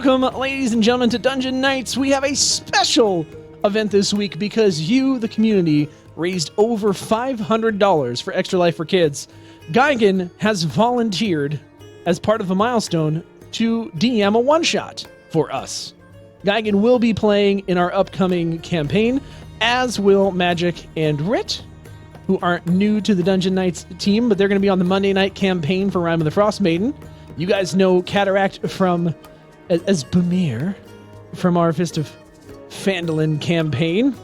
Welcome, ladies and gentlemen, to Dungeon Nytes. We have a special event this week because you, the community, raised over $500 for ExtraLife for Kids. Geigen has volunteered as part of a milestone to DM a one-shot for us. Geigen will be playing in our upcoming campaign, as will Magic and Rit, who aren't new to the Dungeon Nytes team, but they're going to be on the Monday night campaign for Rime of the Frost Maiden. You guys know Cataract from as Bamir from our Fist of Phandalin campaign.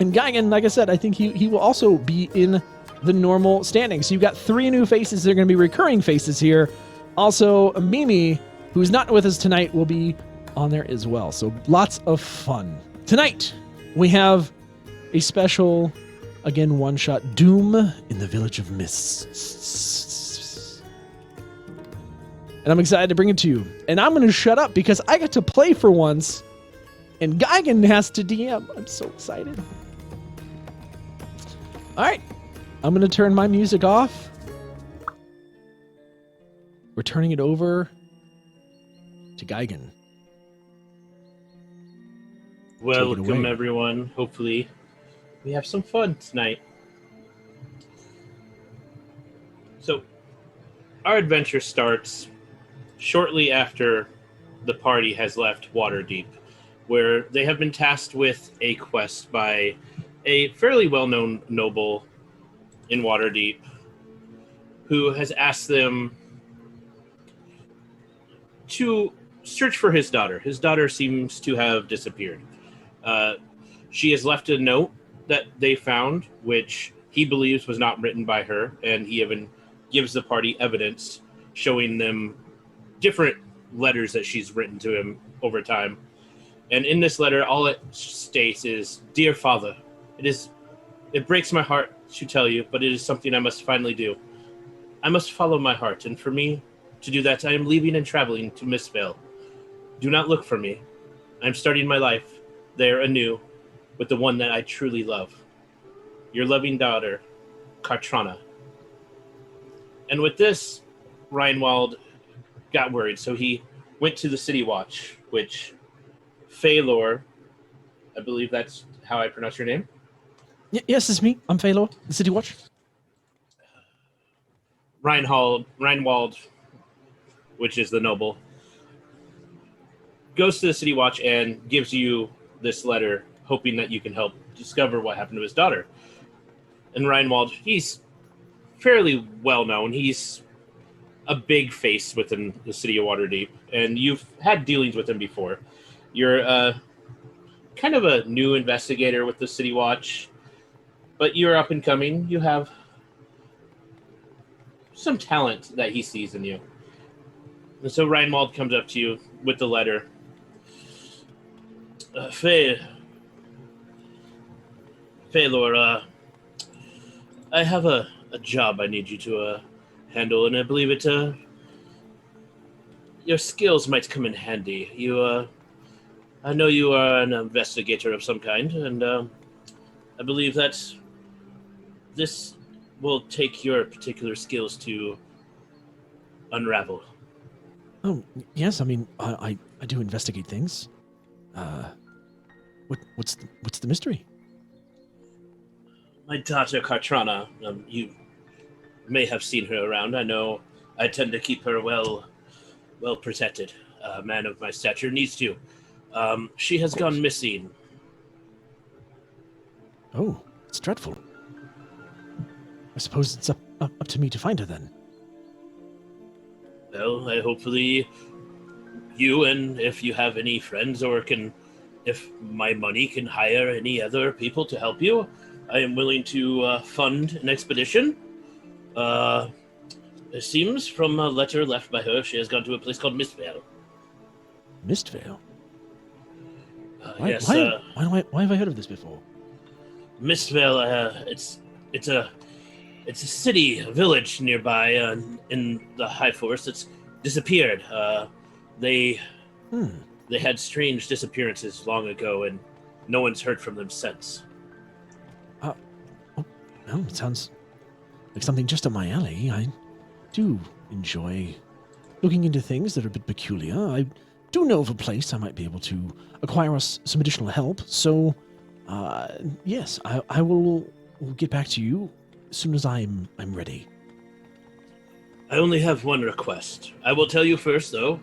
And Geigen, like I said, I think he will also be in the normal standing. So you've got 3 new faces. They're going to be recurring faces here. Also, Mimi, who's not with us tonight, will be on there as well. So lots of fun. Tonight, we have a special, again, one-shot Doom in the Village of Mists. And I'm excited to bring it to you. And I'm going to shut up because I get to play for once, and Geigen has to DM. I'm so excited. All right. I'm going to turn my music off. We're turning it over to Geigen. Welcome, everyone. Hopefully, we have some fun tonight. So, our adventure starts shortly after the party has left Waterdeep, where they have been tasked with a quest by a fairly well-known noble in Waterdeep who has asked them to search for his daughter. His daughter seems to have disappeared. She has left a note that they found, which he believes was not written by her, and he even gives the party evidence showing them different letters that she's written to him over time. And in this letter, all it states is, "Dear Father, it breaks my heart to tell you, but it is something I must finally do. I must follow my heart, and for me to do that, I am leaving and traveling to Mistvale. Do not look for me. I am starting my life there anew with the one that I truly love. Your loving daughter, Kartrana." And with this, Reinwald got worried, so he went to the City Watch, which Phalor, I believe that's how I pronounce your name? Yes, it's me. I'm Phalor, the City Watch. Reinwald, which is the noble, goes to the City Watch and gives you this letter, hoping that you can help discover what happened to his daughter. And Reinwald, he's fairly well known. He's a big face within the city of Waterdeep, and you've had dealings with him before. You're kind of a new investigator with the City Watch, but you're up and coming. You have some talent that he sees in you. And so Reinwald comes up to you with the letter. Phalor, I have a job I need you to handle, and I believe it your skills might come in handy. I know you are an investigator of some kind, and I believe that this will take your particular skills to unravel. Oh, yes, I mean, I do investigate things. What's the mystery? My daughter, Kartrana, you may have seen her around. I know I tend to keep her well protected. A man of my stature needs to. She has gone missing. Oh, it's dreadful. I suppose it's up to me to find her then. Well, hopefully you, and if you have any friends or if my money can hire any other people to help you, I am willing to fund an expedition. It seems from a letter left by her, she has gone to a place called Mistvale. Mistvale? Yes. Why have I heard of this before? Mistvale, it's a city, a village nearby in the High Forest. It's disappeared. They had strange disappearances long ago, and no one's heard from them since. Well, it sounds like something just up my alley. I do enjoy looking into things that are a bit peculiar. I do know of a place I might be able to acquire us some additional help. So, yes, I will get back to you as soon as I'm ready. I only have one request. I will tell you first, though.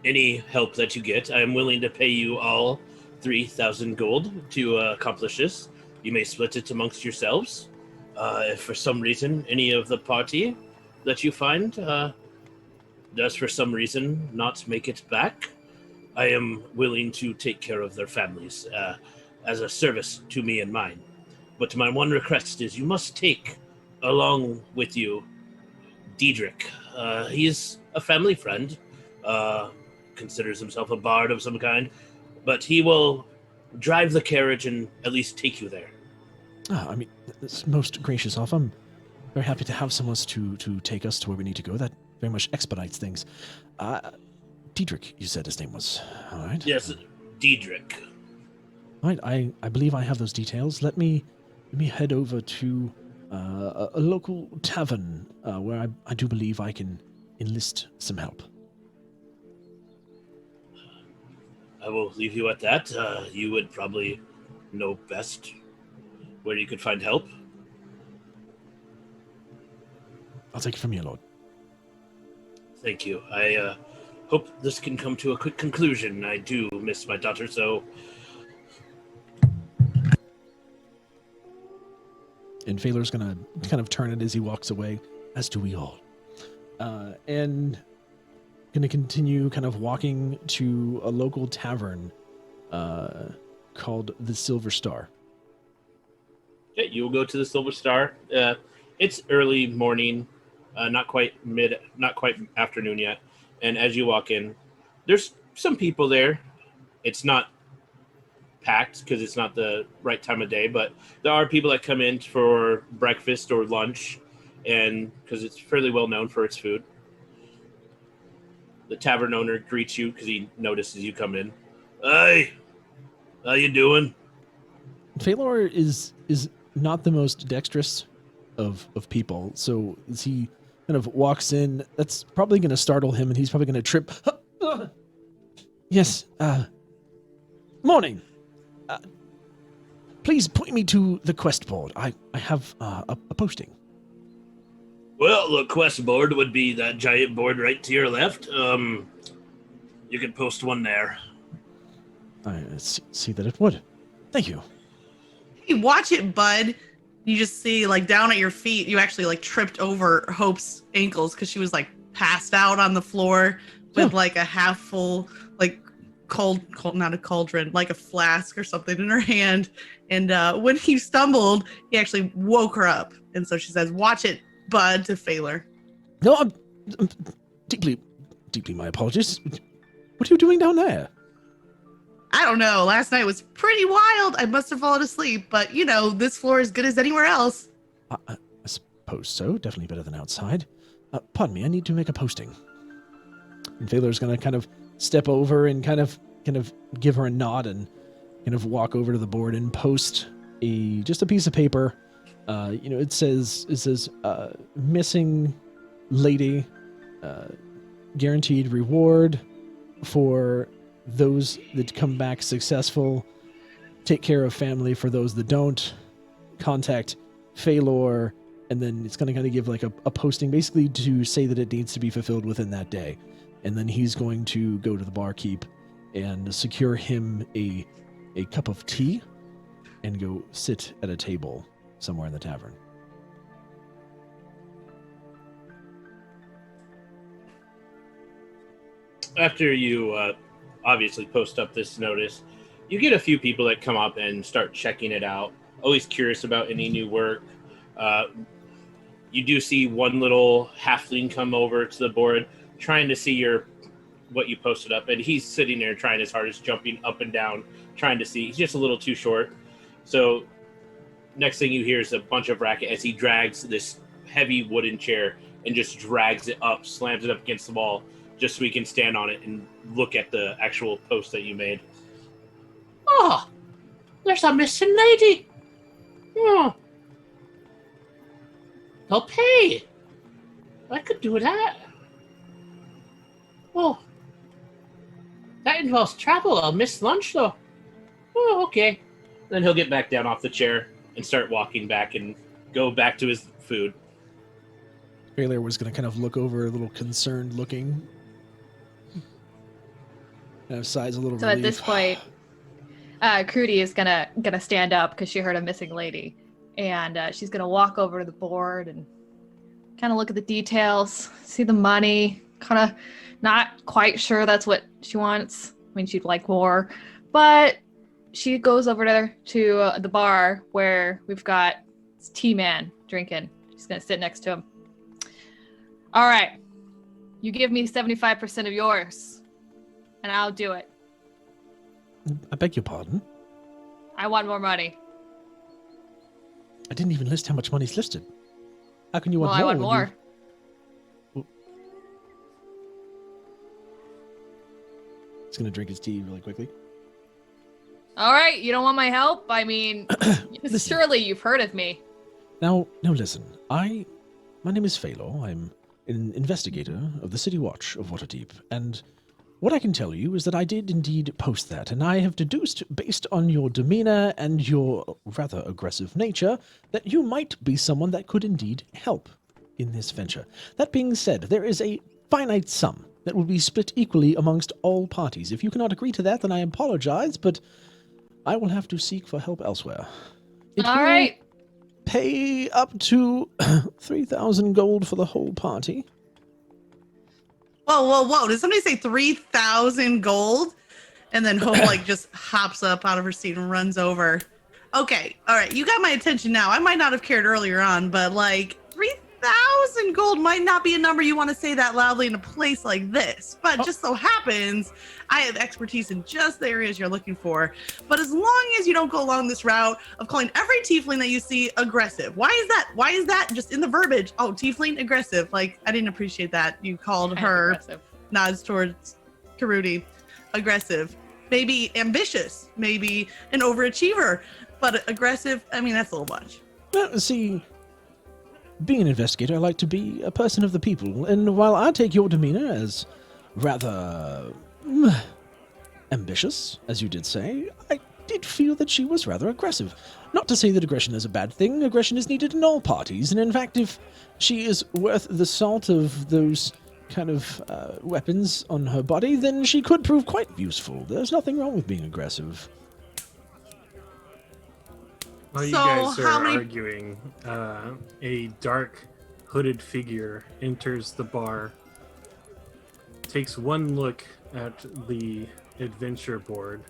Any help that you get, I am willing to pay you all 3,000 gold to accomplish this. You may split it amongst yourselves. If for some reason any of the party that you find does for some reason not make it back, I am willing to take care of their families as a service to me and mine. But my one request is you must take along with you Diedrich. He is a family friend, considers himself a bard of some kind, but he will drive the carriage and at least take you there. I mean, it's most gracious of him. Very happy to have someone to take us to where we need to go. That very much expedites things. Diedrich, you said his name was, all right? Yes, Diedrich. All right, I believe I have those details. Let me head over to a local tavern where I do believe I can enlist some help. I will leave you at that. You would probably know best where you could find help. I'll take it from you, Lord. Thank you. I hope this can come to a quick conclusion. I do miss my daughter, so... And Phaler's going to kind of turn it as he walks away, as do we all. And going to continue kind of walking to a local tavern called the Silver Star. Okay, you'll go to the Silver Star. It's early morning, not quite afternoon yet. And as you walk in, there's some people there. It's not packed because it's not the right time of day, but there are people that come in for breakfast or lunch, and because it's fairly well known for its food. The tavern owner greets you because he notices you come in. Hey, how you doing? Phalor is not the most dexterous of people, so as he kind of walks in, that's probably going to startle him, and he's probably going to trip. Yes, morning. Please point me to the quest board. I have a posting. Well, the quest board would be that giant board right to your left. You can post one there. I see that it would. Thank you. Hey, watch it, bud. You just see, like, down at your feet, you actually, like, tripped over Hope's ankles because she was, like, passed out on the floor with, like, a half full, like, cold, not a cauldron, like a flask or something in her hand. And when he stumbled, he actually woke her up. And so she says, watch it, bud, to Phaler. No, I'm deeply my apologies. What are you doing down there? I don't know. Last night was pretty wild. I must have fallen asleep, but, you know, this floor is good as anywhere else. I suppose so. Definitely better than outside. Pardon me, I need to make a posting. And Phaler's going to kind of step over and kind of give her a nod and kind of walk over to the board and post just a piece of paper. It says missing lady, guaranteed reward for those that come back successful. Take care of family for those that don't. Contact Phalor, and then it's going to kind of give like a posting basically to say that it needs to be fulfilled within that day. And then he's going to go to the barkeep and secure him a cup of tea and go sit at a table somewhere in the tavern. After you obviously post up this notice, you get a few people that come up and start checking it out. Always curious about any new work. You do see one little halfling come over to the board trying to see what you posted up, and he's sitting there trying his hardest, jumping up and down, trying to see. He's just a little too short. So next thing you hear is a bunch of racket as he drags this heavy wooden chair and just drags it up, slams it up against the wall, just so he can stand on it and look at the actual post that you made. Oh, there's a missing lady. Oh, they'll pay. I could do that. Oh, That involves travel. I'll miss lunch, though. Oh, okay. Then he'll get back down off the chair and start walking back and go back to his food. Baylor was going to kind of look over, a little concerned looking. Kind of sighs a little So relief. at this point, Crudy is gonna stand up because she heard a missing lady, and she's gonna walk over to the board and kind of look at the details, see the money. Kind of not quite sure that's what she wants. I mean, she'd like more, but she goes over there to the bar where we've got this T-Man drinking. She's gonna sit next to him. All right, you give me 75% of yours, and I'll do it. I beg your pardon? I want more money. I didn't even list how much money's listed. How can you want Well, more? I want more. He's going to drink his tea really quickly. All right, you don't want my help? I mean, Listen. surely you've heard of me. Now listen. My name is Phalor. I'm an investigator of the City Watch of Waterdeep, and what I can tell you is that I did indeed post that, and I have deduced, based on your demeanor and your rather aggressive nature, that you might be someone that could indeed help in this venture. That being said, there is a finite sum that will be split equally amongst all parties. If you cannot agree to that, then I apologize, but I will have to seek for help elsewhere. All right. Pay up to 3,000 gold for the whole party. Whoa. Did somebody say 3,000 gold? And then Hope like just hops up out of her seat and runs over. Okay. All right. You got my attention now. I might not have cared earlier on, but like 3,000 gold might not be a number you want to say that loudly in a place like this. But just so happens I have expertise in just the areas you're looking for. But as long as you don't go along this route of calling every tiefling that you see aggressive. Why is that? Why is that just in the verbiage? Oh, tiefling aggressive. Like, I didn't appreciate that. You called her, Aggressive. nods towards Karudi, aggressive. Maybe ambitious. Maybe an overachiever. But aggressive, I mean, that's a little much. Well, see, being an investigator, I like to be a person of the people, and while I take your demeanor as rather ambitious, as you did say, I did feel that she was rather aggressive. Not to say that aggression is a bad thing. Aggression is needed in all parties, and in fact, if she is worth the salt of those kind of weapons on her body, then she could prove quite useful. There's nothing wrong with being aggressive. While you So, guys how are many- arguing, a dark, hooded figure enters the bar, takes one look at the adventure board,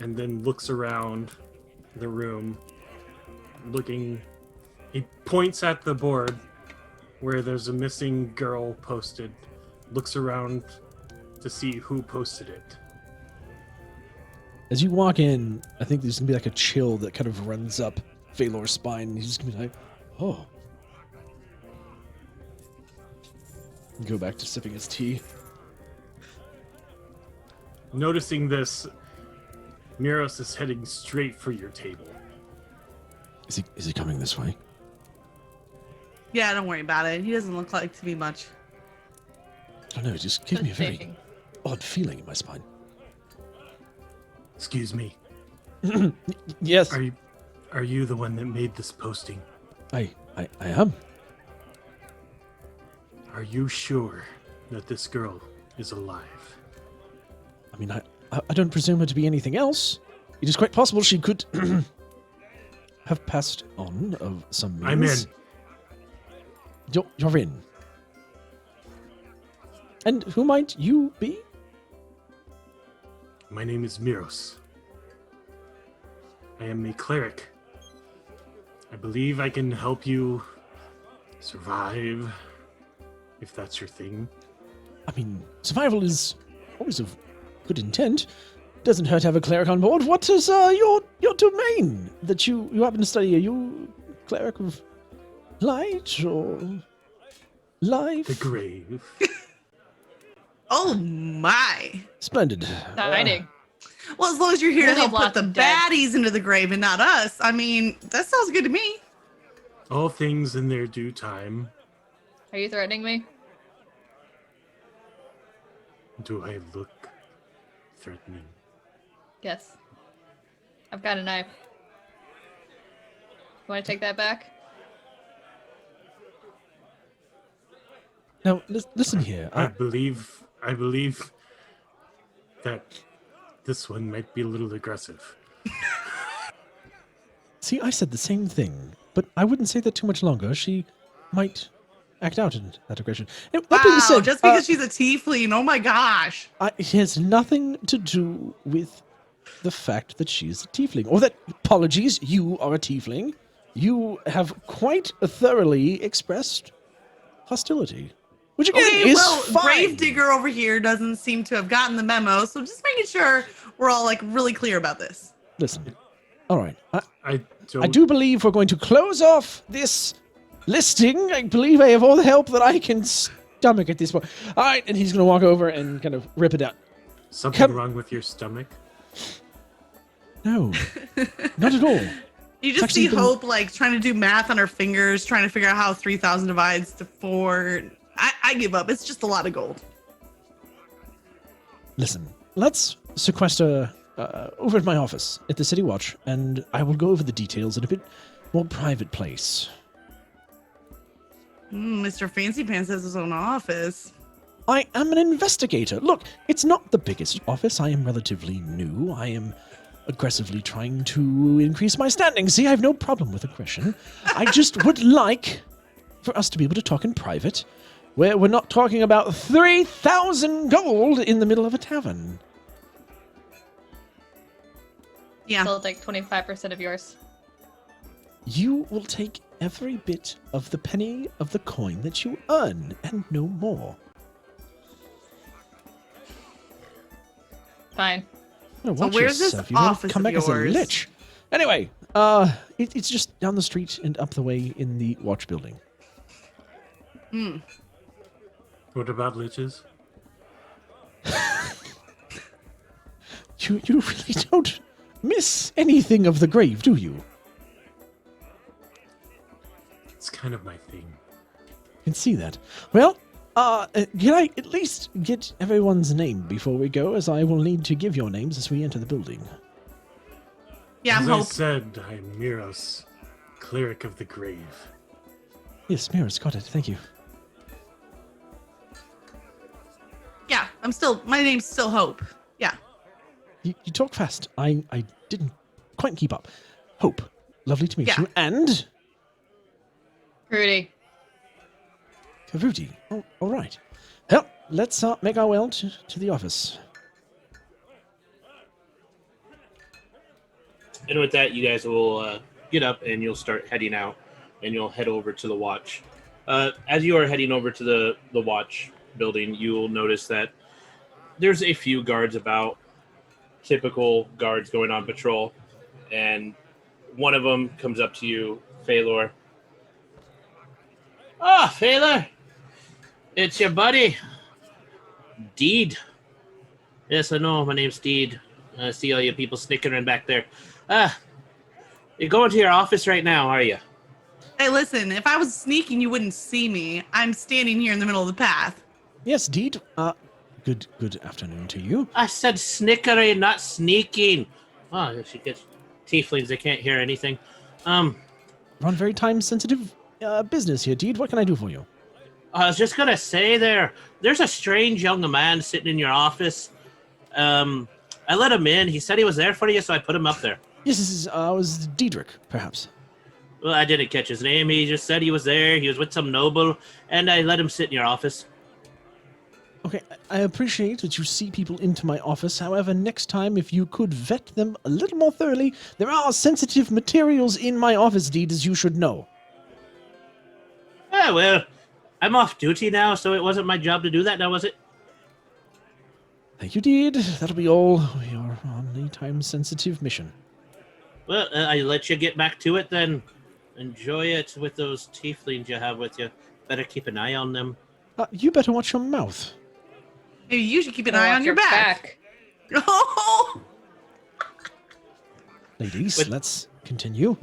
and then looks around the room, he points at the board where there's a missing girl posted, looks around to see who posted it. As you walk in, I think there's going to be like a chill that kind of runs up Phalor's spine, and he's just going to be like, oh. And go back to sipping his tea. Noticing this, Miros is heading straight for your table. Is he coming this way? Yeah, don't worry about it. He doesn't look like to be much. I don't know, it just gives me a very Shaking. odd feeling in my spine. Excuse me. Yes, Are you the one that made this posting? I am. Are you sure that this girl is alive? I mean, I don't presume her to be anything else. It is quite possible she could have passed on of some means. I'm in. You're in. And who might you be? My name is Miros. I am a cleric. I believe I can help you survive, if that's your thing. I mean, survival is always of good intent. Doesn't hurt to have a cleric on board. What is your domain that you happen to study? Are you cleric of light or life? The grave. Oh my. Splendid. Exciting. Well, as long as you're here to We'll help leave put lots the of dead. baddies into the grave and not us, I mean, that sounds good to me. All things in their due time. Are you threatening me? Do I look threatening. Yes. I've got a knife. You want to take that back? Now, listen here. I believe that this one might be a little aggressive. See, I said the same thing, but I wouldn't say that too much longer. She might act out in that aggression. And that being Wow, said, just because she's a tiefling, oh my gosh. it has nothing to do with the fact that she's a tiefling, or that, apologies, you are a tiefling. You have quite thoroughly expressed hostility, which again Okay, is well, fine. Gravedigger over here doesn't seem to have gotten the memo, so just making sure we're all like really clear about this. Listen, all right, I I do believe we're going to close off this listing. I believe I have all the help that I can stomach at this point. All right, and he's going to walk over and kind of rip it out. Something wrong with your stomach? No, not at all. You just see Hope like trying to do math on her fingers, trying to figure out how 3,000 divides to 4. I give up. It's just a lot of gold. Listen, let's sequester over at my office at the City Watch, and I will go over the details in a bit more private place. Mr. Fancy Pants has his own office. I am an investigator. Look, it's not the biggest office. I am relatively new. I am aggressively trying to increase my standing. See, I have no problem with aggression. I just would like for us to be able to talk in private, where we're not talking about 3,000 gold in the middle of a tavern. Yeah. I'll take 25% of yours. You will take every bit of the penny of the coin that you earn, and no more. Fine. So where's this yourself. You don't office come of back as a yours? lich. Anyway, it's just down the street and up the way in the watch building. What about liches? You really don't miss anything of the grave, do you? It's kind of my thing. I can see that. Well, can I at least get everyone's name before we go, as I will need to give your names as we enter the building. Yeah, I'm As I Hope. said, I'm Miros, cleric of the grave. Yes, Miros, got it. Thank you. Yeah, my name's still Hope. Yeah. You talk fast. I didn't quite keep up. Hope, lovely to meet Yeah. you. And Rudy. Rudy. Oh, all right. Well, let's make our way to the office. And with that, you guys will get up and you'll start heading out, and you'll head over to the watch. As you are heading over to the watch building, you will notice that there's a few guards about, typical guards going on patrol, and one of them comes up to you, Phalor. Ah, Phalor! It's your buddy, Deed. Yes, I know, my name's Deed. I see all you people snickering back there. You're going to your office right now, are you? Hey, listen, if I was sneaking, you wouldn't see me. I'm standing here in the middle of the path. Yes, Deed. Good afternoon to you. I said snickering, not sneaking. Oh, she gets tieflings, they can't hear anything. We're on very time-sensitive business here, Deed. What can I do for you? I was just gonna say there's a strange young man sitting in your office. I let him in. He said he was there for you, so I put him up there. Yes, this is was Diedrich, perhaps. Well, I didn't catch his name. He just said he was there. He was with some noble, and I let him sit in your office. Okay, I appreciate that you see people into my office. However, next time, if you could vet them a little more thoroughly, there are sensitive materials in my office, Deed, as you should know. Ah, well, I'm off duty now, so it wasn't my job to do that now, was it? Thank you, Deed. That'll be all. We are on a time-sensitive mission. Well, I let you get back to it then. Enjoy it with those tieflings you have with you. Better keep an eye on them. You better watch your mouth. Maybe you should keep an eye on your back. Oh! Ladies, let's continue.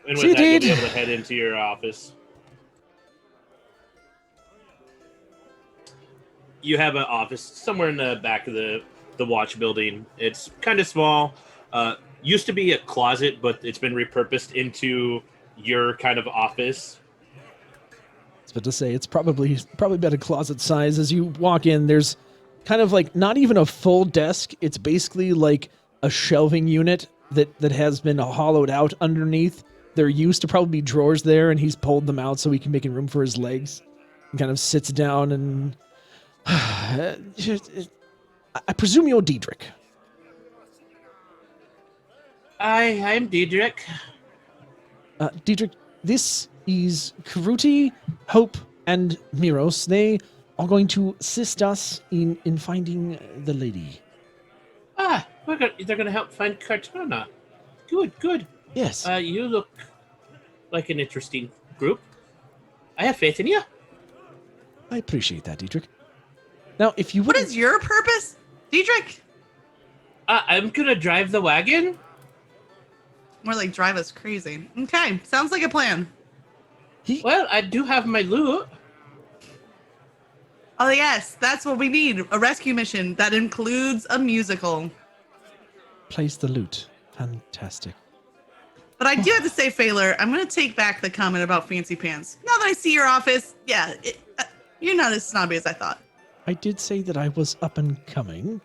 And See with you, that, you'll Deed. be able to head into your office. You have an office somewhere in the back of the watch building. It's kind of small. Used to be a closet, but it's been repurposed into your kind of office. I was about to say it's probably about a closet size. As you walk in, there's kind of like not even a full desk. It's basically like a shelving unit that has been hollowed out underneath. There used to probably be drawers there, and he's pulled them out so he can make room for his legs. And kind of sits down and I presume you're Diedrich. I'm Diedrich. Diedrich, this is Karuti, Hope, and Miros. They are going to assist us in finding the lady. They're going to help find Kartana. Good. Yes. You look like an interesting group. I have faith in you. I appreciate that, Diedrich. Now, if you What would... is your purpose, Diedrich? I'm going to drive the wagon. More like drive us crazy. Okay, sounds like a plan. Well, I do have my loot. Oh yes, that's what we need. A rescue mission that includes a musical. Place the loot. Fantastic. But I do have to say, Phaler, I'm going to take back the comment about fancy pants. Now that I see your office, yeah, you're not as snobby as I thought. I did say that I was up and coming.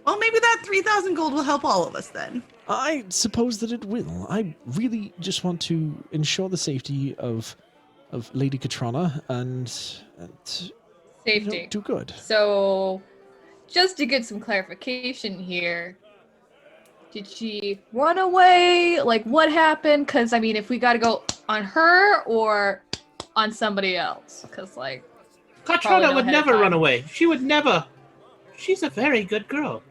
Well, maybe that 3,000 gold will help all of us then. I suppose that it will. I really just want to ensure the safety of Lady Katrana and Safety. do good. So, just to get some clarification here, did she run away? Like, what happened? Because, I mean, if we got to go on her or on somebody else, because, like... Katrana would never run away. She would never. She's a very good girl.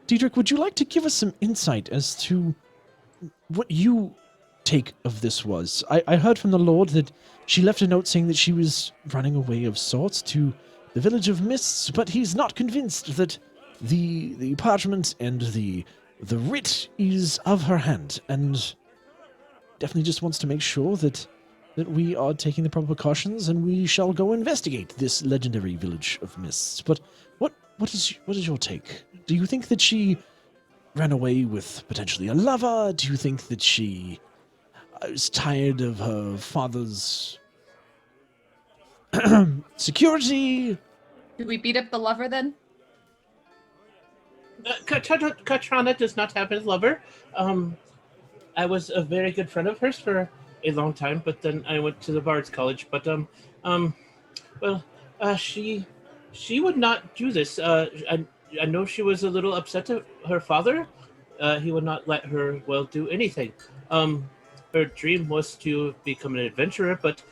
Diedrich, would you like to give us some insight as to what you take of this was? I heard from the Lord that she left a note saying that she was running away of sorts to the Village of Mists, but he's not convinced that the parchment and the writ is of her hand, and definitely just wants to make sure that we are taking the proper precautions, and we shall go investigate this legendary Village of Mists. But what is your take? Do you think that she ran away with potentially a lover? Do you think that she is tired of her father's security? Did we beat up the lover then? Katrana does not have a lover. I was a very good friend of hers for a long time, but then I went to the Bard's College. But she would not do this. I know she was a little upset at her father. He would not let her, do anything. Her dream was to become an adventurer, but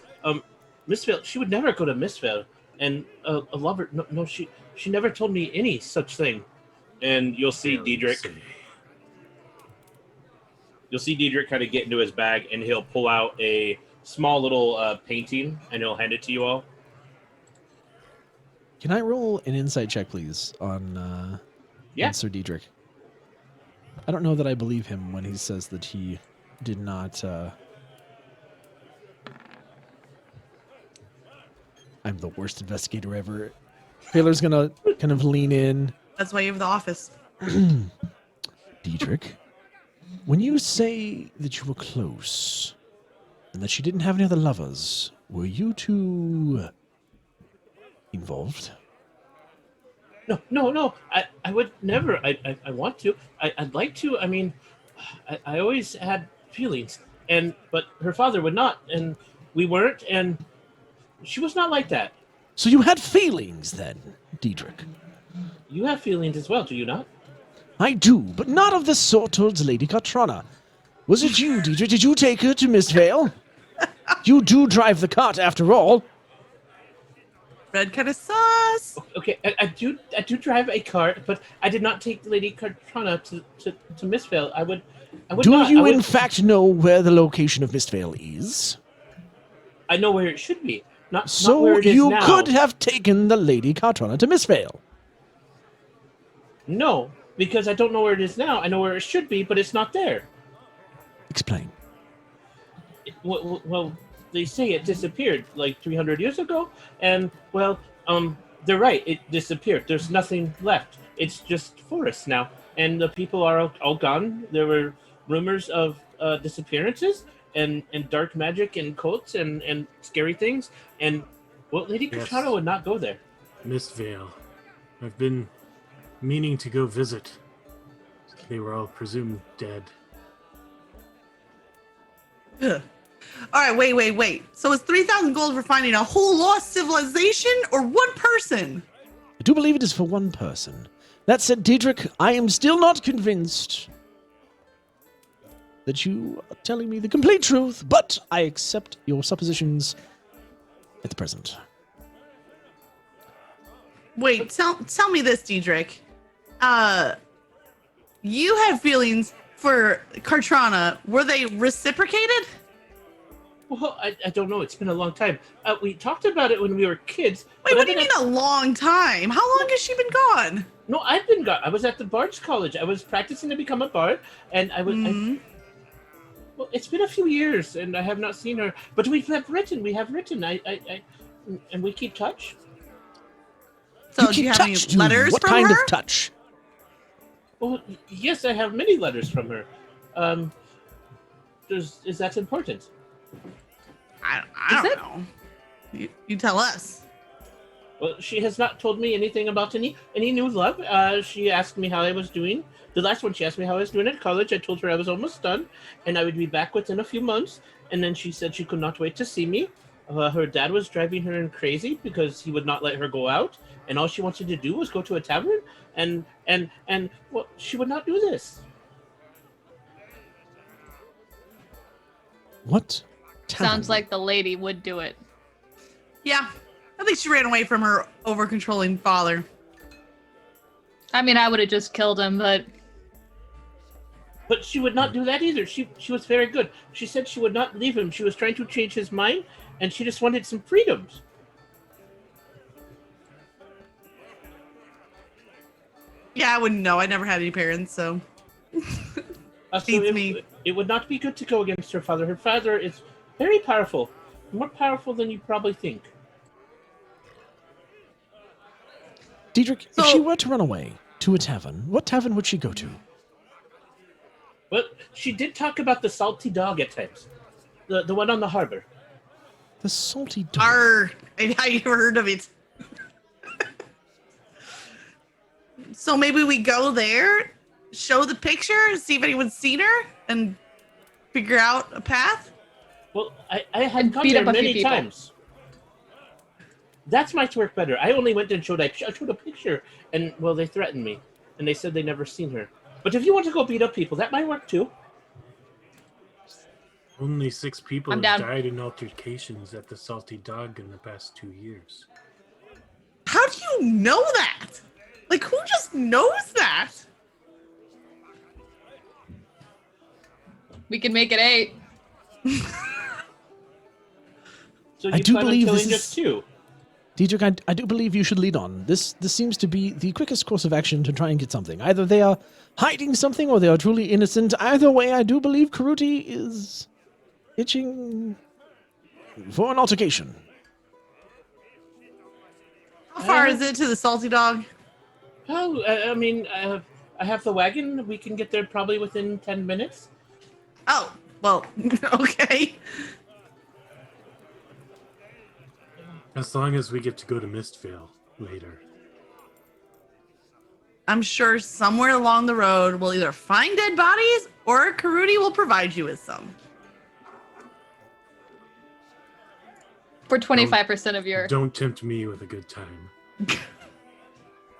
Mistvale, she would never go to Mistvale. And a lover, no, she never told me any such thing. And you'll see Diedrich. You'll see Diedrich kind of get into his bag, and he'll pull out a small little painting, and he'll hand it to you all. Can I roll an insight check, please, on Sir Diedrich? I don't know that I believe him when he says that he did not... I'm the worst investigator ever. Taylor's gonna kind of lean in. That's why you have the office. Diedrich, when you say that you were close and that she didn't have any other lovers, were you two involved? No. I would never. I want to. I'd like to. I mean, I always had feelings, but her father would not, and we weren't, and she was not like that. So you had feelings then, Diedrich? You have feelings as well, do you not? I do, but not of the sort towards Lady Katrana. Was it you, Diedrich? Did you take her to Mistvale? You do drive the cart, after all. Red kind of sauce. Okay, I do drive a cart, but I did not take Lady Katrana to Mistvale. I would do not. you in fact know where the location of Mistvale is? I know where it should be. Not so where it is you now. could have taken the Lady Katrana to Mistvale. No, because I don't know where it is now. I know where it should be, but it's not there. Explain. Well, they say it disappeared like 300 years ago, and they're right. It disappeared. There's nothing left. It's just forest now, and the people are all gone. There were rumors of disappearances and dark magic and cults and scary things. And well, Lady Yes. Kachana would not go there. Mistvale. I've been meaning to go visit. They were all presumed dead. Ugh. All right, wait. So it's 3,000 gold for finding a whole lost civilization or one person? I do believe it is for one person. That said, Diedrich, I am still not convinced that you are telling me the complete truth, but I accept your suppositions at the present. Wait, tell me this, Diedrich. You had feelings for Kartrana. Were they reciprocated? Well, I don't know. It's been a long time. We talked about it when we were kids. Wait, but what I do you mean didn't- a long time? How long has she been gone? No, I've been gone. I was at the Bard's College. I was practicing to become a bard, and I was. Mhm. Well, it's been a few years, and I have not seen her. But we have written. And we keep touch. So do you have any touch, do letters What from kind her? of touch? Well, yes, I have many letters from her. Is that important? I Is don't it? know. You tell us. Well, she has not told me anything about any new love. She asked me how I was doing. The last one, she asked me how I was doing at college. I told her I was almost done, and I would be back within a few months. And then she said she could not wait to see me. Her dad was driving her crazy because he would not let her go out, and all she wanted to do was go to a tavern. And well, she would not do this. What? Tavern? Sounds like the lady would do it. Yeah, I think she ran away from her over-controlling father. I mean, I would have just killed him, but But she would not do that either. She was very good. She said she would not leave him. She was trying to change his mind, and she just wanted some freedoms. Yeah, I wouldn't know. I never had any parents, so. Beats me. It would not be good to go against her father. Her father is very powerful, more powerful than you probably think. Diedrich, if So- she were to run away to a tavern, what tavern would she go to? Well, she did talk about the salty dog at times, the one on the harbor. The Salty Dog. I never heard of it. So maybe we go there, show the picture, see if anyone's seen her, and figure out a path. Well, I had And come beat there up a few many people. times. That might work better. I only went and showed a picture, and well, they threatened me, and they said they never seen her. But if you want to go beat up people, that might work too. Only 6 people I'm have down. died in altercations at the Salty Dog in the past 2 years. How do you know that? Like, who just knows that? we can make it 8. So I you do plan on believe killing this just is- 2. Diedrich, I do believe you should lead on. This seems to be the quickest course of action to try and get something. Either they are hiding something or they are truly innocent. Either way, I do believe Karuti is itching for an altercation. How far is it to the Salty Dog? Oh, I mean, I have the wagon. We can get there probably within 10 minutes. Oh, well, okay. As long as we get to go to Mistvale later. I'm sure somewhere along the road we'll either find dead bodies or Karuti will provide you with some. For 25% of your. Don't tempt me with a good time.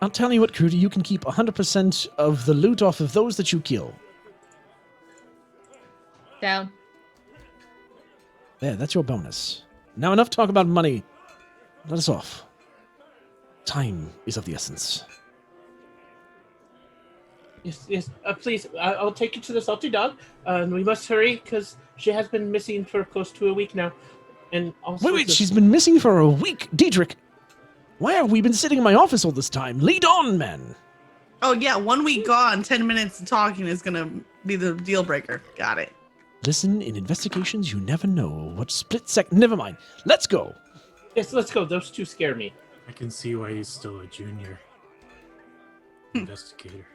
I'll tell you what, Karuti, you can keep 100% of the loot off of those that you kill. Down. There, that's your bonus. Now enough talk about money. Let us off. Time is of the essence. Yes. Please, I'll take you to the Salty Dog. We must hurry because she has been missing for close to a week now. And also, Wait, she's been missing for a week. Diedrich, why have we been sitting in my office all this time? Lead on, man. Oh, yeah, 1 week gone, 10 minutes of talking is going to be the deal breaker. Got it. Listen, in investigations, you never know what split sec. Never mind. Let's go. Yes, let's go. Those 2 scare me. I can see why he's still a junior investigator.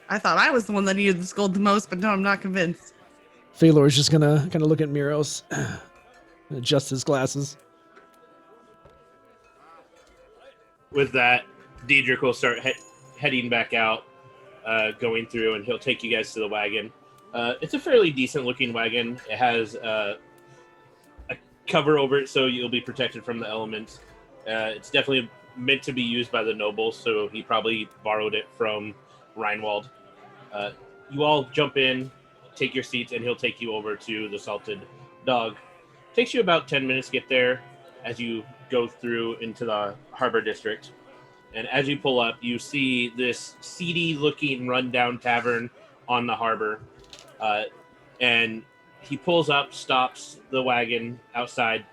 I thought I was the one that needed this gold the most, but no, I'm not convinced. Phalor is just gonna kind of look at Miros, adjust his glasses. With that, Diedrich will start heading back out, going through, and he'll take you guys to the wagon. It's a fairly decent-looking wagon. It has a cover over it, so you'll be protected from the elements. It's definitely meant to be used by the nobles, so he probably borrowed it from Reinwald. You all jump in, take your seats, and he'll take you over to the Salted Dog. Takes you about 10 minutes to get there as you go through into the harbor district. And as you pull up, you see this seedy-looking rundown tavern on the harbor. And he pulls up, stops the wagon outside,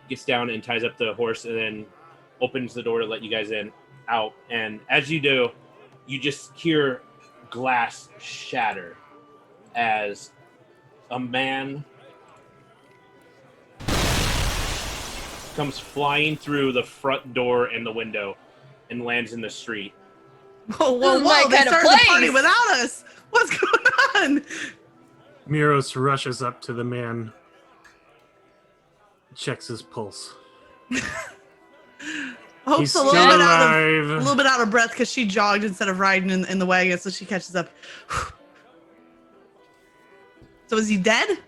gets down and ties up the horse, and then opens the door to let you guys out. And as you do, you just hear glass shatter as a man comes flying through the front door and the window and lands in the street. Whoa, This is my they kind of started the party place. without us. What's going on? Miros rushes up to the man, checks his pulse. Hope's He's a still little bit out alive. of breath because she jogged instead of riding in the wagon, so she catches up. So is he dead?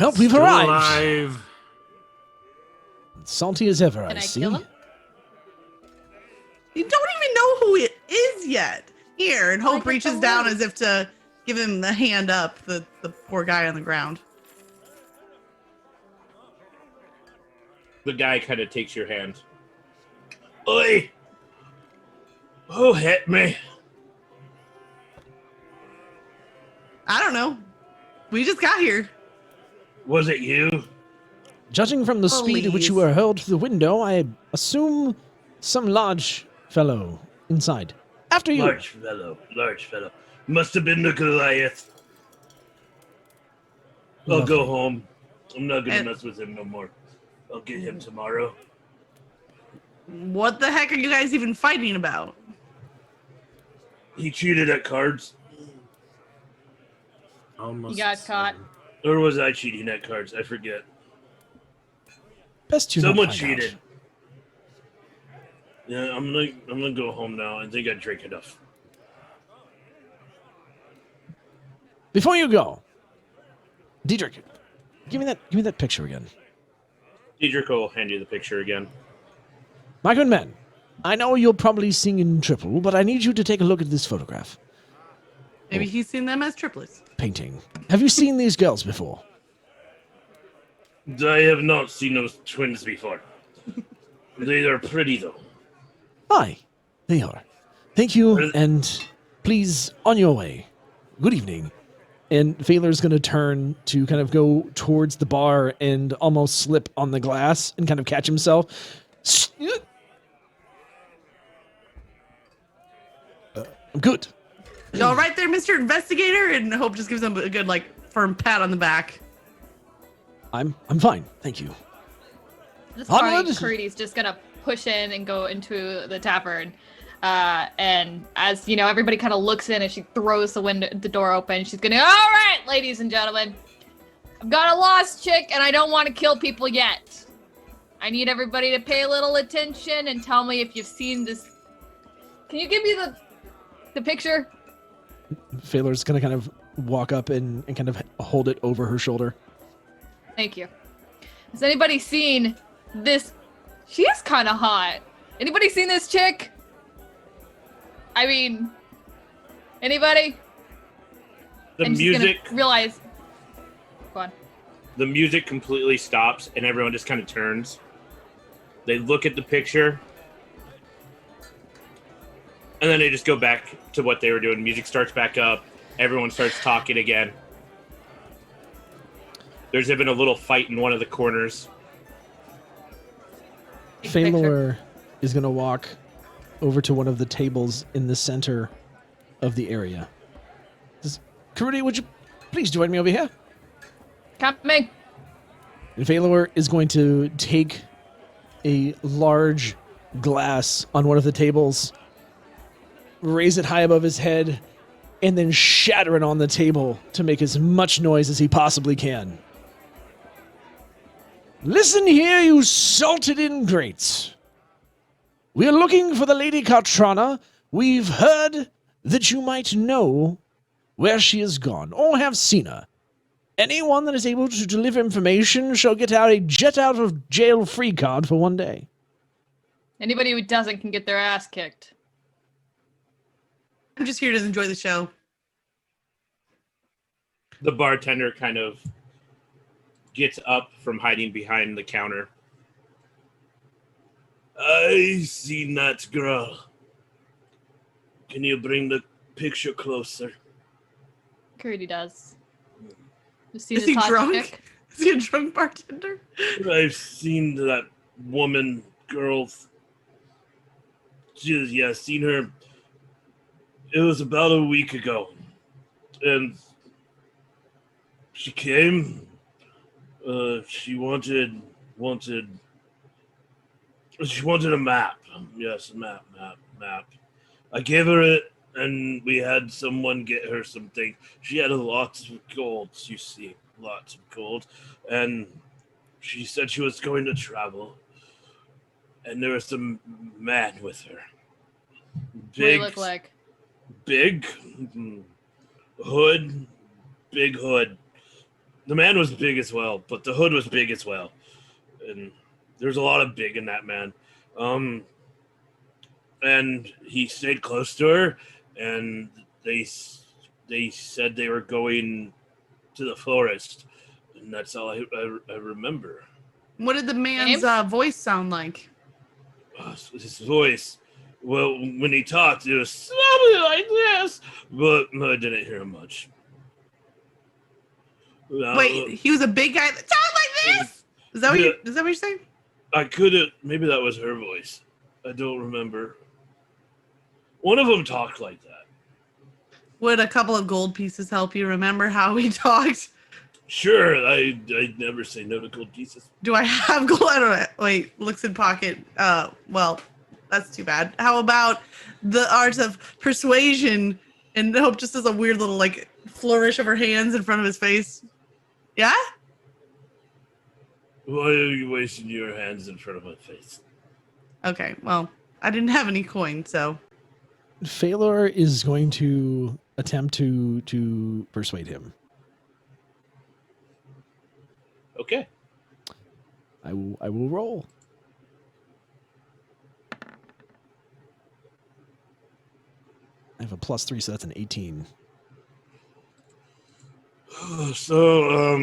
Well, we've Still arrived. alive. Salty as ever, Can I see. kill him? You don't even know who it is yet. Here, and Hope Like reaches the down loot. as if to give him the hand up, the poor guy on the ground. The guy kind of takes your hand. Oi! Who hit me? I don't know. We just got here. Was it you? Judging from the speed at which you Please. were hurled through the window, I assume some large fellow inside. After you. Large fellow. Must have been the Goliath. I'll go Lovely. home. I'm not gonna And- mess with him no more. I'll get him tomorrow. What the heck are you guys even fighting about? He cheated at cards. Almost You got caught. 7. Or was I cheating at cards? I forget. Best you not Someone find cheated. out. Yeah, I'm gonna go home now. I think I drank enough. Before you go, Diedrich, give me that picture again. Diedrich will hand you the picture again. My good man, I know you'll probably sing in triple, but I need you to take a look at this photograph. Maybe he's seen them as triplets. Painting. Have you seen these girls before? I have not seen those twins before. They are pretty though. Aye, they are. Thank you, and please, on your way. Good evening. And Phalor's going to turn to kind of go towards the bar and almost slip on the glass and kind of catch himself. Good. You all right there, Mr. Investigator? And Hope just gives him a good, firm pat on the back. I'm fine, thank you. This party, Onward! Caridy's just gonna push in and go into the tavern. And as you know, everybody kind of looks in and she throws the door open. She's gonna, all right, ladies and gentlemen, I've got a lost chick and I don't want to kill people yet. I need everybody to pay a little attention and tell me if you've seen this. Can you give me the picture? Phalor's going to kind of walk up and kind of hold it over her shoulder. Thank you. Has anybody seen this? She is kind of hot. Anybody seen this chick? I mean, anybody? The And she's gonna music realize. Go on. the music completely stops and everyone just kind of turns. They look at the picture and then they just go back to what they were doing. Music starts back up. Everyone starts talking again. There's even a little fight in one of the corners. Take the picture. Phalor is going to walk over to one of the tables in the center of the area. Karuti, would you please join me over here? Coming. And Phalor is going to take a large glass on one of the tables, raise it high above his head, and then shatter it on the table to make as much noise as he possibly can. Listen here, you salted ingrates. We are looking for the Lady Cartrana. We've heard that you might know where she has gone, or have seen her. Anyone that is able to deliver information shall get out a jet out of jail free card for 1 day. Anybody who doesn't can get their ass kicked. I'm just here to enjoy the show. The bartender kind of gets up from hiding behind the counter. I seen that girl. Can you bring the picture closer? Crudy does. Is he drunk? Is he a drunk bartender? I've seen that woman, girl. Seen her. It was about a week ago. And she came. She wanted a map. Yes, a map. I gave her it, and we had someone get her something. She had lots of gold, you see, lots of gold. And she said she was going to travel. And there was some man with her. What do you look like? Big hood, big hood. The man was big as well, but the hood was big as well. And there's a lot of big in that man. And he stayed close to her, and they said they were going to the forest, and that's all I remember. What did the man's voice sound like? His voice, well, when he talked, it was something like this, but I didn't hear much. Wait, he was a big guy that talked like this? Is that what you're saying? I couldn't. Maybe that was her voice. I don't remember. One of them talked like that. Would a couple of gold pieces help you remember how he talked? Sure, I'd never say no to gold pieces. Do I have gold? I don't know. Wait, looks in pocket. Well, that's too bad. How about the art of persuasion? And Hope just does a weird little like flourish of her hands in front of his face. Yeah? Why are you wasting your hands in front of my face? Okay, well, I didn't have any coin, so. Phalor is going to attempt to persuade him. Okay. I will roll. I have a +3, so that's an 18. So,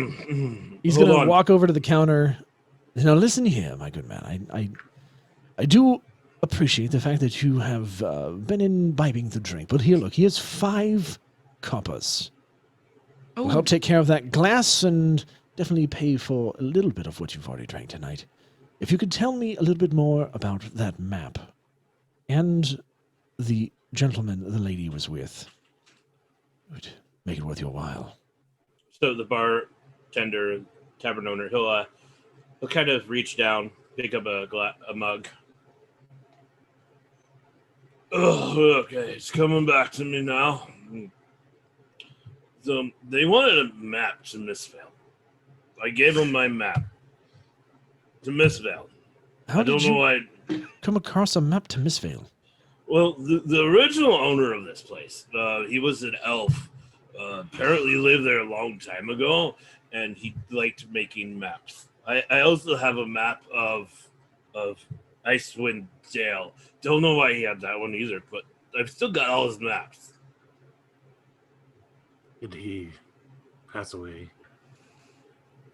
he's going to walk over to the counter. Now, listen here, my good man. I do appreciate the fact that you have been imbibing the drink. But here, look, here's 5 coppers. We'll help take care of that glass and definitely pay for a little bit of what you've already drank tonight. If you could tell me a little bit more about that map and the gentleman the lady was with, it would make it worth your while. So the bartender, tavern owner, he'll kind of reach down, pick up a mug. Oh, okay, it's coming back to me now. So they wanted a map to Miss Vale. I gave them my map to Miss Vale. How did you come across a map to Miss Vale? Well, the original owner of this place, he was an elf. Apparently lived there a long time ago, and he liked making maps. I also have a map of Icewind Dale. Don't know why he had that one either, but I've still got all his maps. Did he pass away?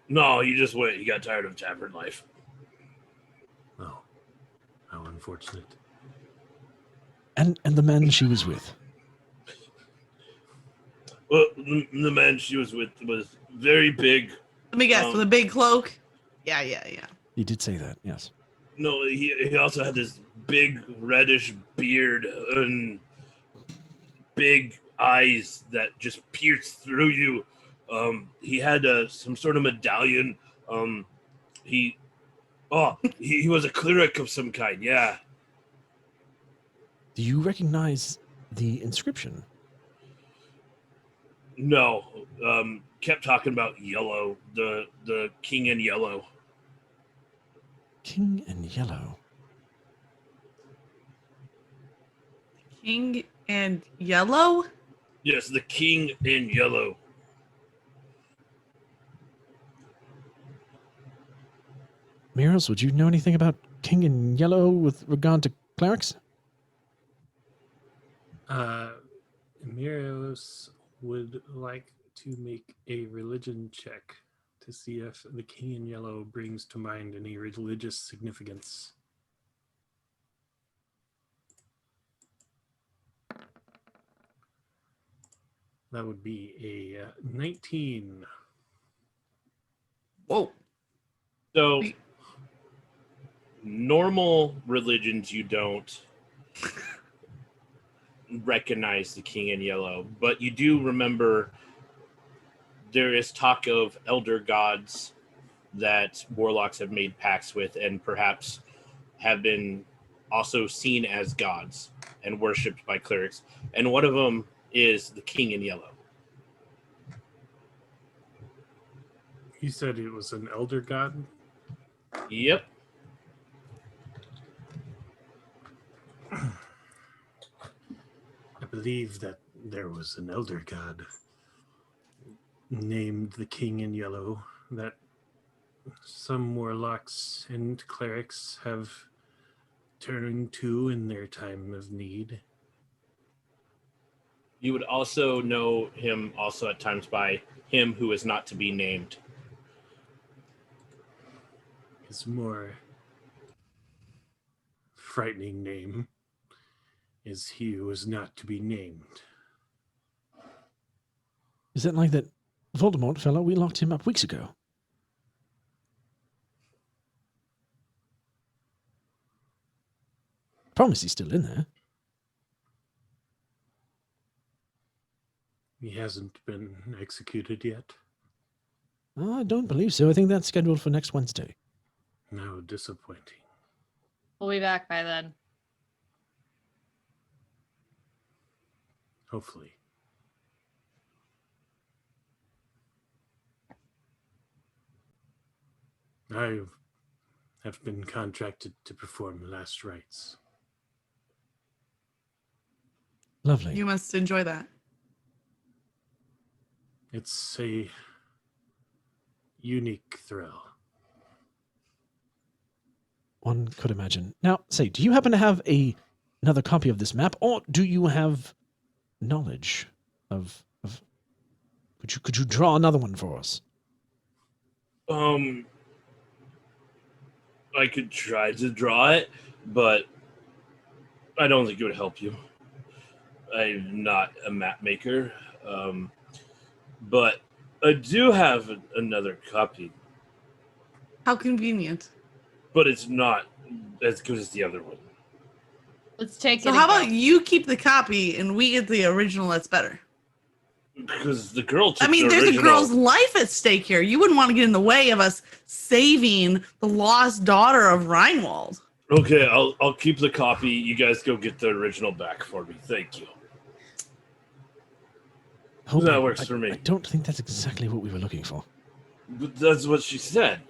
No, he just went. He got tired of tavern life. Oh, how unfortunate. And the man she was with? Well, the man she was with was very big. Let me guess, with a big cloak? Yeah. He did say that, yes. No, he also had this big reddish beard and big eyes that just pierced through you. He had some sort of medallion. He Oh, he was a cleric of some kind, yeah. Do you recognize the inscription? No, kept talking about yellow, the king in yellow. King in yellow. King and yellow? Yes, the king in yellow. Miros, would you know anything about King in yellow with regard to clerics? Miros would like to make a religion check to see if the king in yellow brings to mind any religious significance. That would be a 19. Whoa. So, normal religions, you don't recognize the king in yellow, but you do remember there is talk of elder gods that warlocks have made pacts with and perhaps have been also seen as gods and worshipped by clerics. And one of them is the king in yellow. You said it was an elder god? Yep. I believe that there was an elder god named the King in Yellow that some warlocks and clerics have turned to in their time of need. You would also know him also at times by him who is not to be named. His more frightening name is he who is not to be named. Is that like that Voldemort fellow? We locked him up weeks ago. Promise he's still in there. He hasn't been executed yet. I don't believe so. I think that's scheduled for next Wednesday. No, disappointing. We'll be back by then. Hopefully. I have been contracted to perform last rites. Lovely. You must enjoy that. It's a unique thrill. One could imagine. Now, say, do you happen to have another copy of this map, or do you have knowledge of could you draw another one for us? I could try to draw it, but I don't think it would help you. I'm not a map maker, but I do have another copy, How convenient. but it's not as good as the other one. Let's take So it. how and go. about you keep the copy and we get the original that's better? Because the girl took I mean, the there's original. a girl's life at stake here. You wouldn't want to get in the way of us saving the lost daughter of Reinwald. Okay, I'll keep the copy. You guys go get the original back for me. Thank you. Hope That works for me. I don't think that's exactly what we were looking for. But that's what she said.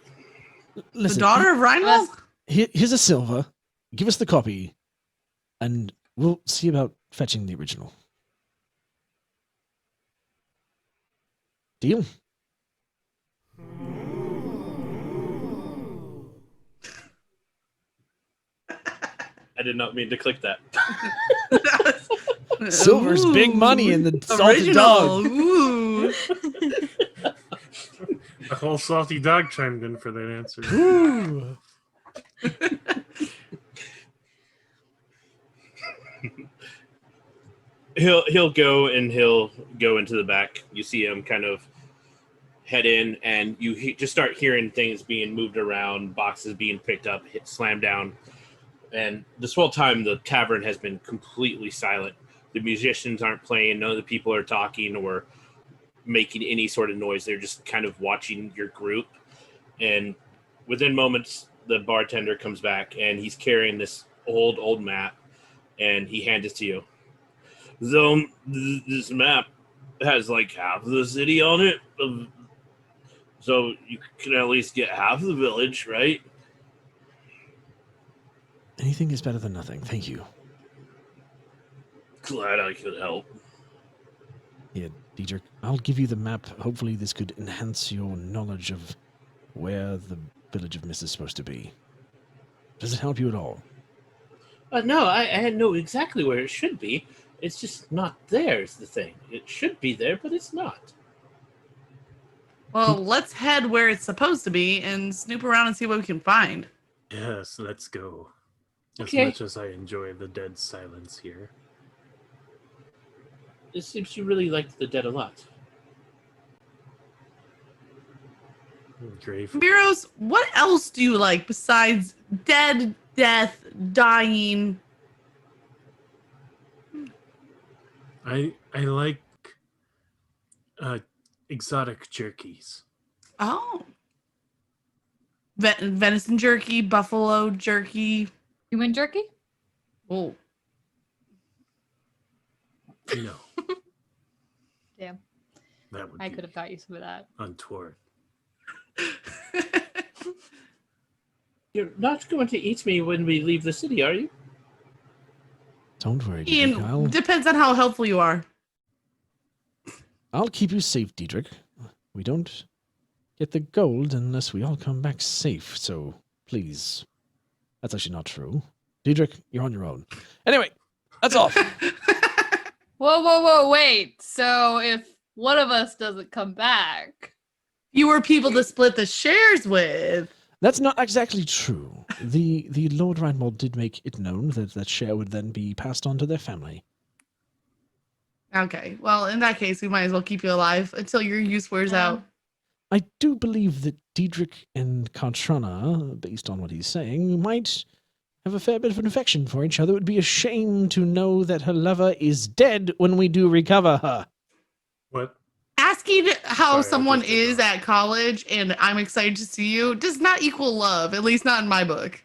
Listen, The daughter of Reinwald? here's a silver. Give us the copy, and we'll see about fetching the original. Deal? I did not mean to click that. Silver's big money in the salted Original. dog. Ooh. The whole salty dog chimed in for that answer. Ooh. He'll go and he'll go into the back. You see him kind of head in, and you just start hearing things being moved around, boxes being picked up, slammed down. And this whole time, the tavern has been completely silent. The musicians aren't playing. None of the people are talking or making any sort of noise. They're just kind of watching your group. And within moments, the bartender comes back, and he's carrying this old map, and he hands it to you. So this map has like half of the city on it, so you can at least get half of the village, right? Anything is better than nothing. Thank you. Glad I could help. Here, Diedrich, I'll give you the map. Hopefully this could enhance your knowledge of where the village of Mist is supposed to be. Does it help you at all? No, I know exactly where it should be. It's just not there is the thing. It should be there, but it's not. Well, let's head where it's supposed to be and snoop around and see what we can find. Yes, let's go. As Okay. much as I enjoy the dead silence here. It seems you really liked the dead a lot. Grave. Miros, what else do you like besides dead, death, dying? I like exotic jerkies. Oh. Venison jerky, buffalo jerky. Human jerky? Oh. No, Damn. that would I be could have got you some of that. untoward. You're not going to eat me when we leave the city, are you? Don't worry, Diedrich. Ian, depends on how helpful you are. I'll keep you safe, Diedrich. We don't get the gold unless we all come back safe, so please. That's actually not true. Diedrich, you're on your own. Anyway, that's all. Whoa, wait. So if one of us doesn't come back, Fewer people to split the shares with. That's not exactly true. The Lord Reinbold did make it known that that share would then be passed on to their family. Okay, well, in that case, we might as well keep you alive until your use wears out. I do believe that Diedrich and Kartrana, based on what he's saying, might have a fair bit of an affection for each other. It would be a shame to know that her lover is dead when we do recover her. What? Asking how Sorry, I someone just did is not. at college and I'm excited to see you does not equal love, at least not in my book.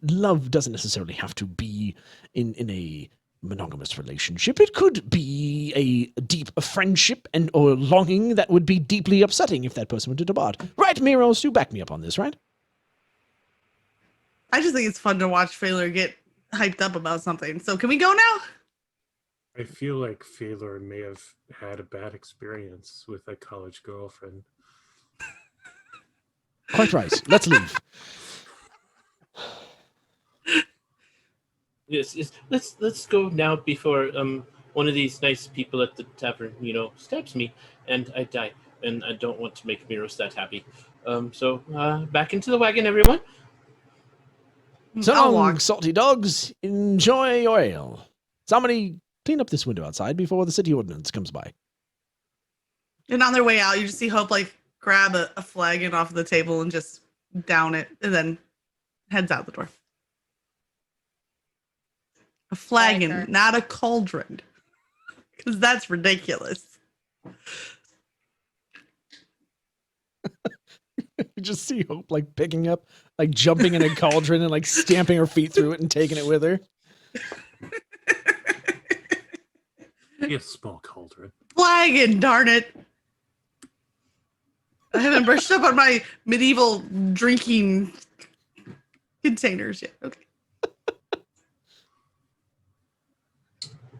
Love doesn't necessarily have to be in a monogamous relationship. It could be a deep friendship and or longing that would be deeply upsetting if that person were to depart. Right, Miros, you back me up on this, right? I just think it's fun to watch Failure get hyped up about something. So can we go now? I feel like Phalor may have had a bad experience with a college girlfriend. Quite right. Let's leave. Yes. Let's go now before one of these nice people at the tavern, stabs me and I die, and I don't want to make Miros that happy. So back into the wagon, everyone. So I'll long, walk. salty dogs. Enjoy your ale. Somebody clean up this window outside before the city ordinance comes by. And on their way out, you just see Hope grab a flagon off the table and just down it, and then heads out the door. A flagon, Like her. not a cauldron, because that's ridiculous. You just see Hope picking up, jumping in a cauldron and stamping her feet through it and taking it with her. Be a small cauldron. Flagon, darn it! I haven't brushed up on my medieval drinking containers yet. Okay.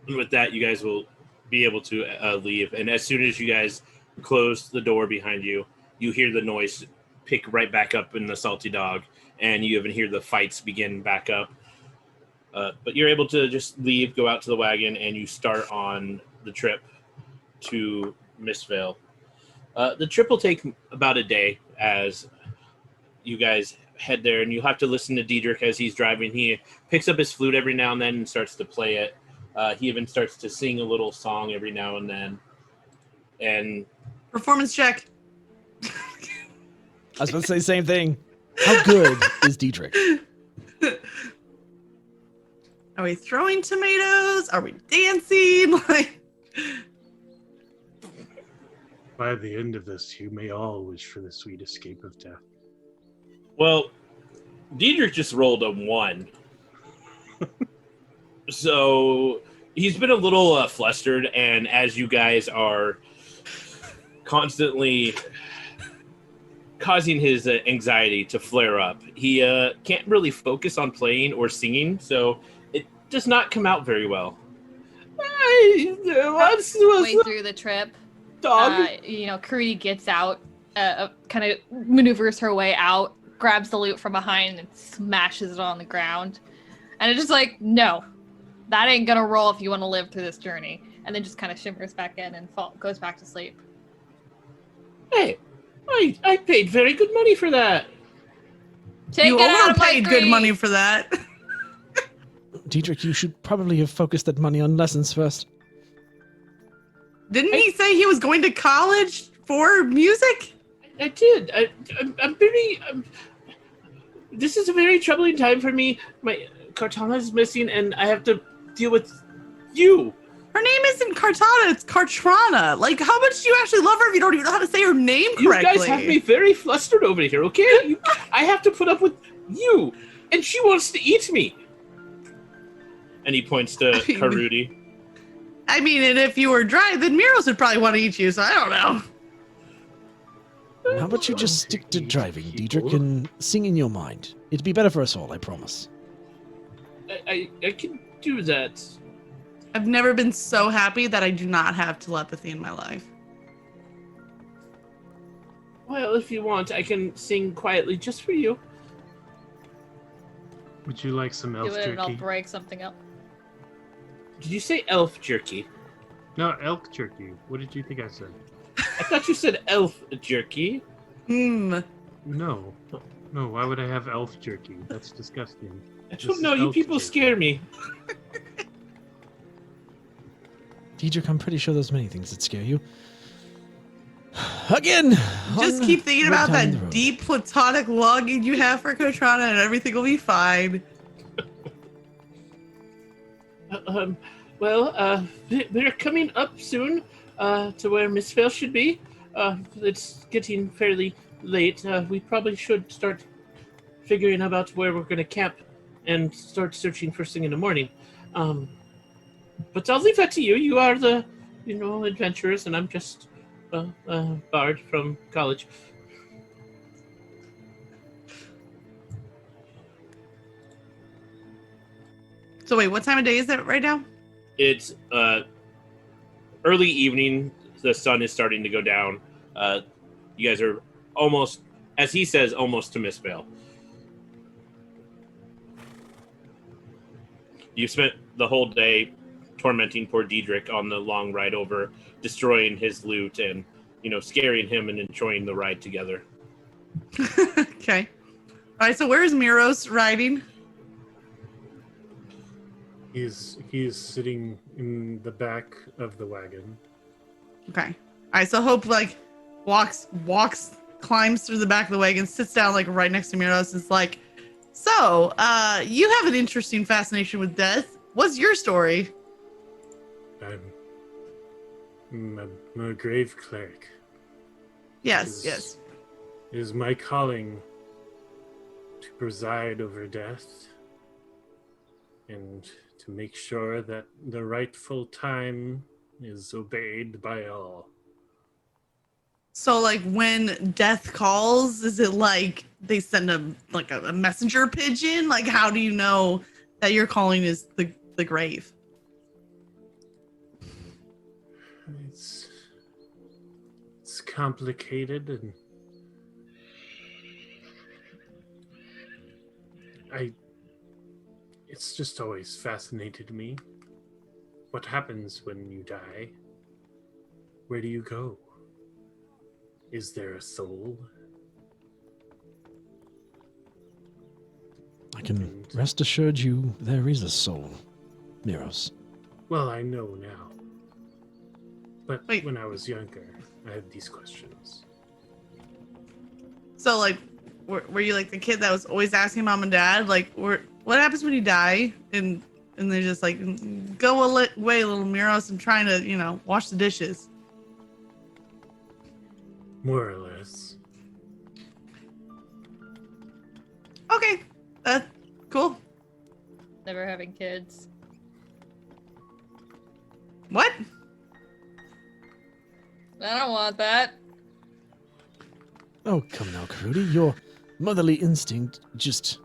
And with that, you guys will be able to leave. And as soon as you guys close the door behind you, you hear the noise pick right back up in the Salty Dog, and you even hear the fights begin back up. But you're able to just leave, go out to the wagon, and you start on the trip to Mistvale. The trip will take about a day as you guys head there, and you'll have to listen to Diedrich as he's driving. He picks up his flute every now and then and starts to play it. He even starts to sing a little song every now and then. And Performance check. I was about to say the same thing. How good is Diedrich? Are we throwing tomatoes? Are we dancing? By the end of this, you may all wish for the sweet escape of death. well, Diedrich just rolled a 1. So he's been a little flustered, and as you guys are constantly causing his anxiety to flare up, he can't really focus on playing or singing, so it does not come out very well. What's Way through the trip, dog? Crudy gets out, kind of maneuvers her way out, grabs the loot from behind, and smashes it on the ground. And it's just like, no, that ain't gonna roll if you want to live through this journey. And then just kind of shimmers back in and goes back to sleep. Hey, I paid very good money for that. Take You it out of my overpaid good greed. money for that. Diedrich, you should probably have focused that money on lessons first. Didn't he say he was going to college for music? I did. I'm very. This is a very troubling time for me. My Cartana is missing, and I have to deal with you. Her name isn't Cartana, it's Cartrana. Like, how much do you actually love her if you don't even know how to say her name correctly? You guys have me very flustered over here, okay? I have to put up with you, and she wants to eat me. And he points to Karudi. I mean, and if you were dry, then Miros would probably want to eat you, so I don't know. How about you just stick to driving, Diedrich, and sing in your mind? It'd be better for us all, I promise. I can do that. I've never been so happy that I do not have telepathy in my life. Well, if you want, I can sing quietly just for you. Would you like some elf Do it and I'll jerky? break something up. Did you say elf jerky? No, elk jerky. What did you think I said? I thought you said elf jerky. Hmm. No. No, why would I have elf jerky? That's disgusting. I This don't is know. You elf people jerky. scare me. Diedrich, I'm pretty sure there's many things that scare you. Again! Just on keep thinking Red about Time in the that Road. deep platonic longing you have for Cartrana and everything will be fine. We're coming up soon to where Miss Vale should be. It's getting fairly late. We probably should start figuring about where we're going to camp and start searching first thing in the morning. But I'll leave that to you. You are the, adventurers, and I'm just a bard from college. So wait, what time of day is it right now? It's early evening. The sun is starting to go down. You guys are almost, as he says, almost to Miss Vale. You spent the whole day tormenting poor Diedrich on the long ride over, destroying his loot and, scaring him and enjoying the ride together. Okay. All right, so where's Miros riding? He's sitting in the back of the wagon. Okay. All right, so Hope walks, climbs through the back of the wagon, sits down right next to Miros. It's like, so you have an interesting fascination with death. What's your story? I'm a grave cleric. Yes, yes. It is my calling to preside over death and to make sure that the rightful time is obeyed by all. So when death calls, is it like they send a messenger pigeon? Like, how do you know that your calling is the grave? It's complicated, and it's just always fascinated me. What happens when you die? Where do you go? Is there a soul? I can rest assured you there is a soul, Miros. Well, I know now. But Wait. when I was younger, I had these questions. So were you the kid that was always asking mom and dad what happens when you die? And they're just go away, little Miros. I'm trying to wash the dishes. More or less. Okay. Cool. Never having kids. What? I don't want that. Oh, come now, Karudi. Your motherly instinct just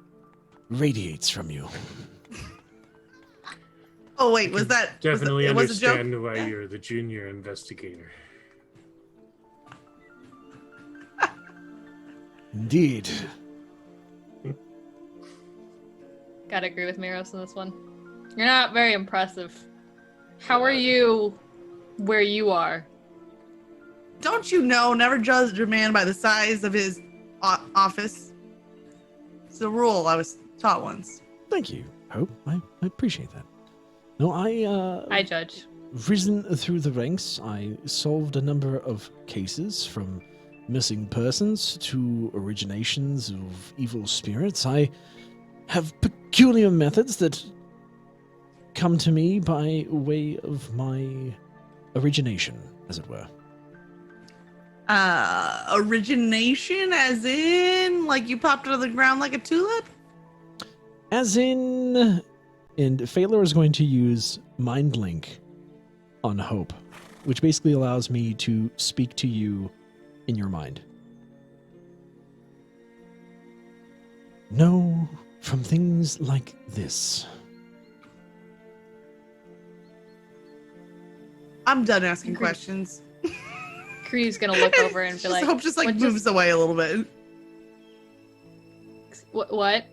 radiates from you. Oh wait, was that Definitely was a joke? understand why you're the junior investigator. Indeed. Gotta agree with Miros on this one. You're not very impressive. How are you where you are? Don't you know? Never judge a man by the size of his office. It's a rule I was taught once. Thank you, Hope. I appreciate that. No, I judge. risen through the ranks. I solved a number of cases, from missing persons to originations of evil spirits. I have peculiar methods that come to me by way of my origination, as it were. Origination as in like you popped out of the ground like a tulip? As in, and Phaelor is going to use Mind Link on Hope, which basically allows me to speak to you in your mind. No, from things like this. I'm done asking questions. Kree's gonna look over and be like, Hope just like "What moves away a little bit. What?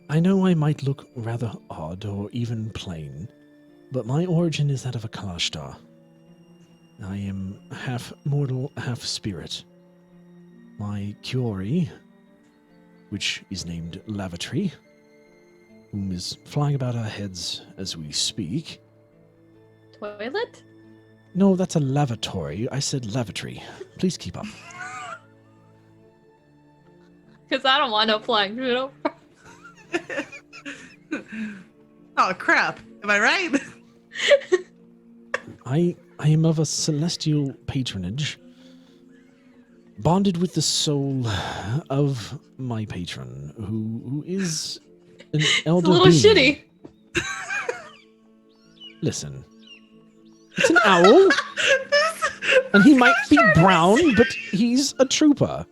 I know I might look rather odd or even plain, but my origin is that of a Kalashtar. I am half mortal, half spirit. My Curie, which is named Lavatory, whom is flying about our heads as we speak. Toilet? No, that's a lavatory. I said lavatory. Please keep up. Because I don't want no flying noodle. Oh crap! Am I right? I am of a celestial patronage, bonded with the soul of my patron, who is an elder It's a little being. shitty. Listen, it's an owl, and he might be brown, but he's a trooper.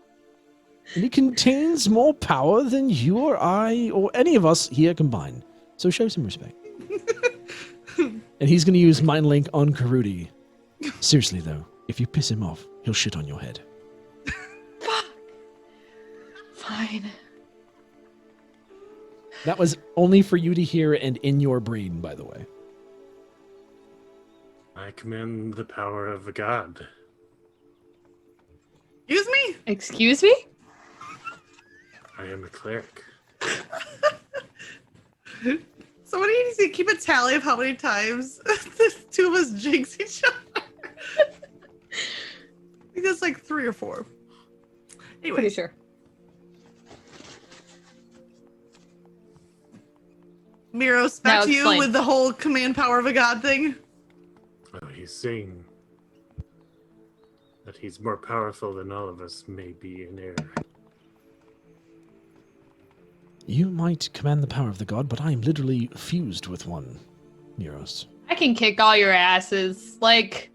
And he contains more power than you or I or any of us here combined. So show some respect. And he's going to use Mind Link on Karudi. Seriously, though, if you piss him off, he'll shit on your head. Fuck. Fine. That was only for you to hear and in your brain, by the way. I command the power of a god. Excuse me? Excuse me? I am a cleric. Somebody needs to keep a tally of how many times the two of us jinx each other. I think that's like 3 or 4. Anyway, Pretty sure. Miros, back Now to you explain. with the whole command power of a god thing. Oh, he's saying that he's more powerful than all of us may be in error. You might command the power of the god, but I am literally fused with one, Miros. I can kick all your asses. Like,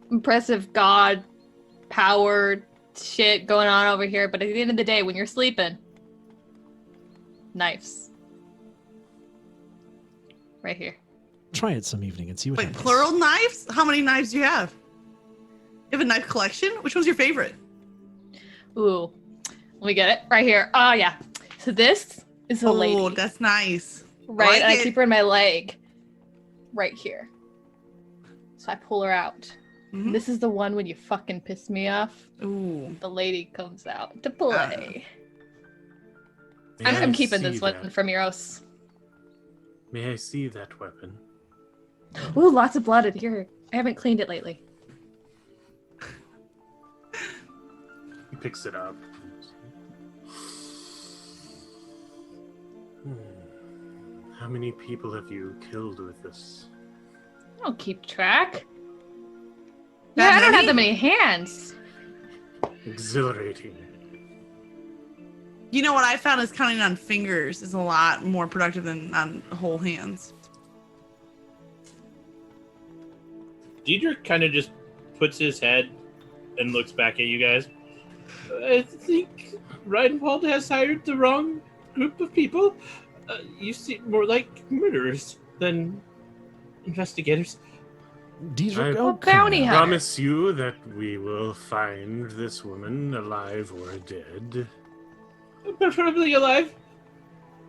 impressive god power shit going on over here. But at the end of the day, when you're sleeping, knives. Right here. Try it some evening and see what Wait, happens. plural knives? How many knives do you have? You have a knife collection? Which one's your favorite? Ooh. Let me get it. Right here. Oh, yeah. So this is a lady. Oh, that's nice. Right, like and I it. keep her in my leg. Right here. So I pull her out. Mhm. This is the one when you fucking piss me off. Ooh. The lady comes out to play. May I I'm keeping see this one that? from Euros. May I see that weapon? Ooh, lots of blood in here. I haven't cleaned it lately. He picks it up. How many people have you killed with this? I don't keep track. That Yeah, I don't have many? that many hands. Exhilarating. You know what I found is counting on fingers is a lot more productive than on whole hands. Diedrich kind of just puts his head and looks back at you guys. I think Reinhold has hired the wrong group of people. You seem more like murderers than investigators. Diedrich, I oh, bounty come on. hunter. promise you that we will find this woman alive or dead. Preferably alive.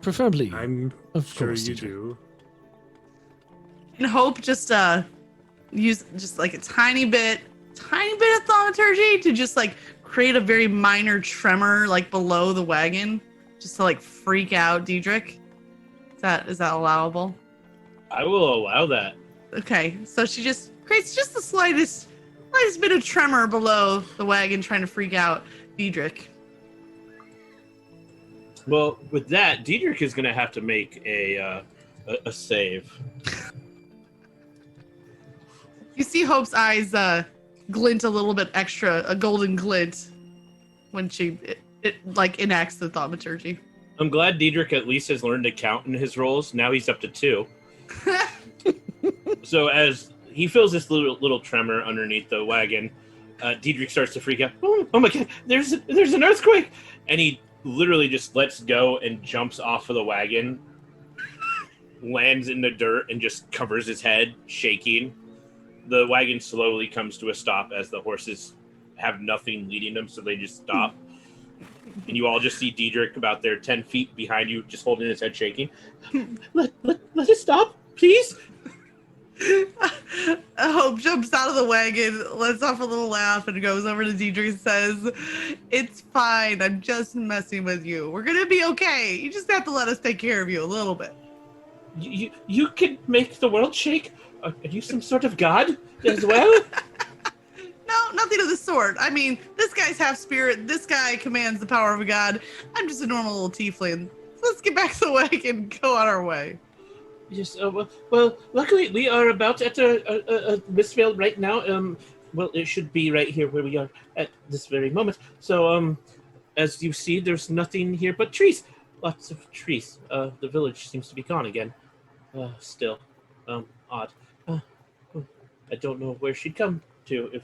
Preferably. I'm Of sure course, you Diedrich. do. And Hope just use just like a tiny bit of thaumaturgy to just like create a very minor tremor like below the wagon, just to like freak out Diedrich. Is that allowable? I will allow that. Okay, so she just creates just the slightest bit of tremor below the wagon, trying to freak out Diedrich. Well, with that, Diedrich is going to have to make a save. You see Hope's eyes glint a little bit extra, a golden glint, when it like enacts the thaumaturgy. I'm glad Diedrich at least has learned to count in his rolls. Now he's up to 2. So as he feels this little tremor underneath the wagon, Diedrich starts to freak out. Oh my god, there's an earthquake! And he literally just lets go and jumps off of the wagon, lands in the dirt, and just covers his head, shaking. The wagon slowly comes to a stop as the horses have nothing leading them, so they just stop. And you all just see Diedrich about there 10 feet behind you, just holding his head shaking. Let it stop, please. Hope jumps out of the wagon, lets off a little laugh, and goes over to Diedrich and says, "It's fine. I'm just messing with you. We're gonna be okay. You just have to let us take care of you a little bit." You can make the world shake? Are you some sort of god as well? No, nothing of the sort. I mean, this guy's half spirit. This guy commands the power of a god. I'm just a normal little tiefling. So let's get back to the wagon and go on our way. Yes, well, luckily we are about at a Mistfield right now. Well, it should be right here where we are at this very moment. So, as you see, there's nothing here but trees. Lots of trees. The village seems to be gone again. Still. Odd. I don't know where she'd come to if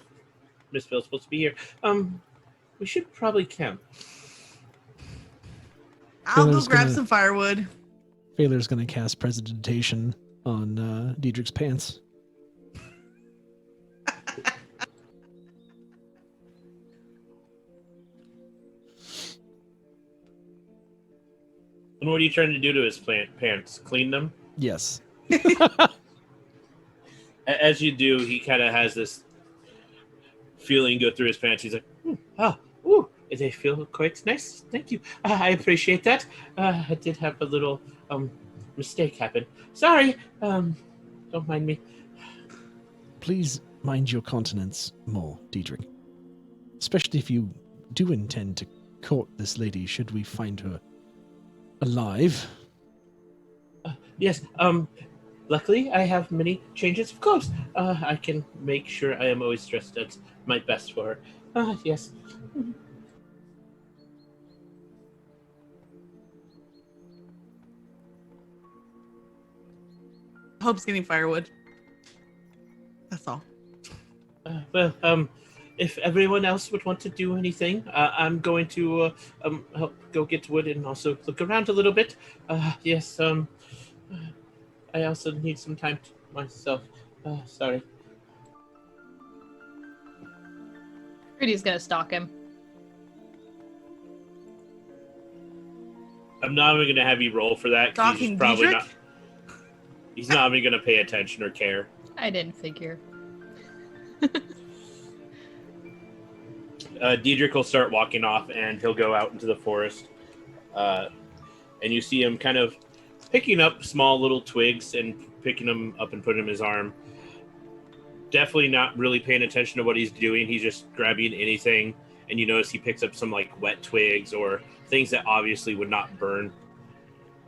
Mistfield's supposed to be here. We should probably camp. I'll go Taylor's grab gonna- some firewood. Failer's going to cast Prestidigitation on Diedrich's pants. And what are you trying to do to his pants? Clean them? Yes. As you do, he kind of has this feeling go through his pants. He's like, they feel quite nice. Thank you. I appreciate that. I did have a little mistake happen. Sorry. Don't mind me. Please mind your continence more, Diedrich. Especially if you do intend to court this lady should we find her alive. Yes. Luckily, I have many changes of clothes. I can make sure I am always dressed at my best for her. Yes. Hope's getting firewood. That's all. If everyone else would want to do anything, I'm going to help go get wood and also look around a little bit. Yes. I also need some time to myself. Sorry. Rudy's gonna stalk him. I'm not even going to have you roll for that. 'Cause Stalking he's probably Diedrich? not. He's not even going to pay attention or care. I didn't figure. Diedrich will start walking off, and he'll go out into the forest. And you see him kind of picking up small little twigs and picking them up and putting them in his arm. Definitely not really paying attention to what he's doing. He's just grabbing anything, and you notice he picks up some like wet twigs or things that obviously would not burn.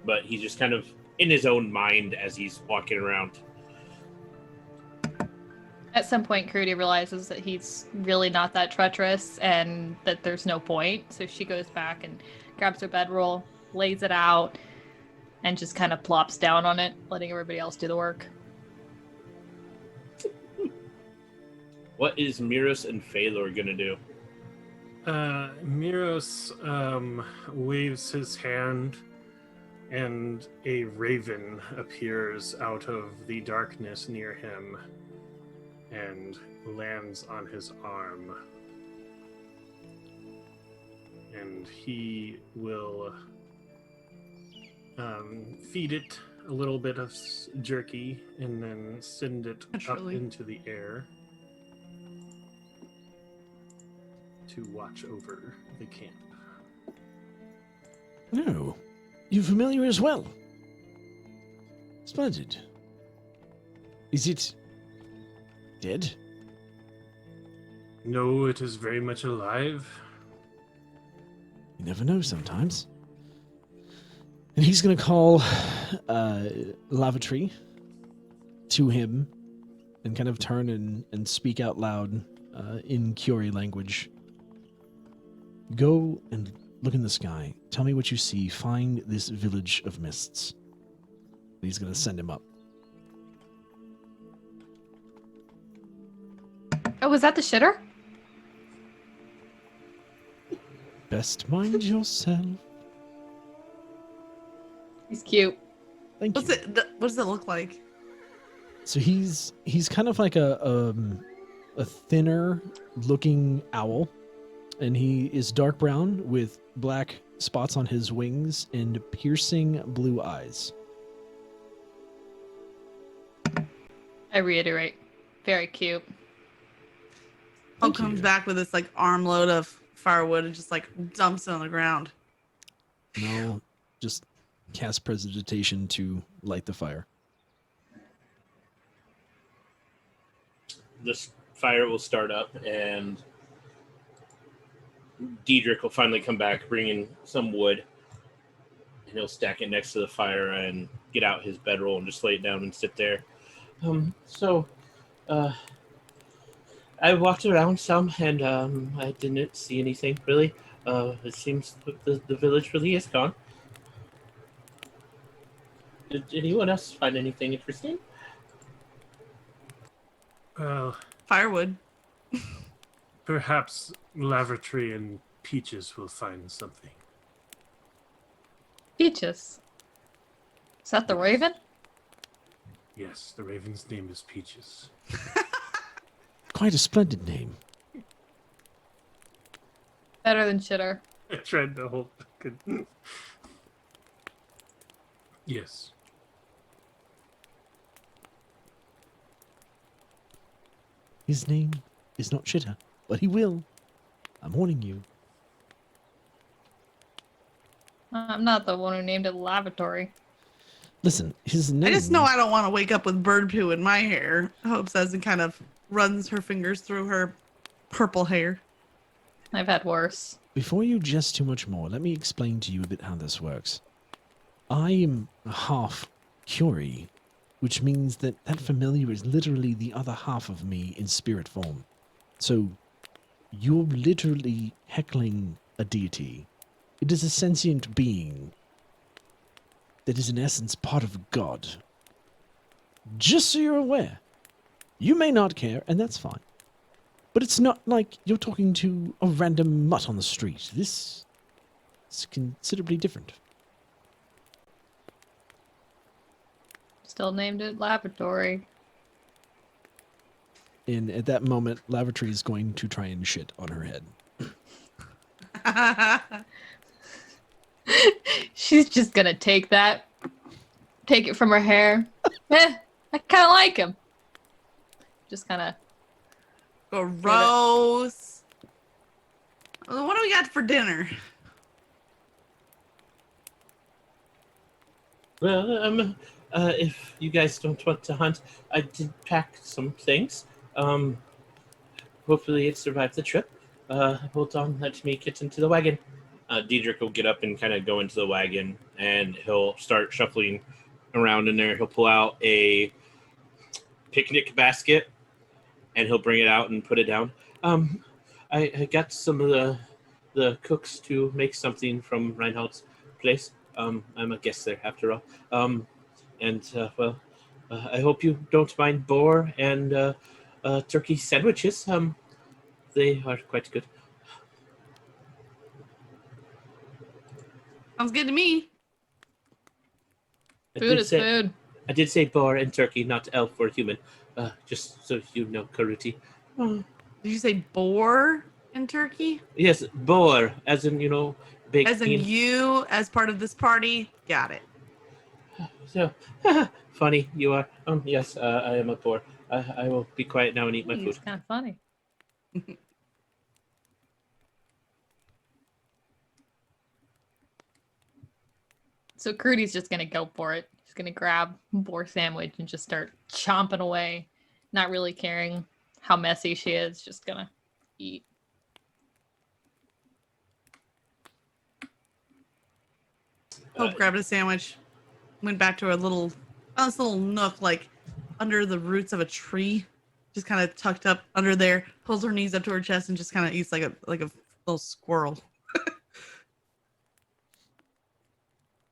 But he's just kind of in his own mind as he's walking around. At some point, Crudy realizes that he's really not that treacherous and that there's no point. So she goes back and grabs her bedroll, lays it out, and just kind of plops down on it, letting everybody else do the work. What is Miros and Phalor gonna do? Miros waves his hand, and a raven appears out of the darkness near him and lands on his arm. And he will feed it a little bit of jerky and then send it Naturally. up into the air to watch over the camp. No. You familiar as well? Splendid. Is it dead? No, it is very much alive. You never know sometimes. And he's going to call Lavatory to him and kind of turn and speak out loud in Curie language. Go and look in the sky. Tell me what you see. Find this village of mists. And he's going to send him up. Oh, was that the shitter? Best mind yourself. He's cute. Thank you. What does it look like? So he's kind of like a thinner looking owl, and he is dark brown with black spots on his wings and piercing blue eyes. I reiterate. Very cute. Hope Thank comes you. back with this like armload of firewood and just like dumps it on the ground. And I'll just cast prestidigitation to light the fire. This fire will start up, and Diedrich will finally come back, bringing some wood, and he'll stack it next to the fire and get out his bedroll and just lay it down and sit there. I walked around some, and I didn't see anything really. It seems the village really is gone. Did anyone else find anything interesting? Well, Firewood. perhaps Lavatory and Peaches will find something. Peaches. Is that the raven? Yes, the raven's name is Peaches. Quite a splendid name. Better than shitter. I tried to hold. Yes. His name is not Shitter, but he will. I'm warning you. I'm not the one who named it lavatory. Listen, his name... I just know I don't want to wake up with bird poo in my hair. Hope says and kind of runs her fingers through her purple hair. I've had worse. Before you jest too much more, let me explain to you a bit how this works. I am half Curie, which means that familiar is literally the other half of me in spirit form. So, you're literally heckling a deity. It is a sentient being that is in essence part of God. Just so you're aware. You may not care, and that's fine. But it's not like you're talking to a random mutt on the street. This is considerably different. Still named it lavatory. And at that moment, Lavatory is going to try and shit on her head. She's just gonna take it from her hair. I kind of like him. Just kind of. Gross. What do we got for dinner? Well, if you guys don't want to hunt, I did pack some things. Hopefully it survived the trip. Hold on, let me get into the wagon. Diedrich will get up and kind of go into the wagon, and he'll start shuffling around in there. He'll pull out a picnic basket and he'll bring it out and put it down. I got some of the cooks to make something from Reinhardt's place. I'm a guest there after all. I hope you don't mind boar and turkey sandwiches. They are quite good. Sounds good to me. Food is food. I did say boar and turkey, not elf or human. Just so you know, Karuti. Did you say boar and turkey? Yes, boar, as in, big. As in you, as part of this party? Got it. So, funny you are. Yes, I am a boar. I will be quiet now and eat my food. It's kind of funny. So Crudy's just gonna go for it. He's gonna grab a boar sandwich and just start chomping away, not really caring how messy she is. Just gonna eat. Hope grabbed a sandwich, went back to this little nook, like under the roots of a tree, just kind of tucked up under there, pulls her knees up to her chest, and just kind of eats like a little squirrel.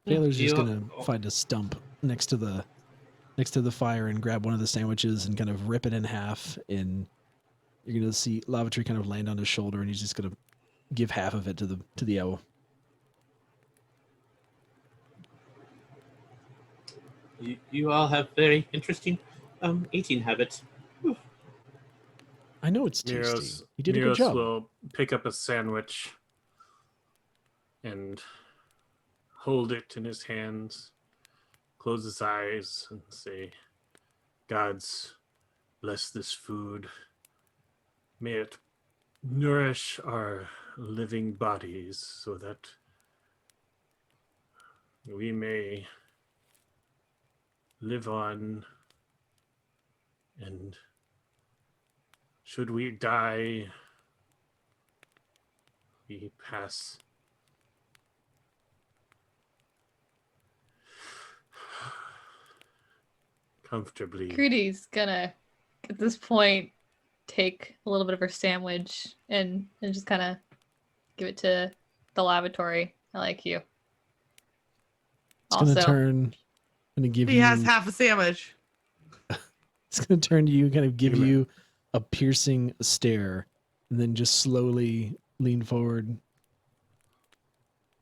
Taylor's just gonna find a stump next to the fire and grab one of the sandwiches and kind of rip it in half. And you're gonna see Lavatree kind of land on his shoulder, and he's just gonna give half of it to the owl. You all have very interesting eating habits. I know it's tasty. You did a good job. Will pick up a sandwich and hold it in his hands, close his eyes, and say, "Gods, bless this food. May it nourish our living bodies so that we may live on, and should we die, we pass comfortably." Crudy's gonna, at this point, take a little bit of her sandwich and just kind of give it to the lavatory. I like you. It's gonna turn. Give he has half a sandwich. It's going to turn to you and kind of give you a piercing stare, and then just slowly lean forward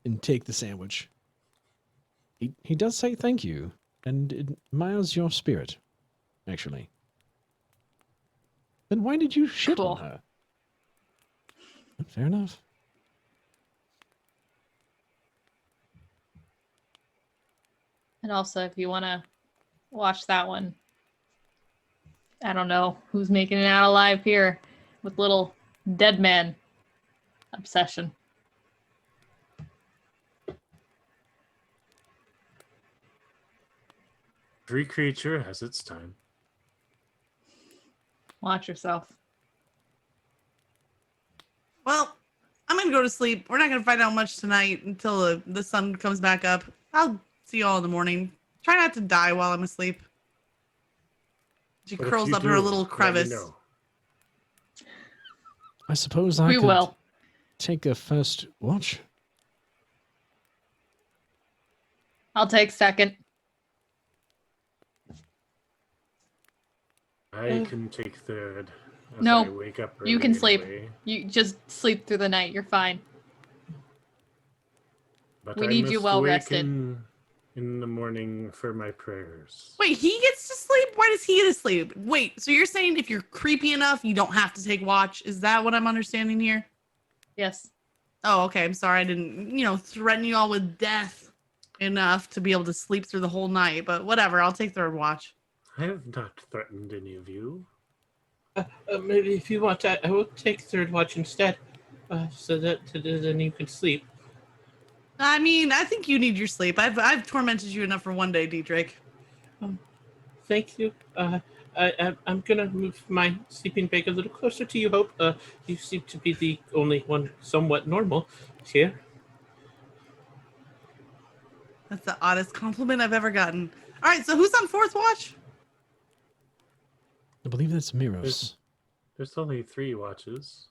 and take the sandwich. He does say thank you, and it admires your spirit, actually. Then why did you shit on her? Fair enough. And also, if you want to watch that one, I don't know who's making it out alive here with little dead man obsession. Every creature has its time. Watch yourself. Well, I'm going to go to sleep. We're not going to find out much tonight until the sun comes back up. I'll see you all in the morning. Try not to die while I'm asleep. She curls up in her little crevice. I suppose I could take a first watch. I'll take second. I can take third. No, I wake up you can sleep. anyway. You just sleep through the night. You're fine. But We I need you must well awaken rested. in the morning for my prayers. Wait, he gets to sleep? Why does he get to sleep? Wait, so you're saying if you're creepy enough, you don't have to take watch? Is that what I'm understanding here? Yes. Oh, okay. I'm sorry. I didn't, threaten you all with death enough to be able to sleep through the whole night. But whatever. I'll take third watch. I have not threatened any of you. Maybe if you want, I will take third watch instead, so that then you can sleep. I mean, I think you need your sleep. I've tormented you enough for one day, Dietrich. Thank you. I'm gonna move my sleeping bag a little closer to you, Hope. You seem to be the only one somewhat normal here. That's the oddest compliment I've ever gotten. All right, so who's on fourth watch? I believe that's Miros. There's only 3 watches.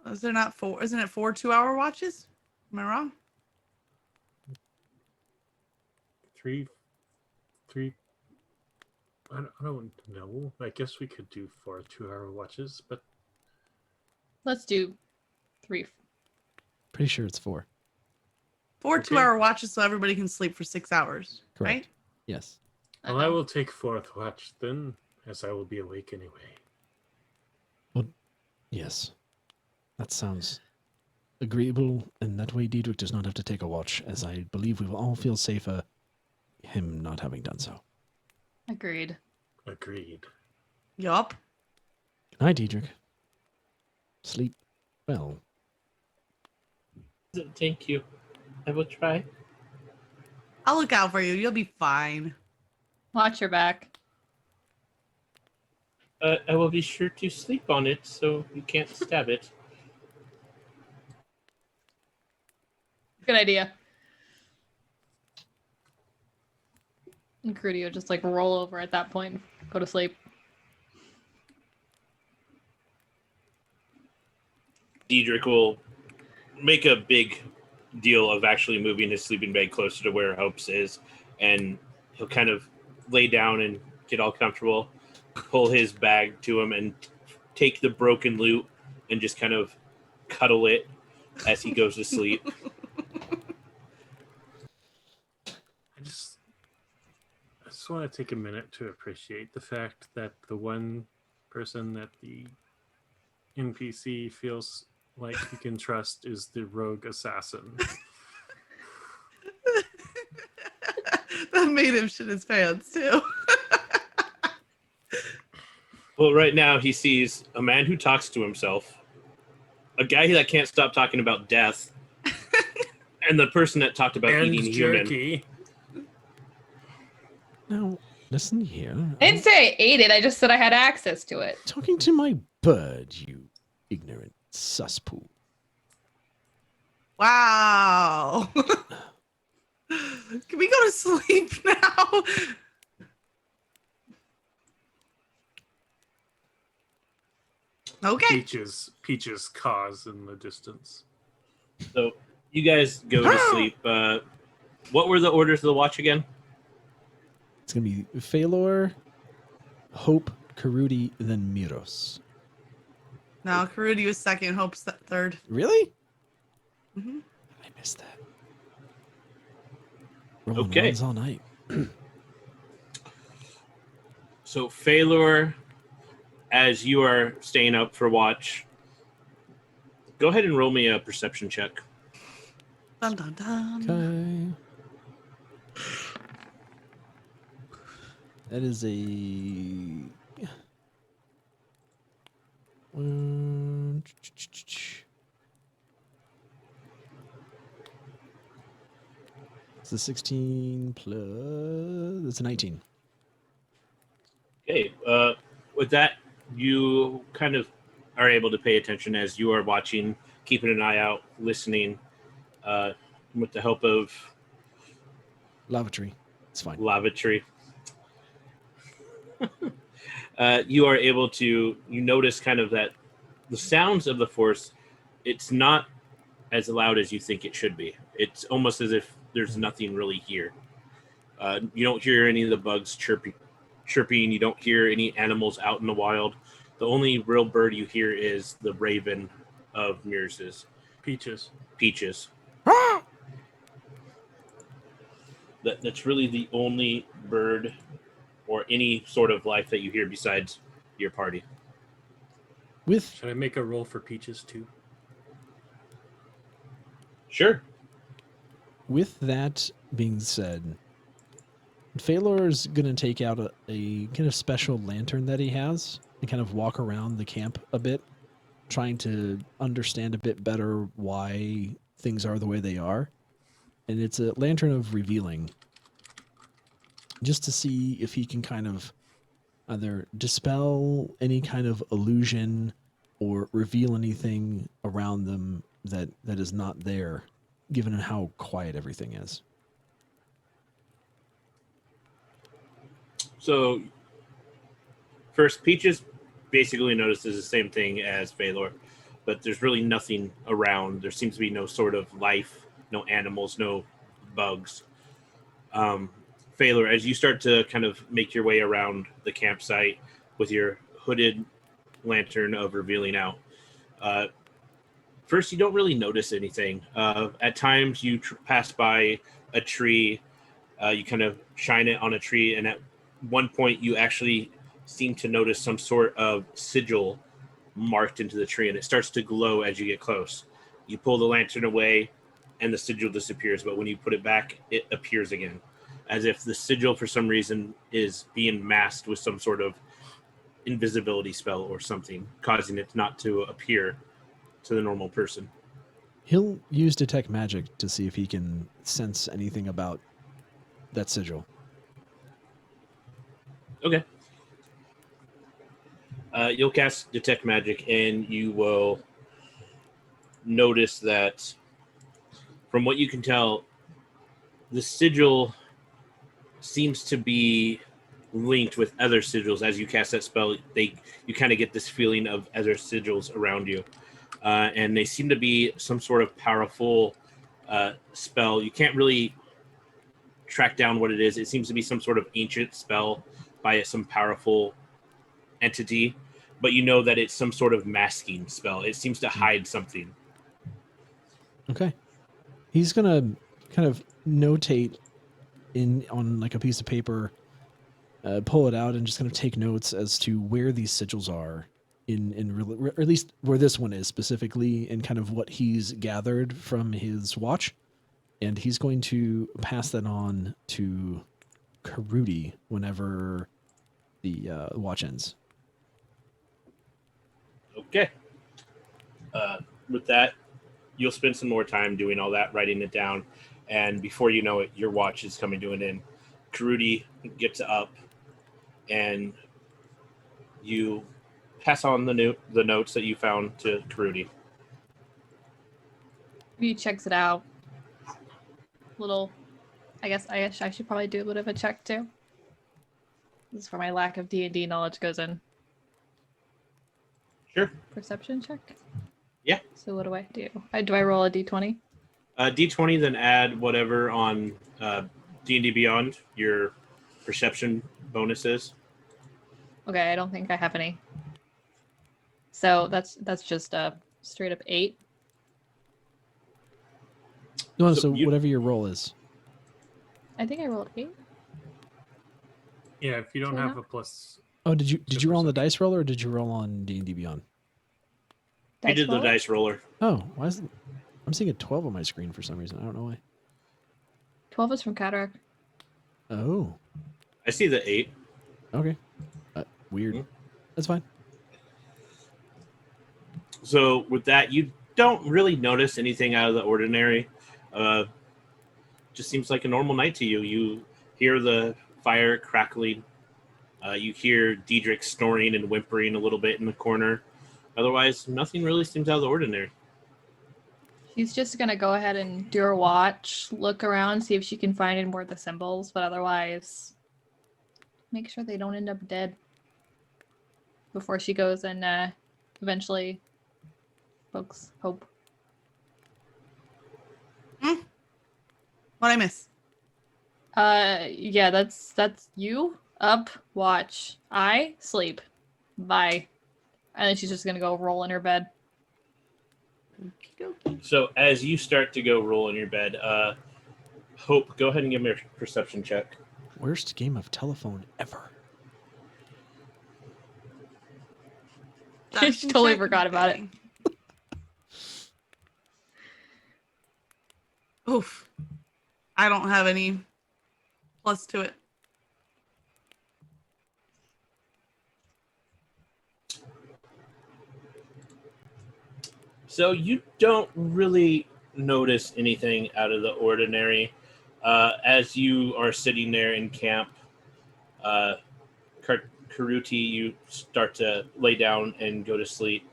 Is there not 4? Isn't it 4 2-hour watches? Am I wrong? 3. I don't know. I guess we could do 4 2-hour watches, but Let's do 3. Pretty sure it's 4. 4 Okay. 2-hour watches so everybody can sleep for 6 hours. Correct. Right? Yes. well, I will take 4th watch then, as I will be awake anyway. Yes. That sounds agreeable, and that way Diedrich does not have to take a watch, as I believe we will all feel safer him not having done so. Agreed. Agreed. Yup. Good night, Diedrich. Sleep well. Thank you. I will try. I'll look out for you. You'll be fine. Watch your back. I will be sure to sleep on it so you can't stab it. Good idea. And Crudy will just like roll over at that point and go to sleep. Diedrich will make a big deal of actually moving his sleeping bag closer to where Hopes is, and he'll kind of lay down and get all comfortable, pull his bag to him, and take the broken loot and just kind of cuddle it as he goes to sleep. I just want to take a minute to appreciate the fact that the one person that the NPC feels like he can trust is the rogue assassin. That made him shit his pants too. Well, right now he sees a man who talks to himself, a guy that can't stop talking about death, and the person that talked about And eating human. jerky. Now, listen here. I didn't say I ate it, I just said I had access to it. Talking to my bird, you ignorant cesspool. Wow. Can we go to sleep now? Okay. Peaches cause in the distance. So you guys go to sleep. What were the orders of the watch again? It's going to be Phalor, Hope, Karudi, then Miros. No, Karudi was second, Hope's third. Really? Mm-hmm. I missed that. Rolling Okay. ones all night. So Phalor, as you are staying up for watch, go ahead and roll me a perception check. Dun dun dun. Okay. That is a... It's a 16 plus... That's a 19. Okay. With that, you kind of are able to pay attention as you are watching, keeping an eye out, listening, with the help of Lavatory. It's fine. lavatory. You are able to, you notice kind of that the sounds of the force, it's not as loud as you think it should be. It's almost as if there's nothing really here. You don't hear any of the bugs chirping. You don't hear any animals out in the wild. The only real bird you hear is the raven of Mears's. Peaches. That's really the only bird or any sort of life that you hear besides your party. Should I make a roll for Peaches too? Sure. With that being said, Phalor's going to take out a kind of special lantern that he has and kind of walk around the camp a bit, trying to understand a bit better why things are the way they are. And it's a lantern of revealing, just to see if he can kind of either dispel any kind of illusion or reveal anything around them that is not there, given how quiet everything is. So, first, Peaches, basically notices the same thing as Phalor, but there's really nothing around. There seems to be no sort of life, no animals, no bugs. Phalor, as you start to kind of make your way around the campsite with your hooded lantern of revealing out, first you don't really notice anything. At times you pass by a tree, you kind of shine it on a tree, and at one point you actually seem to notice some sort of sigil marked into the tree, and it starts to glow as you get close. You pull the lantern away and the sigil disappears, but when you put it back, it appears again, as if the sigil for some reason is being masked with some sort of invisibility spell or something, causing it not to appear to the normal person. He'll use detect magic to see if he can sense anything about that sigil. Okay. You'll cast detect magic, and you will notice that, from what you can tell, the sigil seems to be linked with other sigils. As you cast that spell, you kind of get this feeling of other sigils around you, and they seem to be some sort of powerful spell. You can't really track down what it is. It seems to be some sort of ancient spell by some powerful entity, but you know that it's some sort of masking spell. It seems to hide something. Okay. He's going to kind of notate on like a piece of paper, pull it out, and just kind of take notes as to where these sigils are or at least where this one is specifically, and kind of what he's gathered from his watch. And he's going to pass that on to Karudi whenever the watch ends. Okay. With that, you'll spend some more time doing all that, writing it down, and before you know it, your watch is coming to an end. Karudi gets up, and you pass on the notes that you found to Karudi. He checks it out. I guess I should probably do a bit of a check too. This is where my lack of D&D knowledge goes in. Sure. Perception check? Yeah. So what do I do? Do I roll a D20? D20, then add whatever on D&D Beyond your perception bonus is. Okay, I don't think I have any. So that's just a straight up 8. No, so whatever your roll is. I think I rolled 8. Yeah, if you don't have a plus. Oh, did you roll on the dice roller, or did you roll on D&D Beyond? You did the dice roller. Oh, why is it? I'm seeing a 12 on my screen for some reason. I don't know why. 12 is from Cataract. Oh. I see the 8. Okay. Weird. Mm-hmm. That's fine. So with that, you don't really notice anything out of the ordinary. Just seems like a normal night to you. You hear the fire crackling. You hear Diedrich snoring and whimpering a little bit in the corner. Otherwise, nothing really seems out of the ordinary. She's just gonna go ahead and do her watch, look around, see if she can find any more of the symbols, but otherwise, make sure they don't end up dead before she goes and eventually pokes Hope. What'd I miss? Yeah, that's you. Up, watch. I sleep. Bye. And then she's just gonna go roll in her bed. So as you start to go roll in your bed, Hope, go ahead and give me a perception check. Worst game of telephone ever. She totally forgot about it. Oof. I don't have any plus to it. So you don't really notice anything out of the ordinary. As you are sitting there in camp, Karuti, you start to lay down and go to sleep.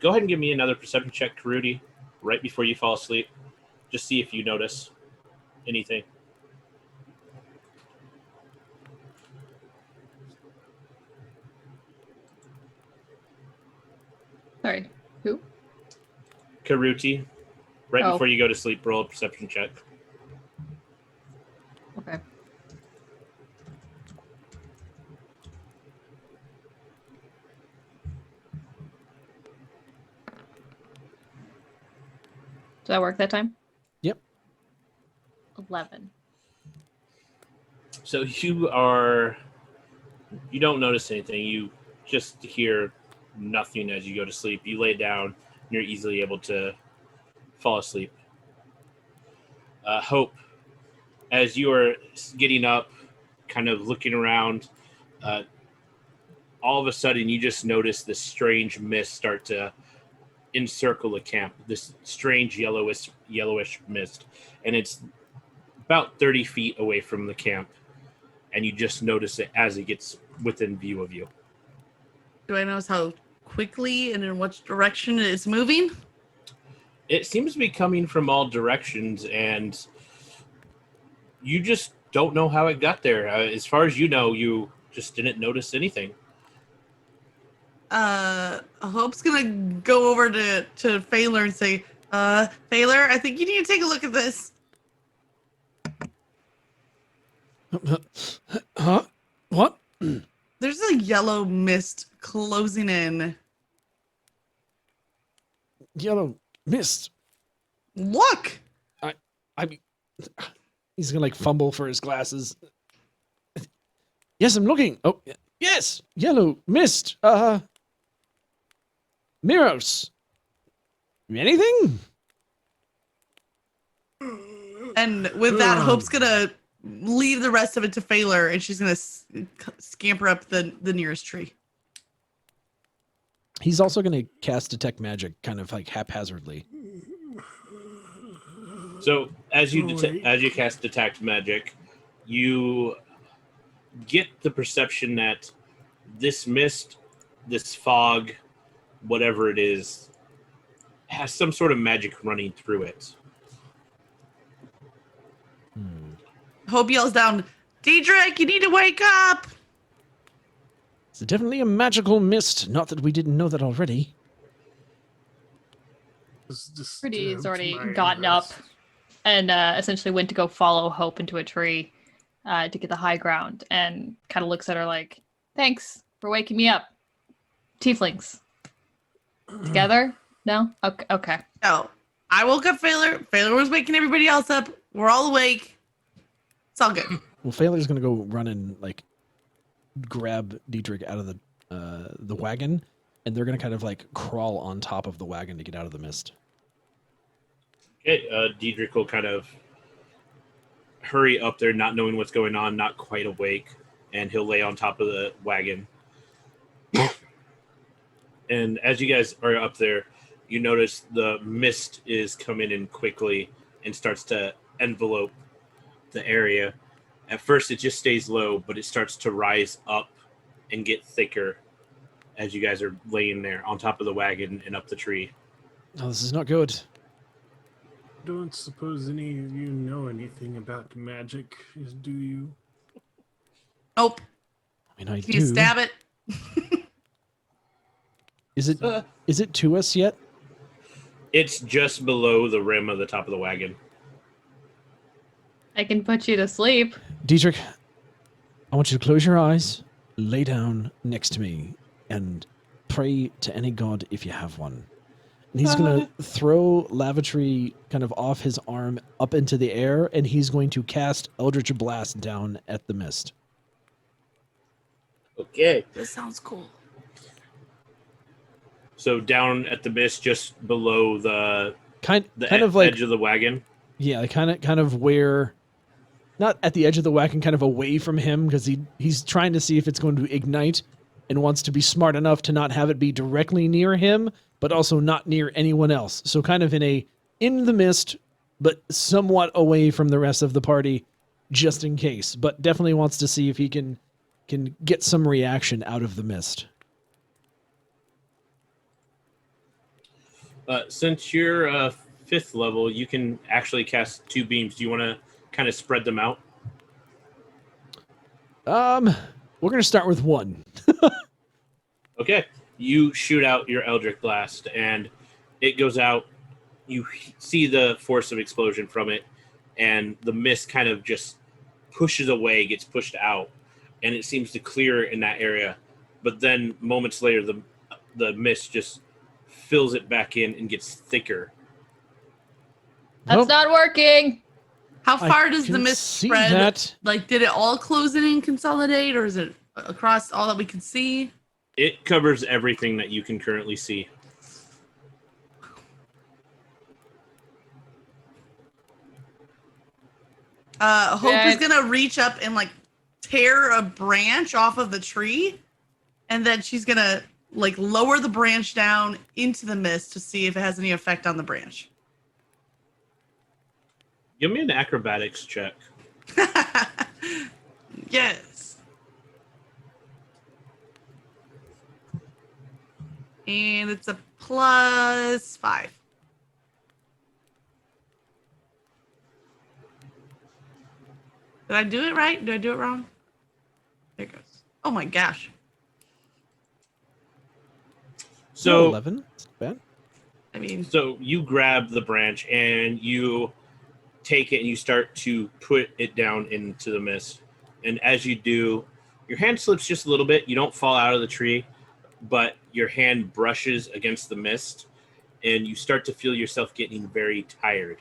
Go ahead and give me another perception check, Karuti, right before you fall asleep. Just see if you notice anything. Sorry, who? Karuti. Right Oh. before you go to sleep, roll a perception check. Okay. Does that work that time? Yep. 11. So you don't notice anything. You just hear nothing as you go to sleep. You lay down, and you're easily able to fall asleep. Hope, as you are getting up, kind of looking around, all of a sudden you just notice this strange mist start to encircle the camp. This strange yellowish mist, and it's about 30 feet away from the camp, and you just notice it as it gets within view of you. Do I notice how quickly and in which direction it is moving? It seems to be coming from all directions, and you just don't know how it got there. As far as you know, you just didn't notice anything. Hope's gonna go over to Phaler and say, Phaler, I think you need to take a look at this. Huh? What? There's a yellow mist closing in. Yellow mist. Look! I mean, he's gonna like fumble for his glasses. Yes, I'm looking. Oh, yes, yellow mist. Miros. Anything? And with that, Hope's gonna leave the rest of it to Phaler, and she's gonna scamper up the nearest tree. He's also gonna cast detect magic, kind of like haphazardly. So as you cast detect magic, you get the perception that this mist, this fog, whatever it is, has some sort of magic running through it. Hope yells down, Diedrich, you need to wake up! It's definitely a magical mist. Not that we didn't know that already. Pretty's already gotten up and essentially went to go follow Hope into a tree to get the high ground, and kind of looks at her like, thanks for waking me up. Tieflings. Together? No? Okay. No, I woke up Phaler. Phaler was waking everybody else up. We're all awake. It's all good. Well, Phaler's gonna go run and like grab Diedrich out of the wagon, and they're gonna kind of like crawl on top of the wagon to get out of the mist. Okay, Diedrich will kind of hurry up there, not knowing what's going on, not quite awake, and he'll lay on top of the wagon. And as you guys are up there, you notice the mist is coming in quickly and starts to envelope the area. At first, it just stays low, but it starts to rise up and get thicker as you guys are laying there on top of the wagon and up the tree. Oh, this is not good. Don't suppose any of you know anything about magic, do you? Nope. I mean, I Can do. you stab it? Is it to us yet? It's just below the rim of the top of the wagon. I can put you to sleep. Diedrich, I want you to close your eyes, lay down next to me, and pray to any god if you have one. And he's going to throw Lavatory kind of off his arm up into the air, and he's going to cast Eldritch Blast down at the mist. Okay. This sounds cool. So down at the mist, just below the Kind of like edge of the wagon. Yeah, kind of where, not at the edge of the wagon, kind of away from him, because he's trying to see if it's going to ignite, and wants to be smart enough to not have it be directly near him, but also not near anyone else. So kind of in the mist, but somewhat away from the rest of the party, just in case. But definitely wants to see if he can get some reaction out of the mist. Since you're 5th level, you can actually cast 2 beams. Do you want to kind of spread them out? We're gonna start with 1. Okay. You shoot out your Eldritch Blast, and it goes out. You see the force of explosion from it, and the mist kind of just pushes away, gets pushed out, and it seems to clear in that area. But then moments later, the mist just fills it back in and gets thicker. That's not working. How far I does the can mist see spread? that. Like, did it all close in and consolidate, or is it across all that we can see? It covers everything that you can currently see. Hope is gonna reach up and like tear a branch off of the tree, and then she's gonna like lower the branch down into the mist to see if it has any effect on the branch. Give me an acrobatics check. Yes. And it's a +5. Did I do it right? Did I do it wrong? There it goes. Oh my gosh. So 11. That's not bad. I mean, So you grab the branch and you take it and you start to put it down into the mist. And as you do, your hand slips just a little bit. You don't fall out of the tree, but your hand brushes against the mist and you start to feel yourself getting very tired.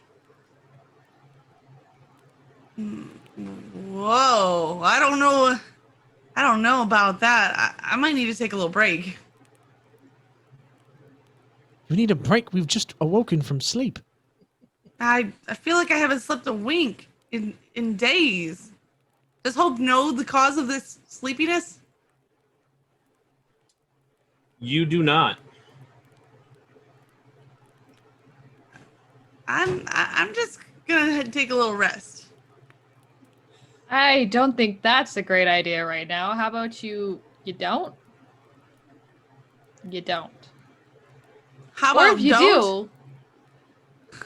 whoa. I don't know about that. I might need to take a little break. You need a break. We've just awoken from sleep. I feel like I haven't slept a wink in days. Does Hope know the cause of this sleepiness? You do not. I'm just gonna take a little rest. I don't think that's a great idea right now. How about you don't? You don't. How Or about if you don't? do,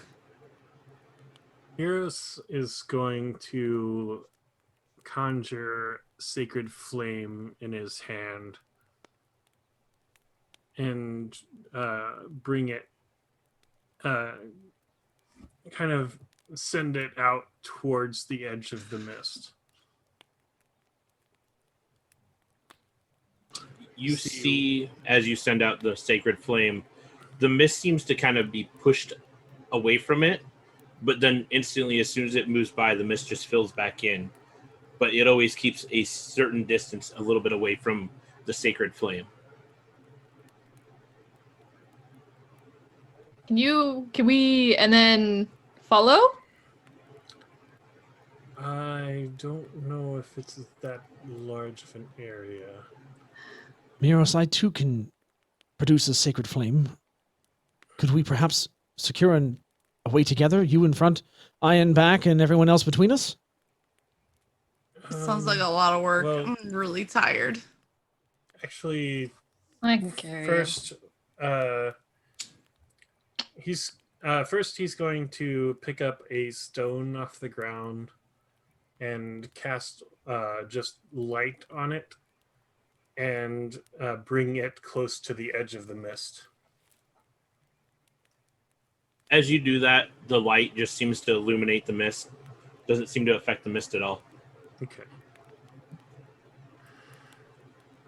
Eros is going to conjure sacred flame in his hand and bring it, kind of send it out towards the edge of the mist. You see, as you send out the sacred flame, the mist seems to kind of be pushed away from it, but then instantly, as soon as it moves by, the mist just fills back in. But it always keeps a certain distance, a little bit away from the sacred flame. can we and then follow? I don't know if it's that large of an area. Miros, I too can produce a sacred flame. Could we perhaps secure a way together? You in front, I in back, and everyone else between us? Sounds like a lot of work. well- I'm really tired. Actually, I can carry first, he's going to pick up a stone off the ground and cast just light on it and bring it close to the edge of the mist. As you do that, the light just seems to illuminate the mist. Doesn't seem to affect the mist at all. Okay.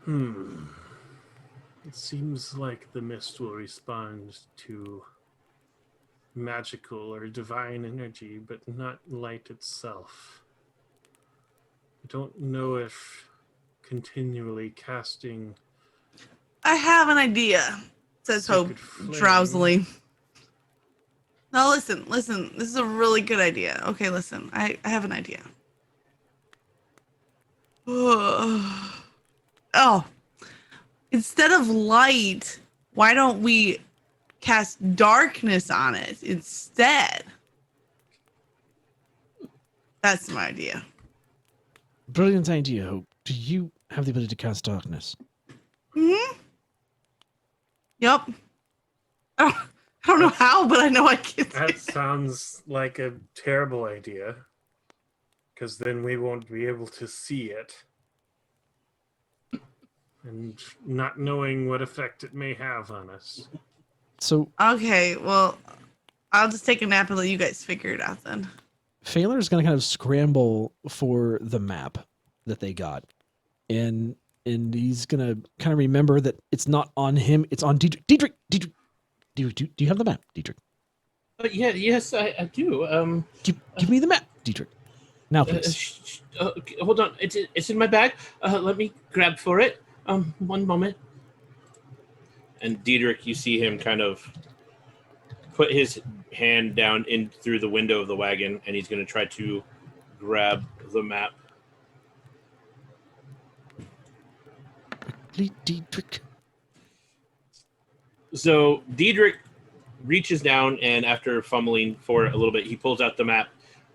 It seems like the mist will respond to magical or divine energy, but not light itself. I don't know if continually casting I have an idea, says Hope sacred flame- drowsily. No, listen. This is a really good idea. Okay, listen. I have an idea. Oh, instead of light, why don't we cast darkness on it instead? That's my idea. Brilliant idea, Hope. Do you have the ability to cast darkness? Yep. I don't know how, but I know I can. That sounds like a terrible idea, because then we won't be able to see it. and not knowing what effect it may have on us. So Okay, well, I'll just take a nap and let you guys figure it out then. Phaler's going to kind of scramble for the map that they got. And he's going to kind of remember that it's not on him, it's on Dietrich. Dietrich, do you have the map, Dietrich? Yes, I do. Give me the map, Dietrich. Now, please. Hold on. It's in my bag. Let me grab for it. One moment. And Diedrich, you see him kind of put his hand down in through the window of the wagon, and he's going to try to grab the map. Dietrich. So Diedrich reaches down, and after fumbling for a little bit, he pulls out the map,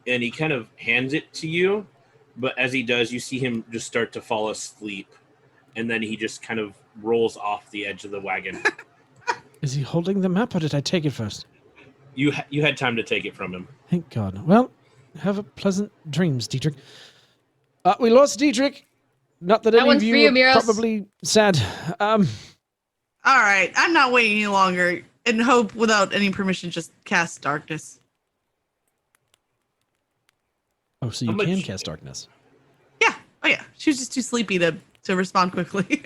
and he kind of hands it to you. But as he does, you see him just start to fall asleep, and then he just kind of rolls off the edge of the wagon. Is he holding the map, or did I take it first? You had time to take it from him. Thank God. Well, have a pleasant dreams, Dietrich. We lost Dietrich. Not that That any one's of for you you, are Miros. probably sad. All right, I'm not waiting any longer. And Hope, without any permission, just cast darkness. Oh, so you How much- can cast darkness. Yeah. Oh yeah. She was just too sleepy to respond quickly.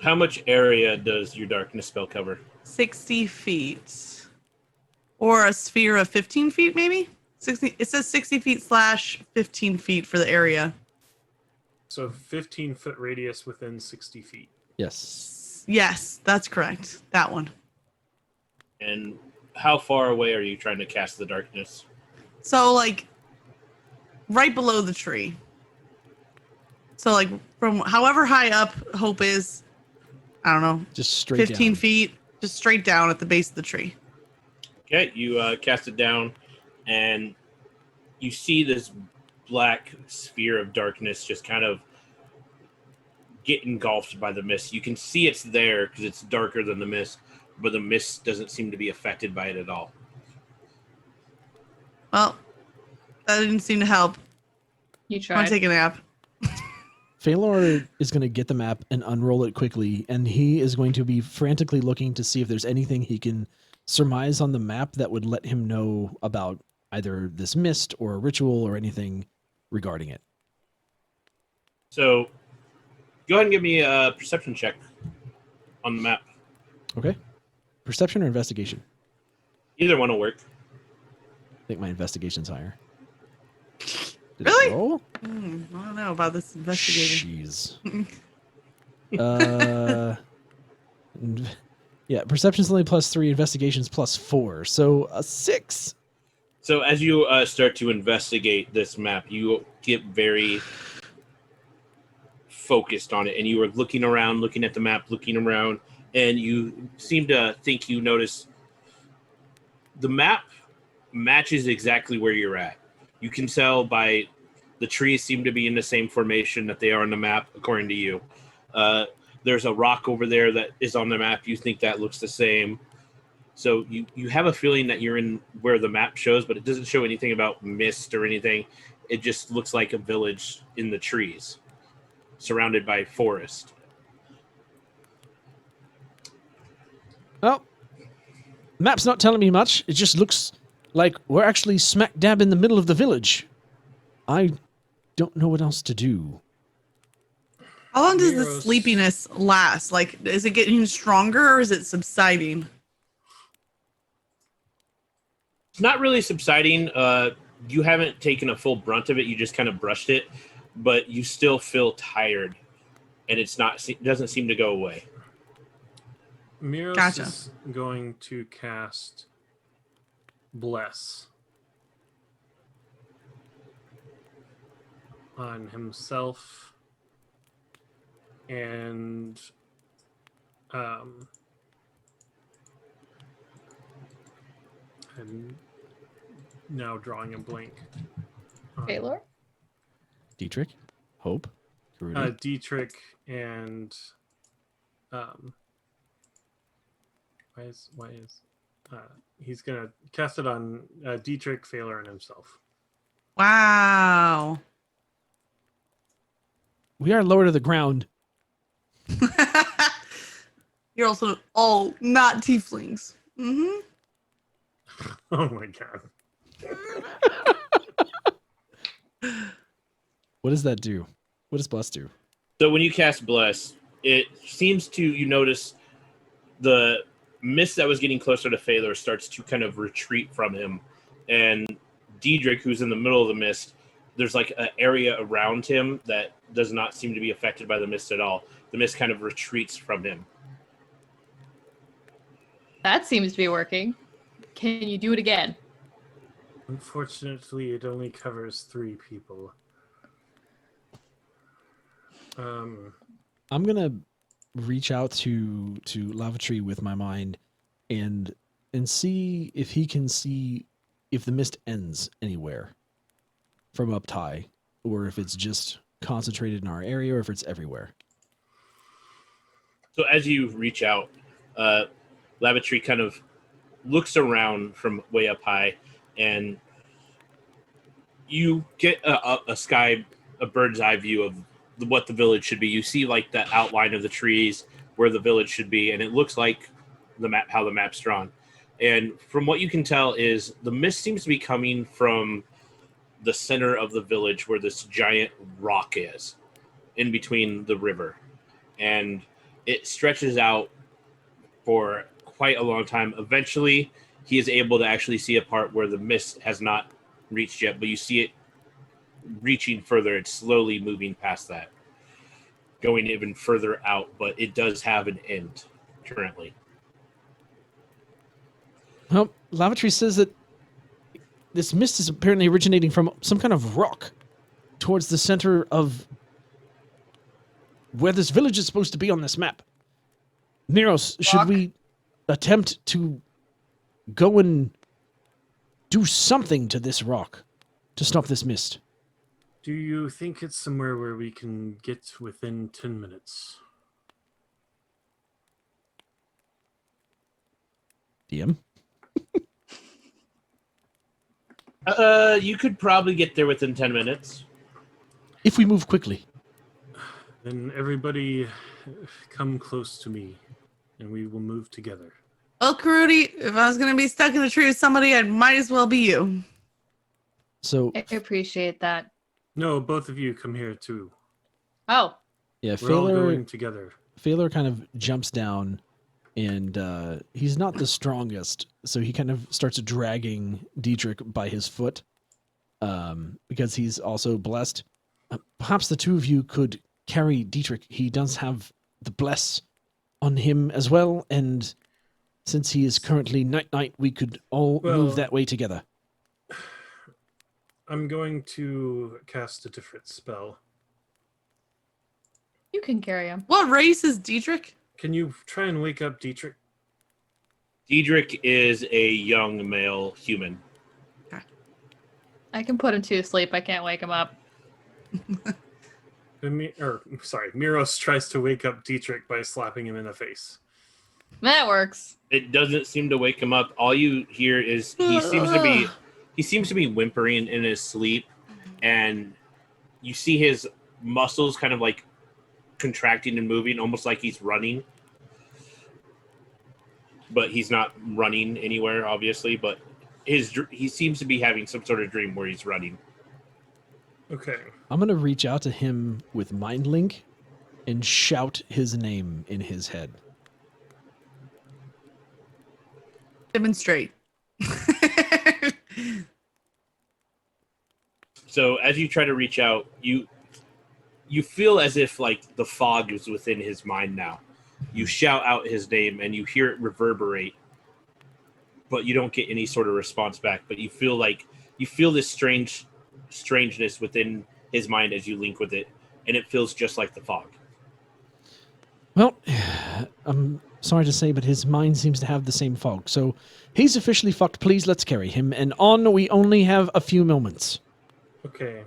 How much area does your darkness spell cover? 60 feet. Or a sphere of 15 feet, maybe? 60. It says 60 feet / 15 feet for the area. So 15-foot radius within 60 feet. Yes. Yes, that's correct. That one. And how far away are you trying to cast the darkness? So, like, right below the tree. So, like, from however high up Hope is, I don't know, Just straight 15 down. feet, just straight down at the base of the tree. Okay, you cast it down, and you see this black sphere of darkness just kind of get engulfed by the mist. You can see it's there because it's darker than the mist, but the mist doesn't seem to be affected by it at all. Well, that didn't seem to help. You I want tried. to take a nap. Phalor is going to get the map and unroll it quickly, and he is going to be frantically looking to see if there's anything he can surmise on the map that would let him know about either this mist or a ritual or anything regarding it. So go ahead and give me a perception check on the map. Okay. Perception or investigation? Either one will work. I think my investigation's higher. Did it Really? roll? I don't know about this investigating. Jeez. Yeah, perception's only +3, investigation's +4, so a 6. So as you start to investigate this map, you get very focused on it, and you are looking around, looking at the map, looking around, and you seem to think you notice the map matches exactly where you're at. You can tell by the trees seem to be in the same formation that they are on the map, according to you. There's a rock over there that is on the map. You think that looks the same. So you have a feeling that you're in where the map shows, but it doesn't show anything about mist or anything. It just looks like a village in the trees, surrounded by forest. Well, map's not telling me much. It just looks like we're actually smack dab in the middle of the village. I don't know what else to do. How long does the Miros. sleepiness last? Like, is it getting stronger or is it subsiding? It's not really subsiding. You haven't taken a full brunt of it. You just kind of brushed it, but you still feel tired, and it doesn't seem to go away. Miros Gotcha. is going to cast Bless on himself and I'm now drawing a blank. Baylor? Dietrich? Hope? Karudi? Dietrich and why is he's gonna cast it on Dietrich, Phaler, and himself. Wow. We are lower to the ground. You're also all not tieflings. Mm-hmm. Oh my god. What does that do? What does Bless do? So when you cast Bless, it seems to, you notice the mist that was getting closer to Phalar starts to kind of retreat from him. And Diedrich, who's in the middle of the mist, there's like an area around him that does not seem to be affected by the mist at all. The mist kind of retreats from him. That seems to be working. Can you do it again? Unfortunately, it only covers 3 people. I'm gonna reach out to Lavatree with my mind and see if he can see if the mist ends anywhere from up high, or if it's just concentrated in our area, or if it's everywhere. So as you reach out, Lavatree kind of looks around from way up high, and you get a bird's eye view of what the village should be. You see like the outline of the trees where the village should be, and it looks like the map, how the map's drawn. And from what you can tell is the mist seems to be coming from the center of the village where this giant rock is in between the river. And it stretches out for quite a long time. Eventually, he is able to actually see a part where the mist has not reached yet, but you see it reaching further. It's slowly moving past that, going even further out, but it does have an end currently. Well, Lavatree says that this mist is apparently originating from some kind of rock towards the center of where this village is supposed to be on this map. Miros, should we attempt to go and do something to this rock to stop this mist? Do you think it's somewhere where we can get within 10 minutes? DM? You could probably get there within 10 minutes. If we move quickly. Then everybody come close to me, and we will move together. Well, Karudi, if I was going to be stuck in a tree with somebody, it might as well be you. So, I appreciate that. No, both of you come here too. Oh, yeah, We're all going Phalar, together. Phalar kind of jumps down, and he's not the strongest, so he kind of starts dragging Diedrich by his foot, because he's also blessed. Perhaps the two of you could carry Diedrich. He does have the bless on him as well, and since he is currently night-night, we could all move that way together. I'm going to cast a different spell. you can carry him. What race is Diedrich? Can you try and wake up Dietrich? Diedrich is a young male human. I can put him to sleep. I can't wake him up. Miros tries to wake up Dietrich by slapping him in the face. That works. It doesn't seem to wake him up. All you hear is he seems to be whimpering in his sleep, and you see his muscles kind of like contracting and moving, almost like he's running. But he's not running anywhere, obviously. But he seems to be having some sort of dream where he's running. Okay. I'm going to reach out to him with Mind Link and shout his name in his head. Demonstrate. So as you try to reach out, you feel as if like the fog is within his mind now. You shout out his name and you hear it reverberate, but you don't get any sort of response back. But you feel this strangeness within his mind as you link with it, and it feels just like the fog. Well, I'm sorry to say, but his mind seems to have the same fog. So he's officially fucked. Please, let's carry him. And on, we only have a few moments. Okay.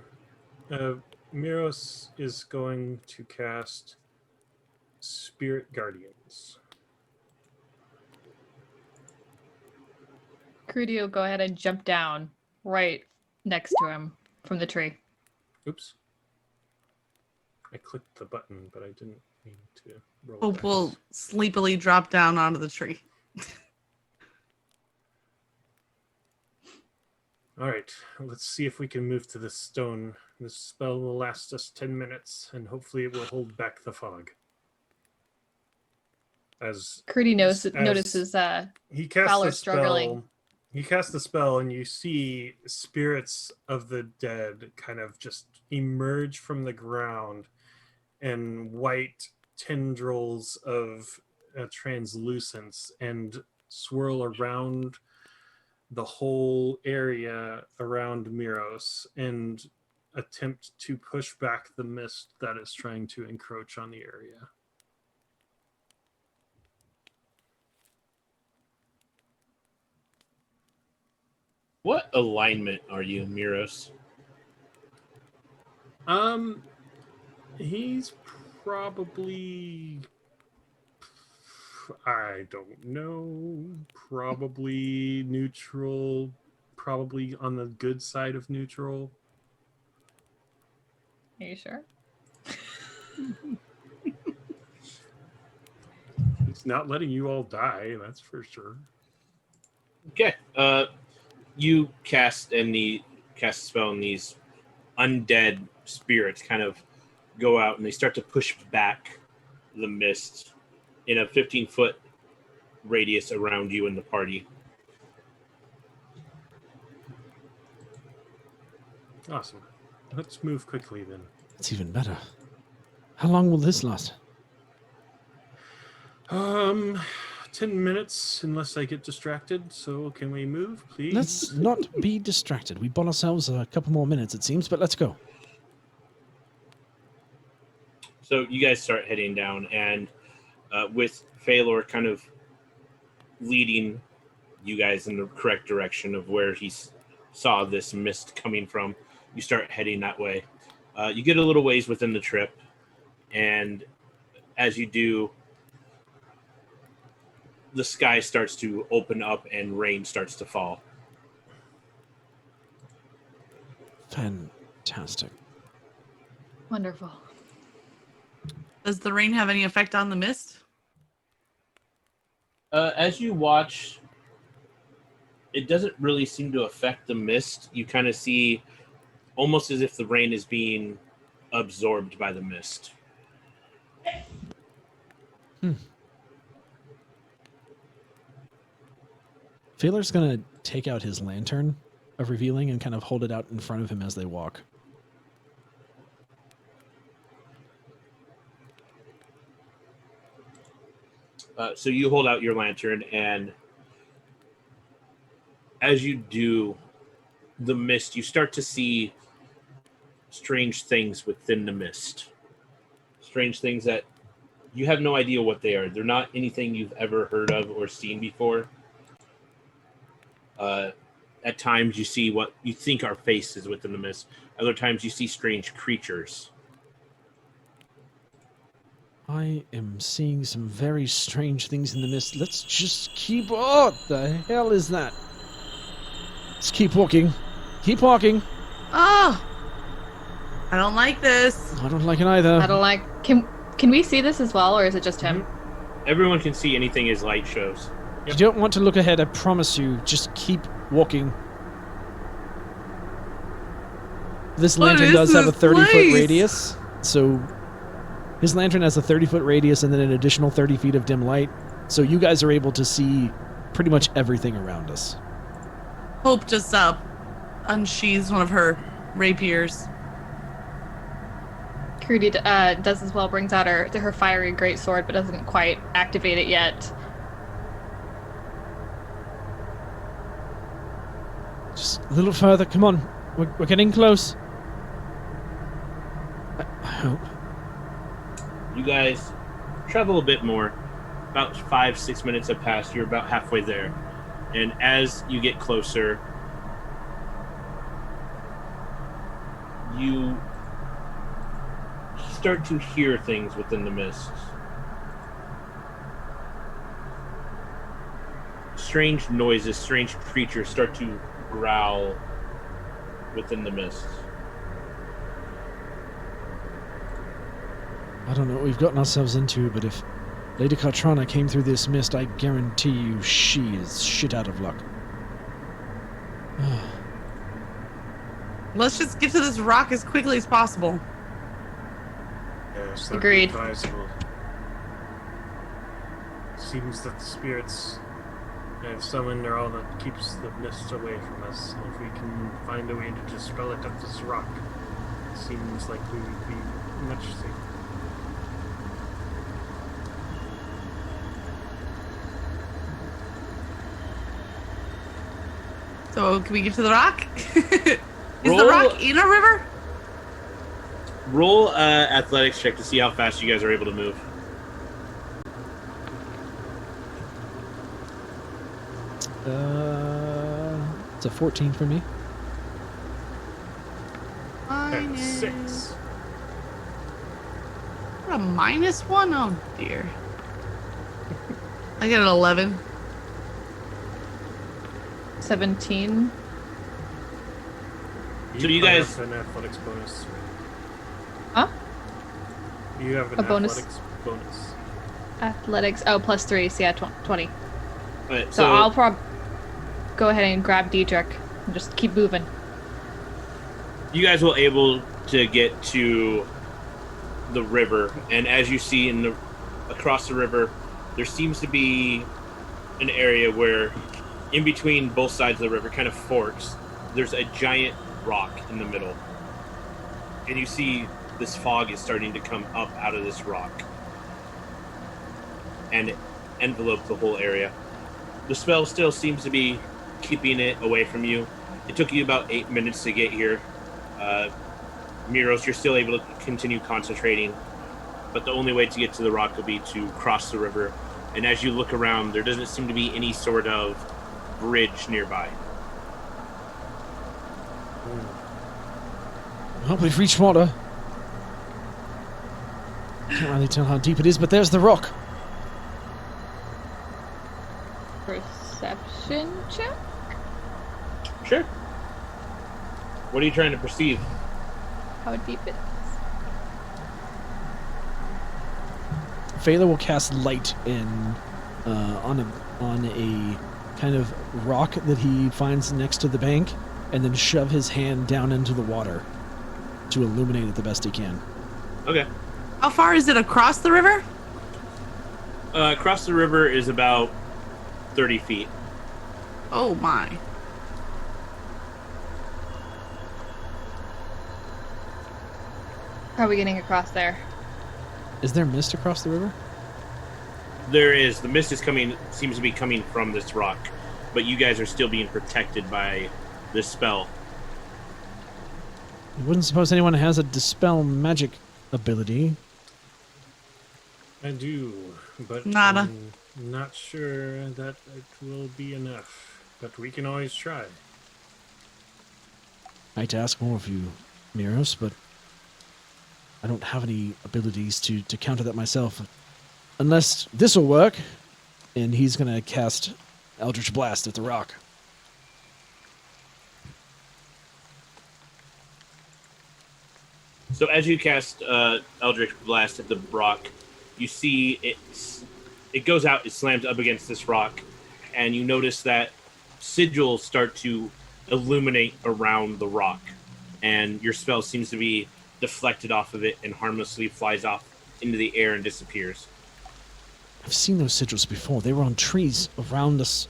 Miros is going to cast Spirit Guardians. Crudy will go ahead and jump down right next to him from the tree. Oops. I clicked the button, but I didn't Need to roll Hope dice. will sleepily drop down onto the tree. All right, let's see if we can move to this stone. This spell will last us 10 minutes, and hopefully it will hold back the fog. As Crudy as notices he casts Fowler the spell, struggling. he casts the spell, and you see spirits of the dead kind of just emerge from the ground, and white tendrils of translucence and swirl around the whole area around Miros and attempt to push back the mist that is trying to encroach on the area. What alignment are you, Miros? He's probably, I don't know, probably neutral, probably on the good side of neutral. Are you sure? He's not letting you all die, that's for sure. Okay. You cast a spell, and these undead spirits kind of go out, and they start to push back the mist in a 15-foot radius around you and the party. Awesome. Let's move quickly then. It's even better. How long will this last? 10 minutes unless I get distracted. So can we move, please? Let's not be distracted. We bought ourselves a couple more minutes, it seems, but let's go. So you guys start heading down, and with Phalor kind of leading you guys in the correct direction of where he saw this mist coming from, you start heading that way. You get a little ways within the trip, and as you do, the sky starts to open up and rain starts to fall. Fantastic. Wonderful. Does the rain have any effect on the mist? As you watch, it doesn't really seem to affect the mist. You kind of see almost as if the rain is being absorbed by the mist. Phalor's going to take out his lantern of revealing and kind of hold it out in front of him as they walk. So you hold out your lantern, and as you do the mist, you start to see strange things within the mist. Strange things that you have no idea what they are. They're not anything you've ever heard of or seen before. At times you see what you think are faces within the mist. Other times you see strange creatures. I am seeing some very strange things in the mist. Let's just keep... Oh, what the hell is that? Let's keep walking. Keep walking. Oh, I don't like this. I don't like it either. I don't like. Can we see this as well, or is it just him? Everyone can see anything as light shows. You don't want to look ahead, I promise you. Just keep walking. This What lantern is does have a this 30-foot place? radius, so his lantern has a 30-foot radius and then an additional 30 feet of dim light. So you guys are able to see pretty much everything around us. Hope just unsheathes one of her rapiers. Crudy does as well, brings out her fiery greatsword, but doesn't quite activate it yet. Just a little further. Come on. We're getting close. I hope. You guys travel a bit more. About 5-6 minutes have passed. You're about halfway there. And as you get closer, you start to hear things within the mist. Strange noises, strange creatures start to growl within the mist. I don't know what we've gotten ourselves into, but if Lady Cartrana came through this mist, I guarantee you she is shit out of luck. Let's just get to this rock as quickly as possible. Yes, that'd Agreed. be advisable. Seems that the spirits I've summoned are all that keeps the mist away from us. And if we can find a way to dispel it up this rock, it seems like we would be much safer. So can we get to the rock? Is Roll- the rock in a river? Roll athletics check to see how fast you guys are able to move. It's a 14 for me. At 6. What, a -1? Oh dear. I get an 11. 17. So you guys- have an athletics bonus. Huh? You have an A bonus? athletics bonus. Athletics. Oh, +3. So yeah, 20. Alright, So I'll go ahead and grab Diedrich and just keep moving. you guys will able to get to the river, and as you see across the river, there seems to be an area where, in between both sides of the river, kind of forks. There's a giant rock in the middle, and you see this fog is starting to come up out of this rock and envelope the whole area. The spell still seems to be keeping it away from you. It took you about 8 minutes to get here. Miros, you're still able to continue concentrating, but the only way to get to the rock will be to cross the river. And as you look around, there doesn't seem to be any sort of bridge nearby. Well, we've reached water. Can't really tell how deep it is, but there's the rock. Perception check? Sure. What are you trying to perceive? How deep it is. Phaela will cast light on a kind of rock that he finds next to the bank, and then shove his hand down into the water to illuminate it the best he can. Okay. How far is it across the river? Across the river is about 30 feet. Oh my. How are we getting across there? Is there mist across the river? There is. The mist seems to be coming from this rock, but you guys are still being protected by this spell. I wouldn't suppose anyone has a dispel magic ability. I do, but Nada. I'm not sure that it will be enough. But we can always try. I hate to ask more of you, Miros, but I don't have any abilities to counter that myself. Unless this'll work, and he's gonna cast Eldritch Blast at the rock. So as you cast Eldritch Blast at the rock, you see it goes out, it slams up against this rock, and you notice that sigils start to illuminate around the rock, and your spell seems to be deflected off of it and harmlessly flies off into the air and disappears. I've seen those sigils before. They were on trees around us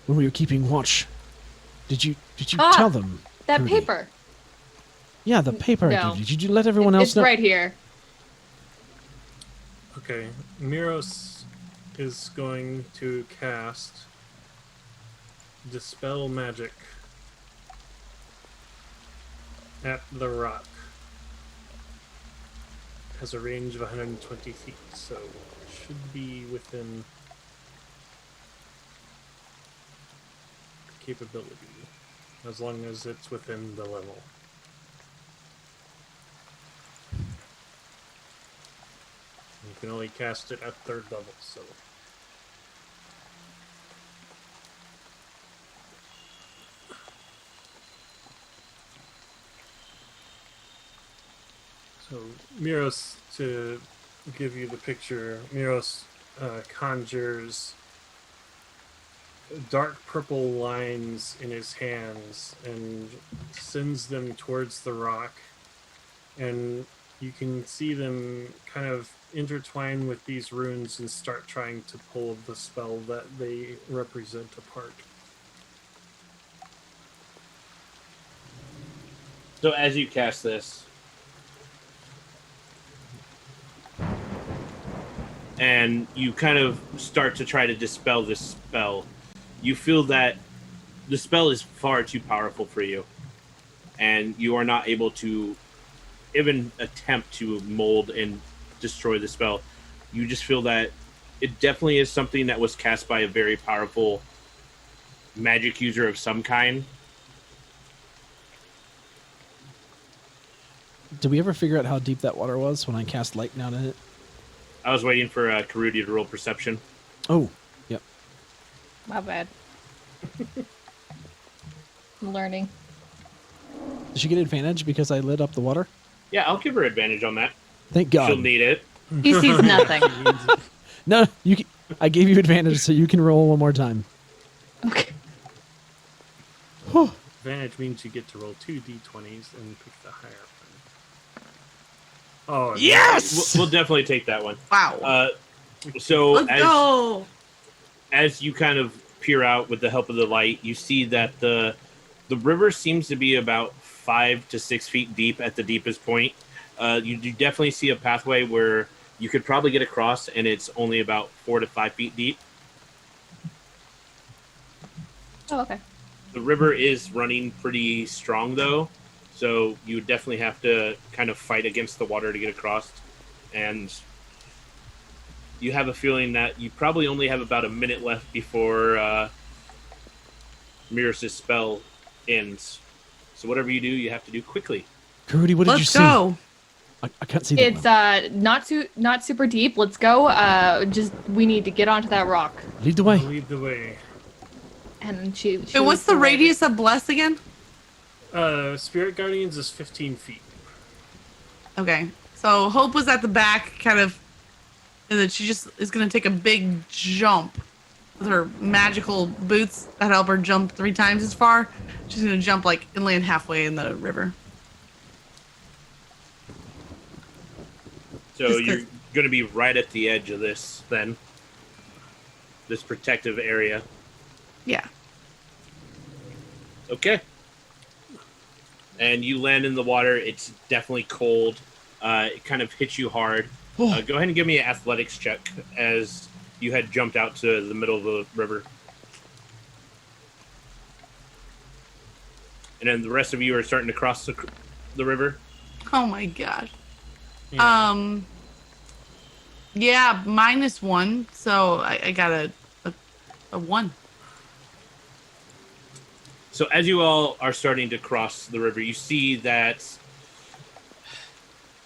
when we were keeping watch. Did you tell them? That Rudy? paper. Yeah, the paper. No. Did you let everyone else It's know? right here. Okay, Miros is going to cast Dispel Magic at the rock. Has a range of 120 feet, so it should be within capability, as long as it's within the level. You can only cast it at 3rd level, so. So, Miros, to give you the picture. Miros conjures dark purple lines in his hands and sends them towards the rock. And you can see them kind of intertwine with these runes and start trying to pull the spell that they represent apart. So as you cast this, and you kind of start to try to dispel this spell, you feel that the spell is far too powerful for you, and you are not able to even attempt to mold and destroy the spell. You just feel that it definitely is something that was cast by a very powerful magic user of some kind. Did we ever figure out how deep that water was when I cast light down in it? I was waiting for Karudi to roll perception. Oh, yep. My bad. I'm learning. Did she get advantage because I lit up the water? Yeah, I'll give her advantage on that. Thank God. She'll need it. He sees nothing. No, I gave you advantage, so you can roll one more time. Okay. Advantage means you get to roll 2 d20s and pick the higher one. Oh, Yes! We'll definitely take that one. Wow. So Let's go. as you kind of peer out with the help of the light, you see that the river seems to be about 5 to 6 feet deep at the deepest point. You definitely see a pathway where you could probably get across, and it's only about 4 to 5 feet deep. Oh, okay. The river is running pretty strong, though, so you would definitely have to kind of fight against the water to get across. And you have a feeling that you probably only have about a minute left before Miros' spell ends. So whatever you do, you have to do quickly. Karudi, what did you see? Let's go. I can't see that It's well. not super deep. Let's go. Just we need to get onto that rock. Lead the way. Lead the way. And she Wait, what's the radius of Bless again? Spirit Guardians is 15 feet. Okay. So Hope was at the back, kind of, and then she just is going to take a big jump with her magical boots that help her jump 3 times as far. She's going to jump like and land halfway in the river. So Just 'cause- you're going to be right at the edge of this, then. This protective area. Yeah. Okay. And you land in the water. It's definitely cold. It kind of hits you hard. Go ahead and give me an athletics check as you had jumped out to the middle of the river. And then the rest of you are starting to cross the river. Oh my gosh. Yeah. Yeah, -1. So I got a 1. So as you all are starting to cross the river, you see that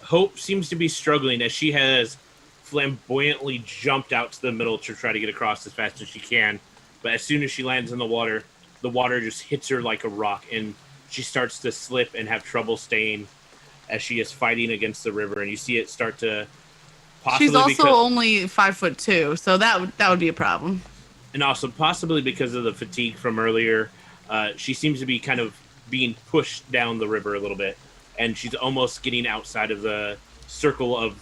Hope seems to be struggling as she has flamboyantly jumped out to the middle to try to get across as fast as she can. But as soon as she lands in the water just hits her like a rock, and she starts to slip and have trouble staying as she is fighting against the river. And you see it start to possibly She's also only 5'2", so that would be a problem. And also possibly because of the fatigue from earlier, she seems to be kind of being pushed down the river a little bit, and she's almost getting outside of the circle of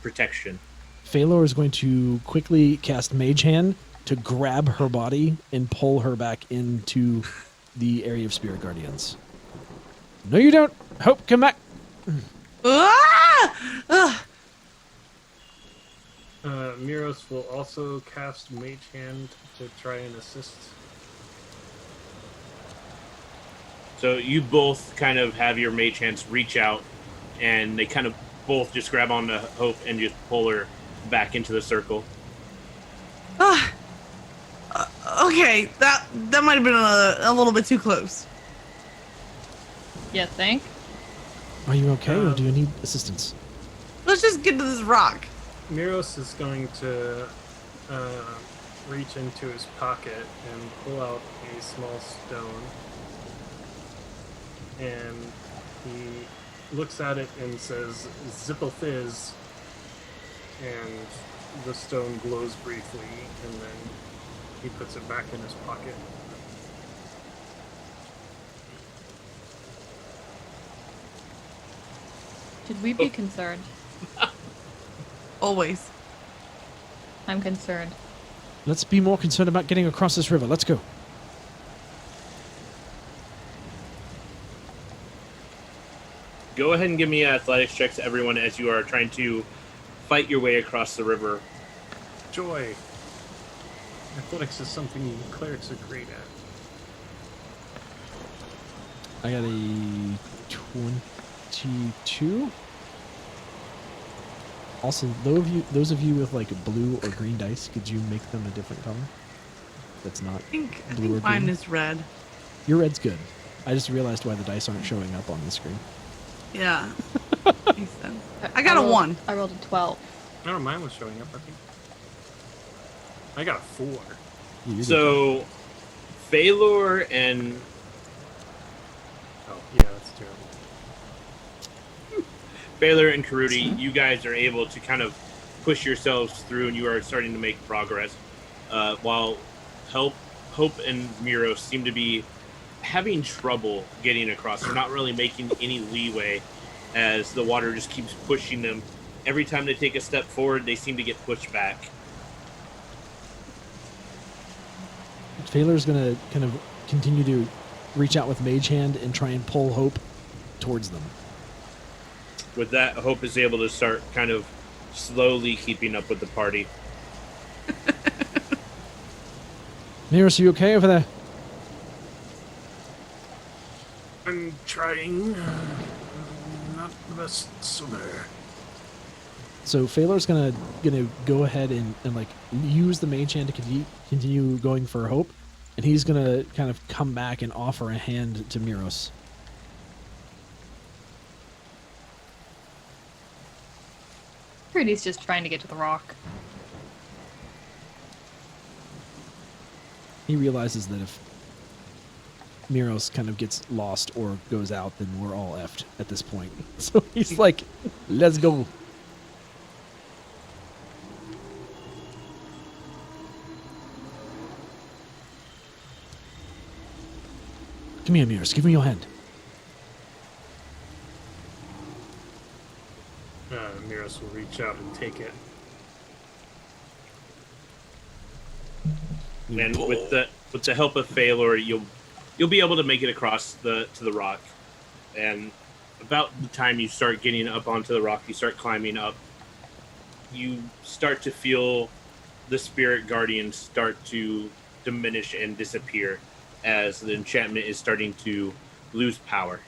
protection. Phalor is going to quickly cast Mage Hand to grab her body and pull her back into the area of Spirit Guardians. No, you don't. Hope, come back. Ah! Ugh. Miros will also cast Mage Hand to try and assist. So you both kind of have your mage hands reach out, and they kind of both just grab onto Hope and just pull her back into the circle. Okay, that might have been a little bit too close. You think? Are you okay, or do you need assistance? Let's just get to this rock. Miros is going to reach into his pocket and pull out a small stone. And he looks at it and says, "Zippelfizz." and the stone glows briefly, and then he puts it back in his pocket. Should we be concerned? Always. I'm concerned. Let's be more concerned about getting across this river. Let's go. Go ahead and give me athletics checks, everyone, as you are trying to fight your way across the river. Joy! Athletics is something clerics are great at. I got a 22. Also, those of you with like blue or green dice, could you make them a different color? That's not I think blue or mine green. is red. Your red's good. I just realized why the dice aren't showing up on the screen. Yeah. Makes sense. I got a 1. I rolled a 12. No, mine was showing up, I think. I got a 4. So, Phalor and... Oh, yeah, that's terrible. Phalor and Karudi, you guys are able to kind of push yourselves through, and you are starting to make progress. While Hope and Miro seem to be having trouble getting across. They're not really making any leeway as the water just keeps pushing them. Every time they take a step forward, they seem to get pushed back. Phalor's gonna kind of continue to reach out with Mage Hand and try and pull Hope towards them. With that, Hope is able to start kind of slowly keeping up with the party. Miros, are you okay over there? I'm trying. Not the best swimmer. So Phalor's gonna go ahead and like use the Mage Hand to continue going for Hope, and he's gonna kind of come back and offer a hand to Miros. Rudy's just trying to get to the rock. He realizes that if Miros kind of gets lost or goes out, then we're all effed at this point. So he's like, let's go. Come here, Miros. Give me your hand. Miros will reach out and take it. And with the help of Phalor, you'll be able to make it across to the rock. And about the time you start getting up onto the rock, you start climbing up, you start to feel the spirit guardians start to diminish and disappear as the enchantment is starting to lose power.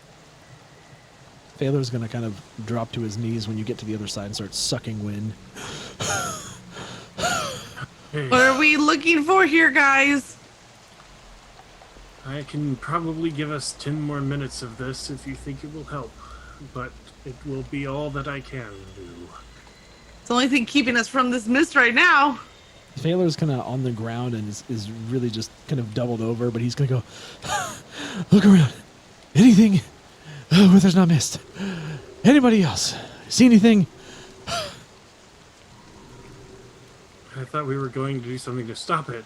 Phalor's gonna kind of drop to his knees when you get to the other side and start sucking wind. What are we looking for here, guys? I can probably give us 10 more minutes of this if you think it will help, but it will be all that I can do. It's the only thing keeping us from this mist right now. Phalor's kind of on the ground and is really just kind of doubled over, but he's gonna go, look around. Anything where there's not mist? Anybody else? See anything? I thought we were going to do something to stop it.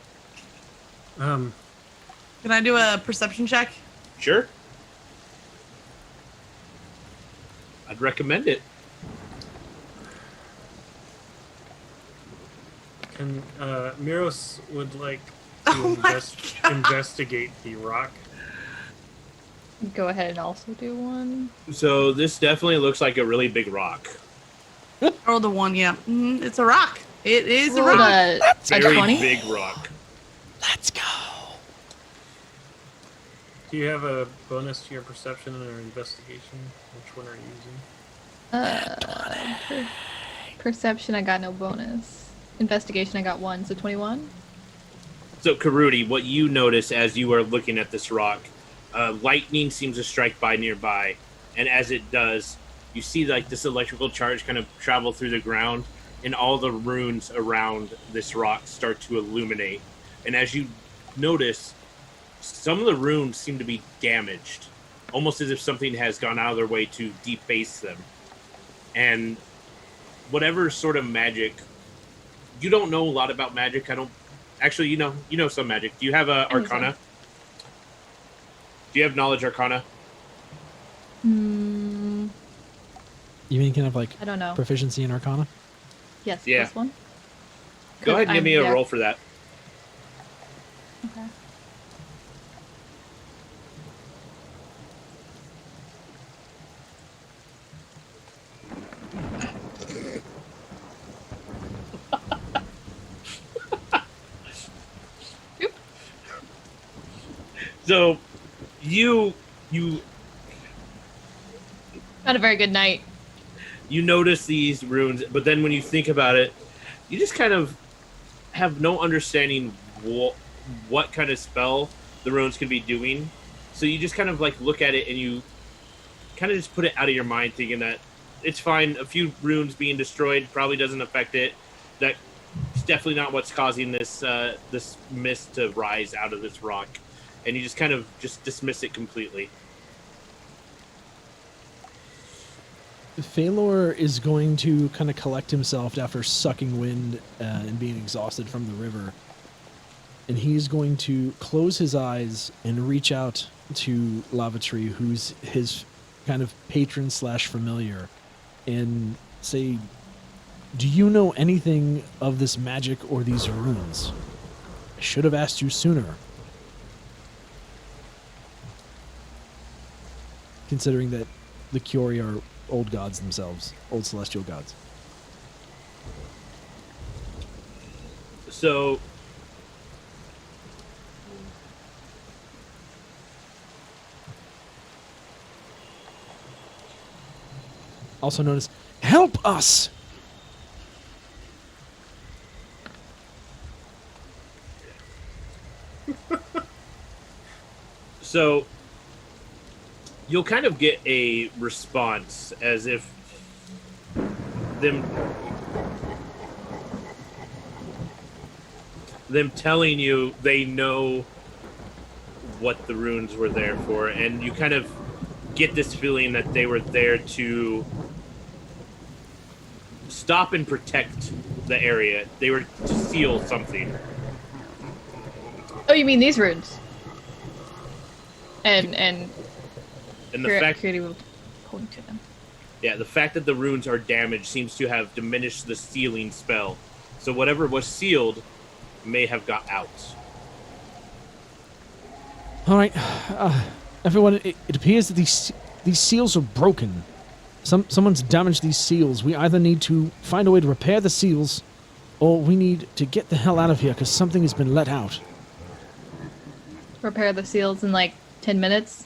Can I do a perception check? Sure. I'd recommend it. And Miros would like Oh to my God. investigate the rock. Go ahead and also do one. So this definitely looks like a really big rock. I rolled a 1, yeah. It's a rock. It is a Rolled rock. a Very 20. big rock. Let's go. Do you have a bonus to your perception or investigation? Which one are you using? Perception, I got no bonus. Investigation, I got 1, so 21. So, Karudi, what you notice as you are looking at this rock, lightning seems to strike by nearby, and as it does, you see like this electrical charge kind of travel through the ground, and all the runes around this rock start to illuminate. And as you notice, some of the runes seem to be damaged, almost as if something has gone out of their way to deface them. And whatever sort of magic. You don't know a lot about magic. I don't. Actually, you know some magic. Do you have a Arcana? Do you have knowledge Arcana? You mean kind of like I don't know. proficiency in Arcana? Yes, Yeah. plus one. Go ahead and give me a there. roll for that. Okay. So, you Not a very good night. you notice these runes, but then when you think about it, you just kind of have no understanding what kind of spell the runes could be doing. So you just kind of like look at it and you kind of just put it out of your mind, thinking that it's fine. A few runes being destroyed probably doesn't affect it. That's definitely not what's causing this this mist to rise out of this rock, and you just kind of just dismiss it completely. Phalor is going to kind of collect himself after sucking wind and being exhausted from the river. And he's going to close his eyes and reach out to Lavatree, who's his kind of patron / familiar, and say, "Do you know anything of this magic or these runes? I should have asked you sooner." Considering that the Kiori are old gods themselves, old celestial gods. So Also known as "Help Us!" So you'll kind of get a response as if them telling you they know what the runes were there for, and you kind of get this feeling that they were there to stop and protect the area. They were to seal something. Oh, you mean these runes? And And the fact Curdy will point to them. Yeah, the fact that the runes are damaged seems to have diminished the sealing spell. So whatever was sealed may have got out. All right, everyone. It appears that these seals are broken. Someone's damaged these seals. We either need to find a way to repair the seals, or we need to get the hell out of here because something has been let out. Repair the seals in like 10 minutes.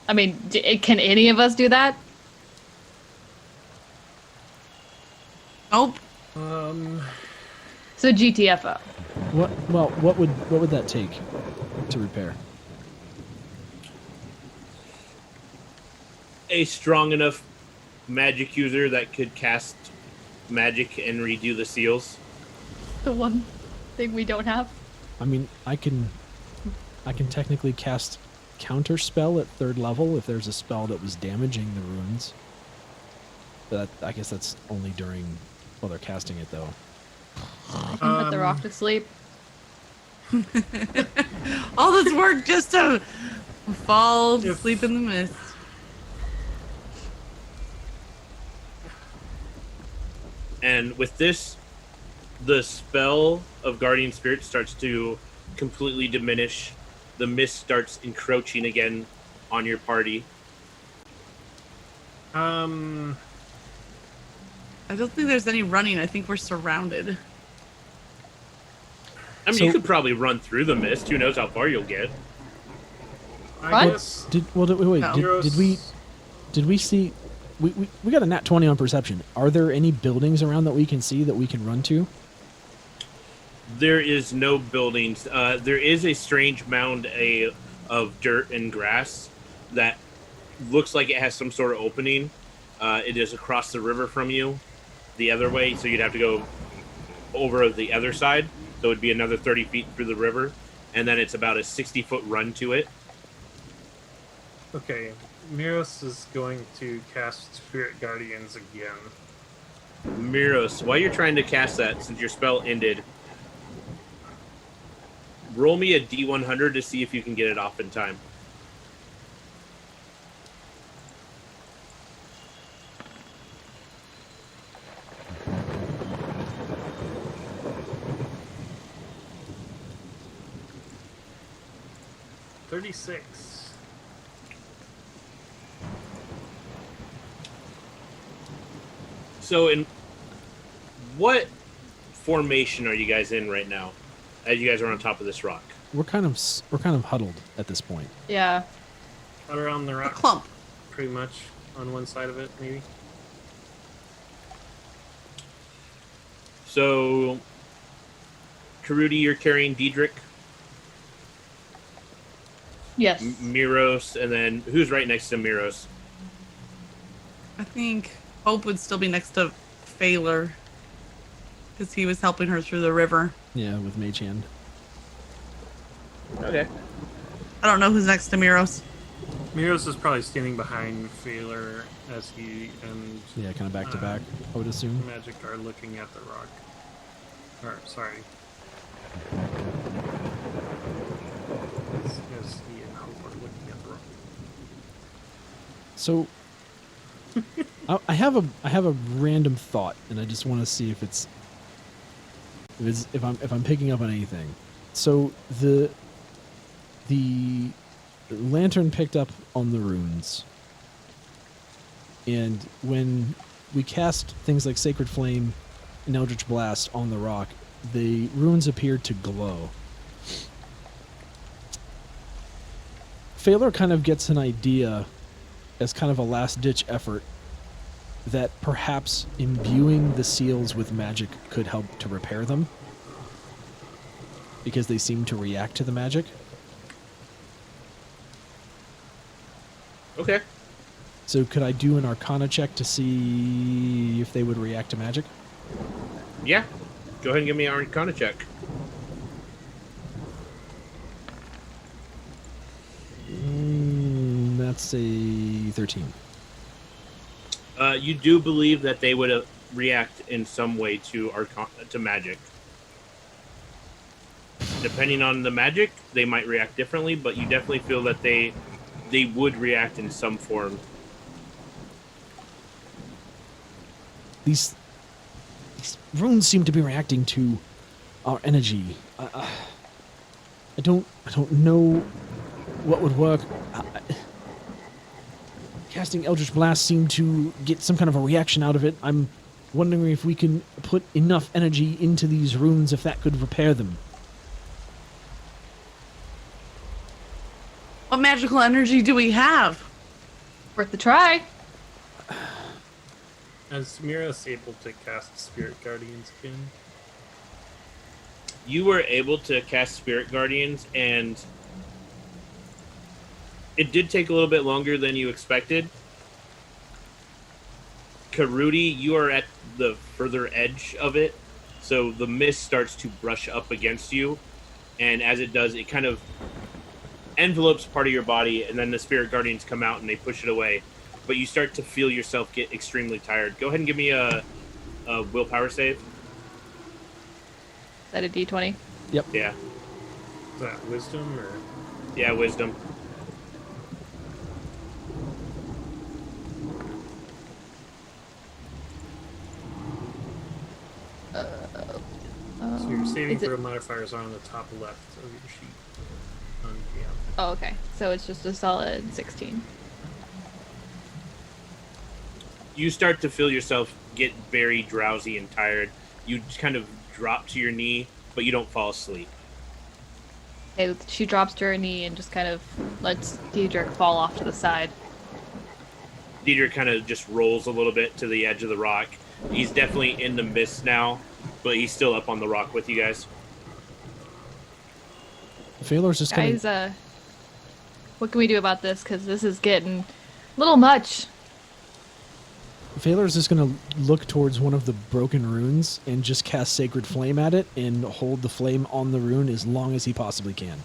I mean, can any of us do that? Nope. So GTFO. What would that take to repair? A strong enough magic user that could cast magic and redo the seals. The one thing we don't have. I mean, I can technically cast counter spell at 3rd level if there's a spell that was damaging the runes. But I guess that's only during while they're casting it, though. I can put the rock to sleep. All this work just to fall asleep in the mist. And with this, the spell of Guardian Spirit starts to completely diminish. The mist starts encroaching again on your party. I don't think there's any running. I think we're surrounded. I mean, So- you could probably run through the mist. Who knows how far you'll get? I What? guess Wait. No. Did we see? We got a nat 20 on perception. Are there any buildings around that we can see that we can run to? There is no buildings. There is a strange mound of dirt and grass that looks like it has some sort of opening. It is across the river from you, the other way, so you'd have to go over the other side. So it'd be another 30 feet through the river, and then it's about a 60-foot run to it. Okay, Miros is going to cast Spirit Guardians again. Miros, while you're trying to cast that, since your spell ended, roll me a D100 to see if you can get it off in time. $36. So, in what formation are you guys in right now? As you guys are on top of this rock. We're kind of huddled at this point. Yeah. Right around the A rock, clump. pretty much on one side of it, maybe. So, Karudi, you're carrying Diedrich, Yes. Miros, and then who's right next to Miros? I think Hope would still be next to Phaler because he was helping her through the river. Yeah, with Mage Hand. Okay. I don't know who's next to Miros. Miros is probably standing behind Phaler as he and Yeah, kind of back to back, I would assume. Magic are looking at the rock. Or, sorry. As he and Hope are looking at the rock. So, I have a random thought, and I just want to see if I'm picking up on anything. So the lantern picked up on the runes, and when we cast things like Sacred Flame and Eldritch Blast on the rock, the runes appeared to glow. Phaler kind of gets an idea as kind of a last-ditch effort that perhaps imbuing the seals with magic could help to repair them, because they seem to react to the magic. Okay. So could I do an Arcana check to see if they would react to magic? Yeah. Go ahead and give me an Arcana check. That's a 13. You do believe that they would react in some way to magic. Depending on the magic, they might react differently, but you definitely feel that they would react in some form. These runes seem to be reacting to our energy. I don't know what would work. Casting Eldritch Blast seemed to get some kind of a reaction out of it. I'm wondering if we can put enough energy into these runes, if that could repair them. What magical energy do we have? Worth the try. Is Miros able to cast Spirit Guardians again? You were able to cast Spirit Guardians, and it did take a little bit longer than you expected. Karudi, you are at the further edge of it, so the mist starts to brush up against you, and as it does, it kind of envelopes part of your body, and then the Spirit Guardians come out and they push it away. But you start to feel yourself get extremely tired. Go ahead and give me a willpower save. Is that a D20? Yep. Yeah. Is that wisdom or? Yeah, wisdom. So your saving is it- throw modifiers are on the top left of your sheet. Yeah. Oh, okay. So it's just a solid 16. You start to feel yourself get very drowsy and tired. You just kind of drop to your knee, but you don't fall asleep. Okay, she drops to her knee and just kind of lets Diedrich fall off to the side. Diedrich kind of just rolls a little bit to the edge of the rock. He's definitely in the mist now, but he's still up on the rock with you guys. Phaler's just kind Guys, of... what can we do about this? Because this is getting a little much. Phaler's just going to look towards one of the broken runes and just cast Sacred Flame at it and hold the flame on the rune as long as he possibly can.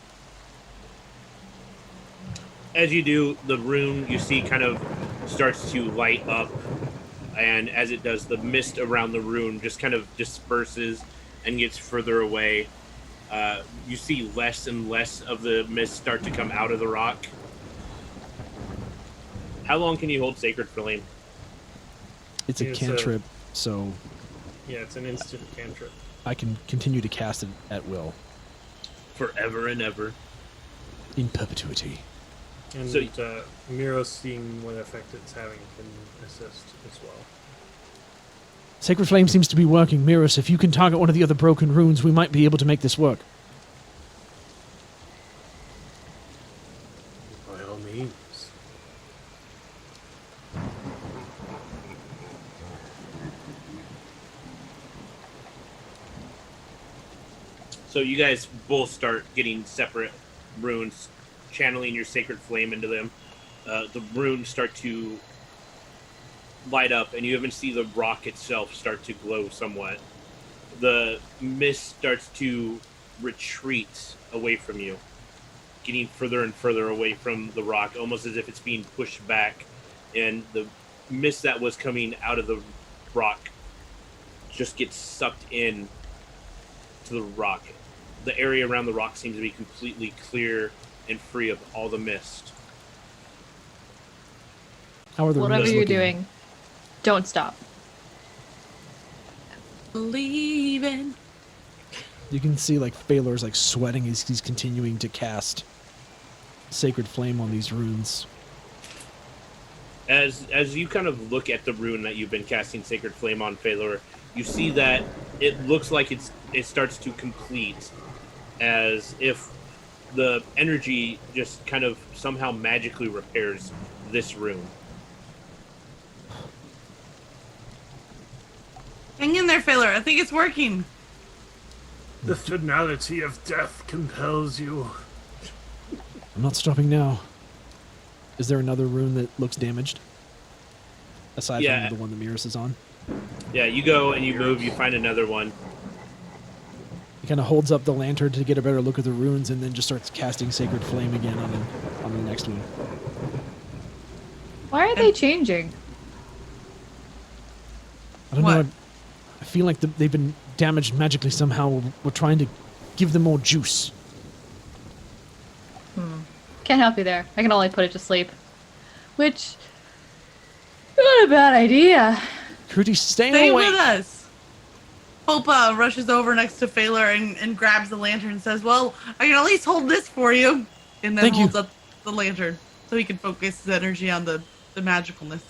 As you do, the rune you see kind of starts to light up, and as it does, the mist around the rune just kind of disperses and gets further away. You see less and less of the mist start to come out of the rock. How long can you hold Sacred Flame? It's a It's cantrip, so Yeah, it's an instant cantrip. I can continue to cast it at will. Forever and ever. In perpetuity. And So- Miro, seeing what effect it's having, can assist as well. Sacred Flame seems to be working. Mirrors, if you can target one of the other broken runes, we might be able to make this work. By all means. So you guys both start getting separate runes, channeling your Sacred Flame into them. The runes start to light up, and you even see the rock itself start to glow somewhat. The mist starts to retreat away from you, getting further and further away from the rock, almost as if it's being pushed back, and the mist that was coming out of the rock just gets sucked in to the rock. The area around the rock seems to be completely clear and free of all the mist. How are the Whatever runes you're looking? doing, don't stop. Believing. You can see like Phalor's like sweating as he's continuing to cast Sacred Flame on these runes. As you kind of look at the rune that you've been casting Sacred Flame on, Phalor, you see that it looks like it starts to complete, as if the energy just kind of somehow magically repairs this rune. Hang in there, Failure. I think it's working. The finality of death compels you. I'm not stopping now. Is there another rune that looks damaged? Aside Yeah. from the one that Mirrors is on? Yeah, you go and you move, you find another one. He kind of holds up the lantern to get a better look at the runes and then just starts casting Sacred Flame again on the next one. Why are they changing? I don't What? know. I feel like they've been damaged magically somehow. We're trying to give them more juice. Can't help you there. I can only put it to sleep. Which, not a bad idea. Crudy, stay Stay away. with us. Hope rushes over next to Failure and grabs the lantern and says, well, I can at least hold this for you. And then Thank you. holds up the lantern so he can focus his energy on the magicalness.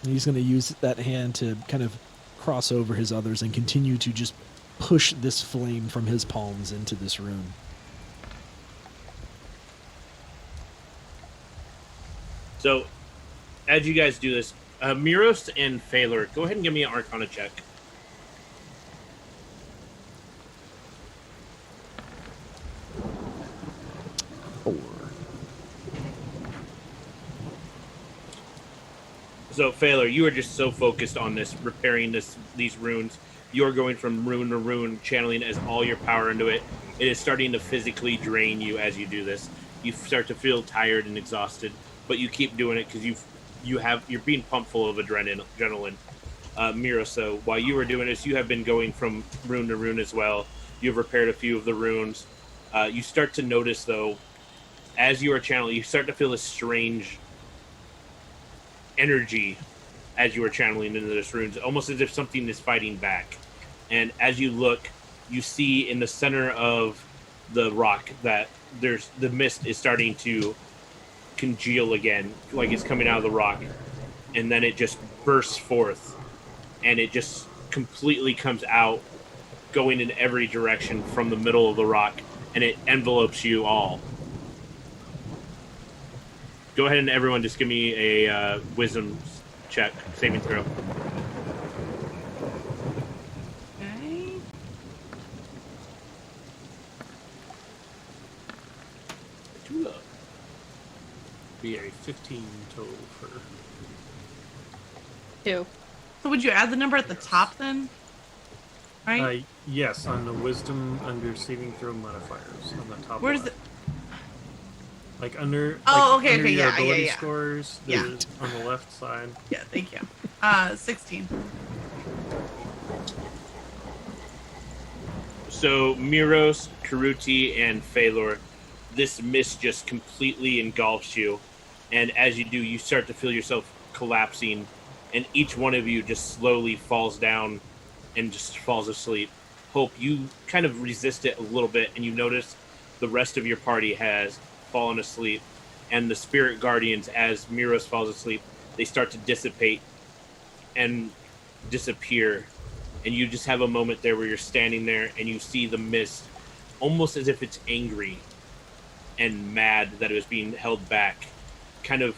And he's going to use that hand to kind of cross over his others and continue to just push this flame from his palms into this rune. So, as you guys do this, Miros and Phalor, go ahead and give me an Arcana check. Four. So, Phalor, you are just so focused on this, repairing these runes. You are going from rune to rune, channeling as all your power into it. It is starting to physically drain you as you do this. You start to feel tired and exhausted, but you keep doing it because you're being pumped full of adrenaline. Mira, so while you were doing this, you have been going from rune to rune as well. You've repaired a few of the runes. You start to notice, though, as you are channeling, you start to feel a strange energy as you are channeling into this runes, almost as if something is fighting back. And as you look, you see in the center of the rock that the mist is starting to congeal again, like it's coming out of the rock, and then it just bursts forth, and it just completely comes out, going in every direction from the middle of the rock, and it envelopes you all. Go ahead and everyone just give me a wisdom check, saving throw. Okay. Be a 15 total for. 2. So would you add the number at the top then? Right? Yes, on the wisdom under saving throw modifiers on the top. Where does left. Like under. Oh, like okay, under okay, your yeah, ability yeah. scores. Yeah. There's on the left side. Yeah, thank you. 16. So Miros, Karuti, and Phalor, this mist just completely engulfs you. And as you do, you start to feel yourself collapsing. And each one of you just slowly falls down and just falls asleep. Hope, you kind of resist it a little bit, and you notice the rest of your party has fallen asleep. And the spirit guardians, as Miros falls asleep, they start to dissipate and disappear. And you just have a moment there where you're standing there and you see the mist almost as if it's angry and mad that it was being held back, kind of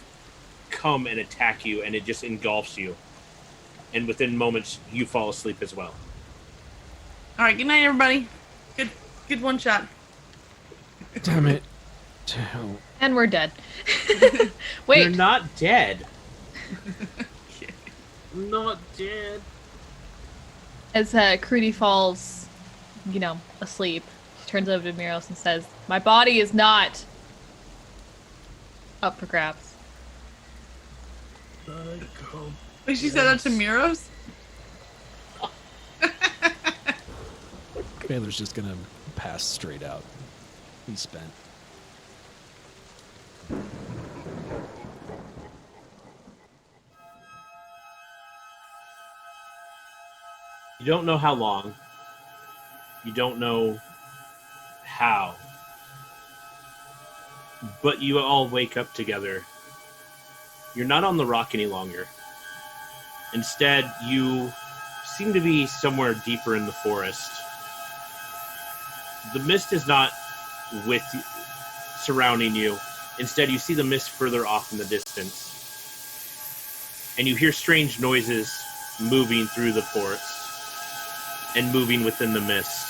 come and attack you, and it just engulfs you. And within moments, you fall asleep as well. All right, good night, everybody. Good one shot. Damn it. And we're dead. Wait. You're not dead. Not dead. As Crudy falls, asleep, she turns over to Miros and says, "My body is not up for grabs." Wait, she said that to Miros? Baylor's just gonna pass straight out. He's spent. You don't know how long. You don't know how. But you all wake up together. You're not on the rock any longer. Instead, you seem to be somewhere deeper in the forest. The mist is not surrounding you. Instead, you see the mist further off in the distance. And you hear strange noises moving through the forest and moving within the mist.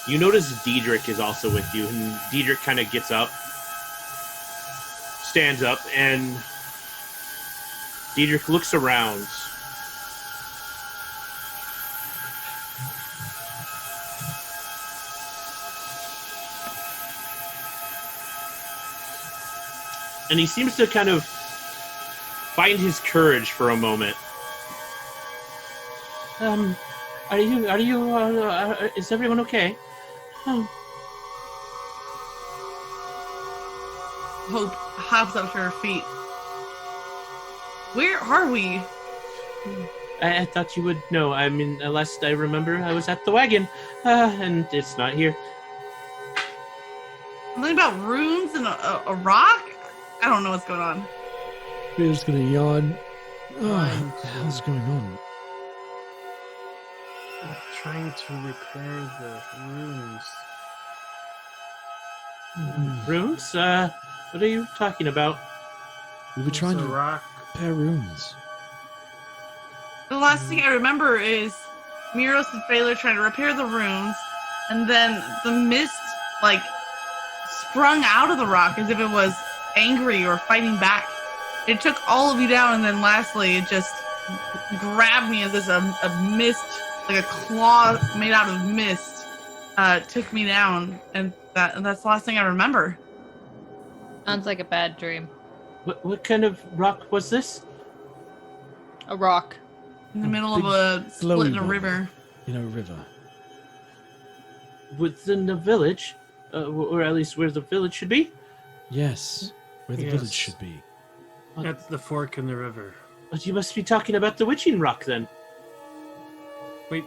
You notice Diedrich is also with you, and Diedrich kind of gets up, stands up, and Diedrich looks around. And he seems to kind of find his courage for a moment. Is everyone okay? Hope hops up to her feet. Where are we? I thought you would know. I mean, last I remember, I was at the wagon, and it's not here. Something about runes and a rock? I don't know what's going on. Baylor's gonna yawn. Oh, what the hell's going on? I'm trying to repair the runes. Runes? What are you talking about? We were trying It's a to rock. repair runes. The last thing I remember is Miros and Phalor trying to repair the runes, and then the mist, sprung out of the rock as if it was angry or fighting back. It took all of you down, and then lastly, it just grabbed me as this a mist, like a claw made out of mist, took me down, and that's the last thing I remember. Sounds like a bad dream. What kind of rock was this? A rock. In the middle of a split in a flowy river. In a river. Within the village? Or at least where the village should be? Yes, where the Yes. village should be. At the fork in the river. But you must be talking about the witching rock then. Wait,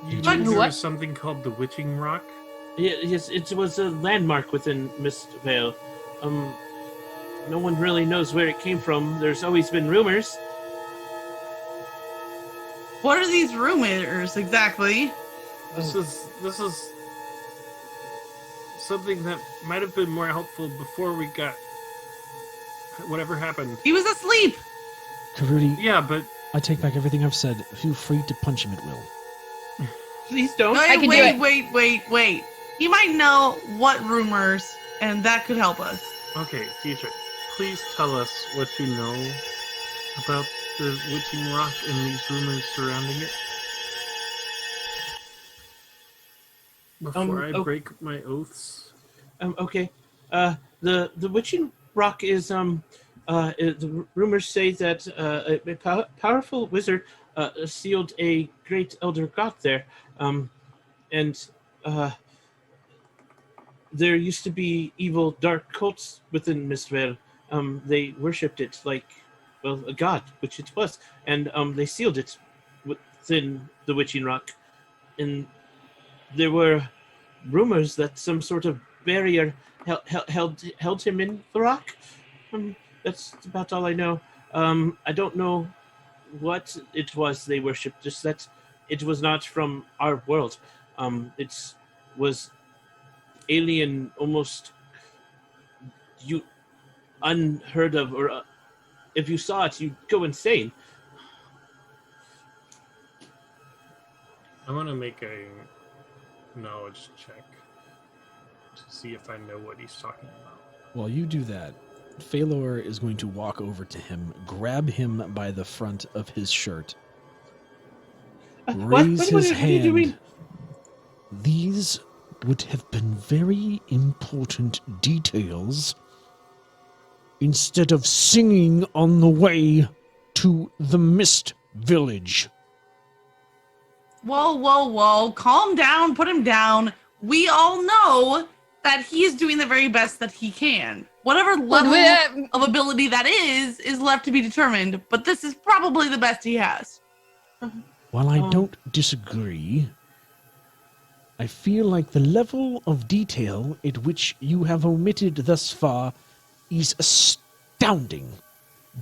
you What? knew there What? was something called the Witching Rock? Yes, it was a landmark within Mistvale. No one really knows where it came from. There's always been rumors. What are these rumors exactly? This is something that might have been more helpful before we got whatever happened. He was asleep. Karudi, Yeah, but I take back everything I've said. Feel free to punch him at will. Please don't. Wait, can do wait. He might know what rumors, and that could help us. okay, teacher, please tell us what you know about the Witching Rock and these rumors surrounding it. Before I break my oaths. Okay. The witching rock is The rumors say that a powerful wizard sealed a great elder god there, and there used to be evil, dark cults within Mistvale. They worshipped it like, well, a god, which it was, and they sealed it within the Witching Rock. And there were rumors that some sort of barrier held him in the rock. That's about all I know. I don't know what it was they worshipped, just that it was not from our world. It was alien, almost you unheard of, or if you saw it, you'd go insane. I want to make a knowledge check to see if I know what he's talking about. While you do that, Phalor is going to walk over to him, grab him by the front of his shirt, raise his What are you doing? hand. These would have been very important details instead of singing on the way to the Mist Village. Whoa, whoa, whoa. Calm down. Put him down. We all know that he's doing the very best that he can. Whatever level of ability that is left to be determined. But this is probably the best he has. While I don't disagree, I feel like the level of detail at which you have omitted thus far is astounding.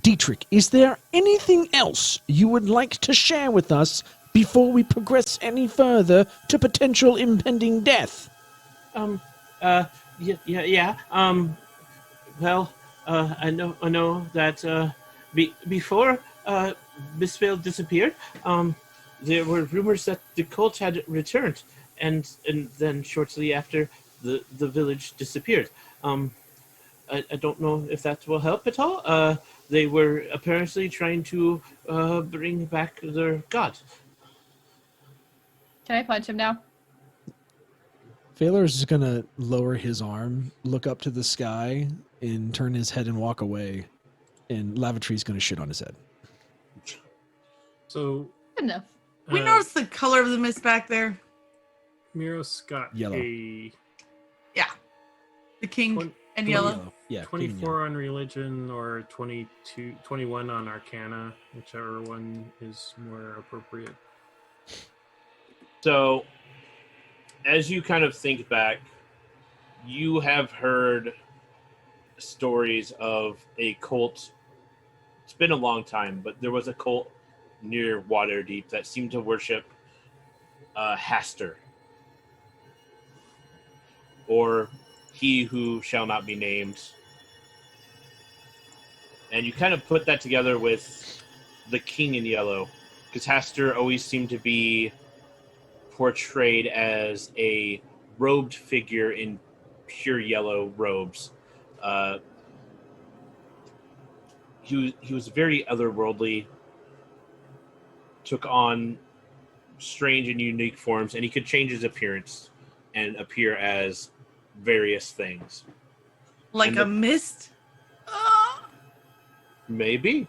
Dietrich, is there anything else you would like to share with us before we progress any further to potential impending death? Yeah. Well, I know that before Mistvale disappeared, there were rumors that the cult had returned, and then shortly after, the village disappeared. I don't know if that will help at all. They were apparently trying to bring back their god. Can I punch him now? Phalor is just going to lower his arm, look up to the sky, and turn his head and walk away. And Lavitree's going to shit on his head. So Good enough. We noticed the color of the mist back there. Miros got Yellow. Yeah. The king and yellow. Yeah, 24 on religion or 21 on arcana, whichever one is more appropriate. So, as you kind of think back, you have heard stories of a cult. It's been a long time, but there was a cult near Waterdeep that seemed to worship Haster, or he who shall not be named. And you kind of put that together with the king in yellow, because Haster always seemed to be portrayed as a robed figure in pure yellow robes. He was very otherworldly, took on strange and unique forms, and he could change his appearance and appear as various things. Like a mist? Maybe.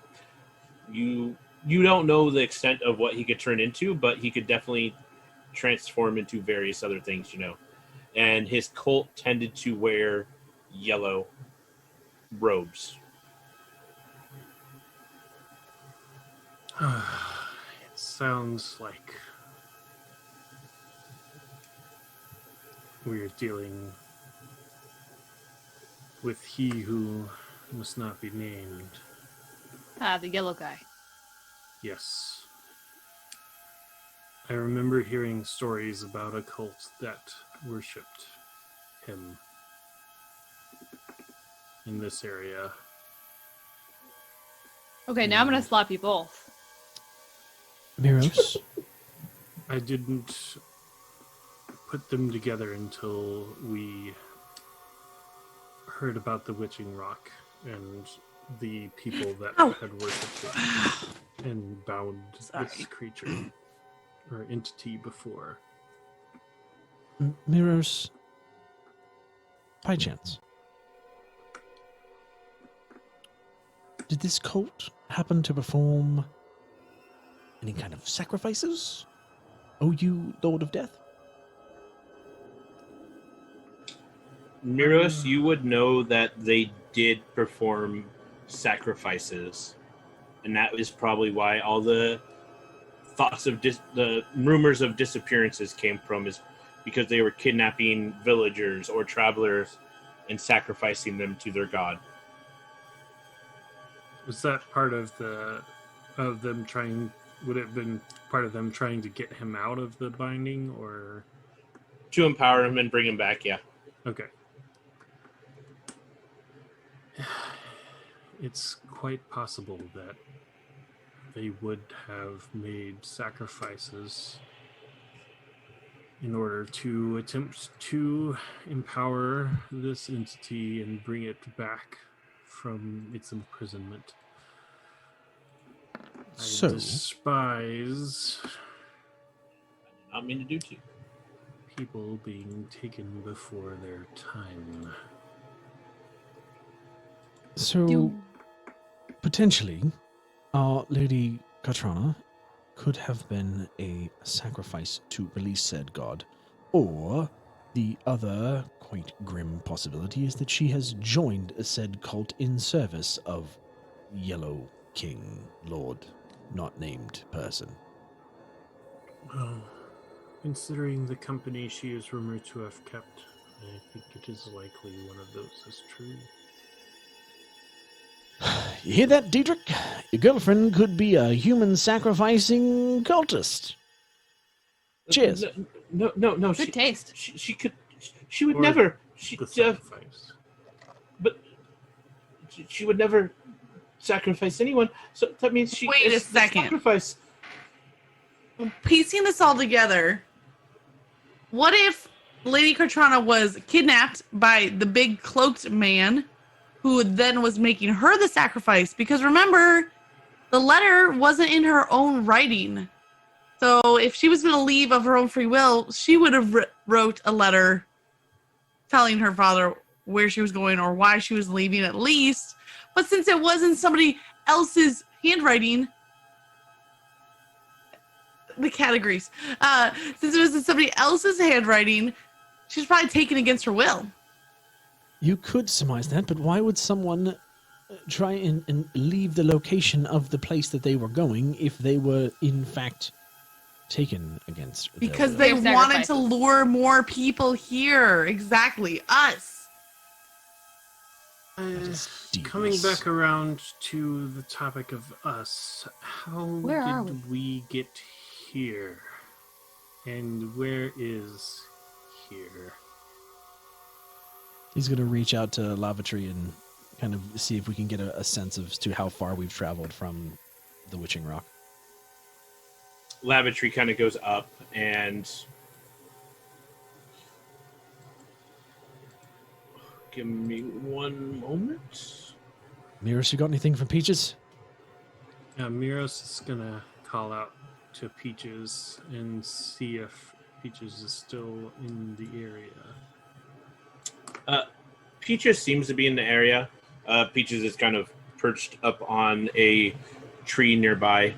You don't know the extent of what he could turn into, but he could definitely transform into various other things, And his cult tended to wear yellow robes. It sounds like we're dealing with he who must not be named. Ah, the yellow guy. Yes. I remember hearing stories about a cult that worshipped him in this area. Okay, now I'm gonna slap you both. Miros? I didn't put them together until we heard about the Witching Rock and the people that had worshipped it and bound this creature or entity before. Miros, by chance, Did this cult happen to perform any kind of sacrifices? Oh, you Lord of Death? Miros, you would know that they did perform sacrifices, and that is probably why all the thoughts of the rumors of disappearances came from, is because they were kidnapping villagers or travelers and sacrificing them to their god. Was that part of them trying? Would it have been part of them trying to get him out of the binding, or To empower him and bring him back, yeah. okay? It's quite possible that they would have made sacrifices in order to attempt to empower this entity and bring it back from its imprisonment. So, I despise I did not mean to do to you. people being taken before their time. so potentially, our Lady Katrana could have been a sacrifice to release said god, or the other quite grim possibility is that she has joined a said cult in service of Yellow King, Lord, not named person. Well, considering the company she is rumored to have kept, I think it is likely one of those is true. You hear that, Diedrich? Your girlfriend could be a human sacrificing cultist. Cheers. No. Good taste. She would Or never. The sacrifice. But she would never sacrifice anyone. So that means she Wait is a the second. sacrifice. Piecing this all together, what if Lady Kartrana was kidnapped by the big cloaked man who then was making her the sacrifice? Because remember, the letter wasn't in her own writing. So if she was going to leave of her own free will, she would have wrote a letter telling her father where she was going or why she was leaving at least. But since it wasn't somebody else's handwriting, the cat agrees. Since it was in somebody else's handwriting, she's probably taken against her will. You could surmise that, but why would someone try and leave the location of the place that they were going if they were, in fact, taken against their Because will? they Their wanted to sacrifices. lure more people here. Exactly. Us. Coming devious. back around to the topic of us, how Where are did we get here? And where is here? He's going to reach out to Lavatory and kind of see if we can get a sense as to how far we've traveled from the Witching Rock. Lavatory kind of goes up and give me one moment. Miros, you got anything from Peaches? Miros is gonna call out to Peaches and see if Peaches is still in the area. Peaches seems to be in the area. Peaches is kind of perched up on a tree nearby.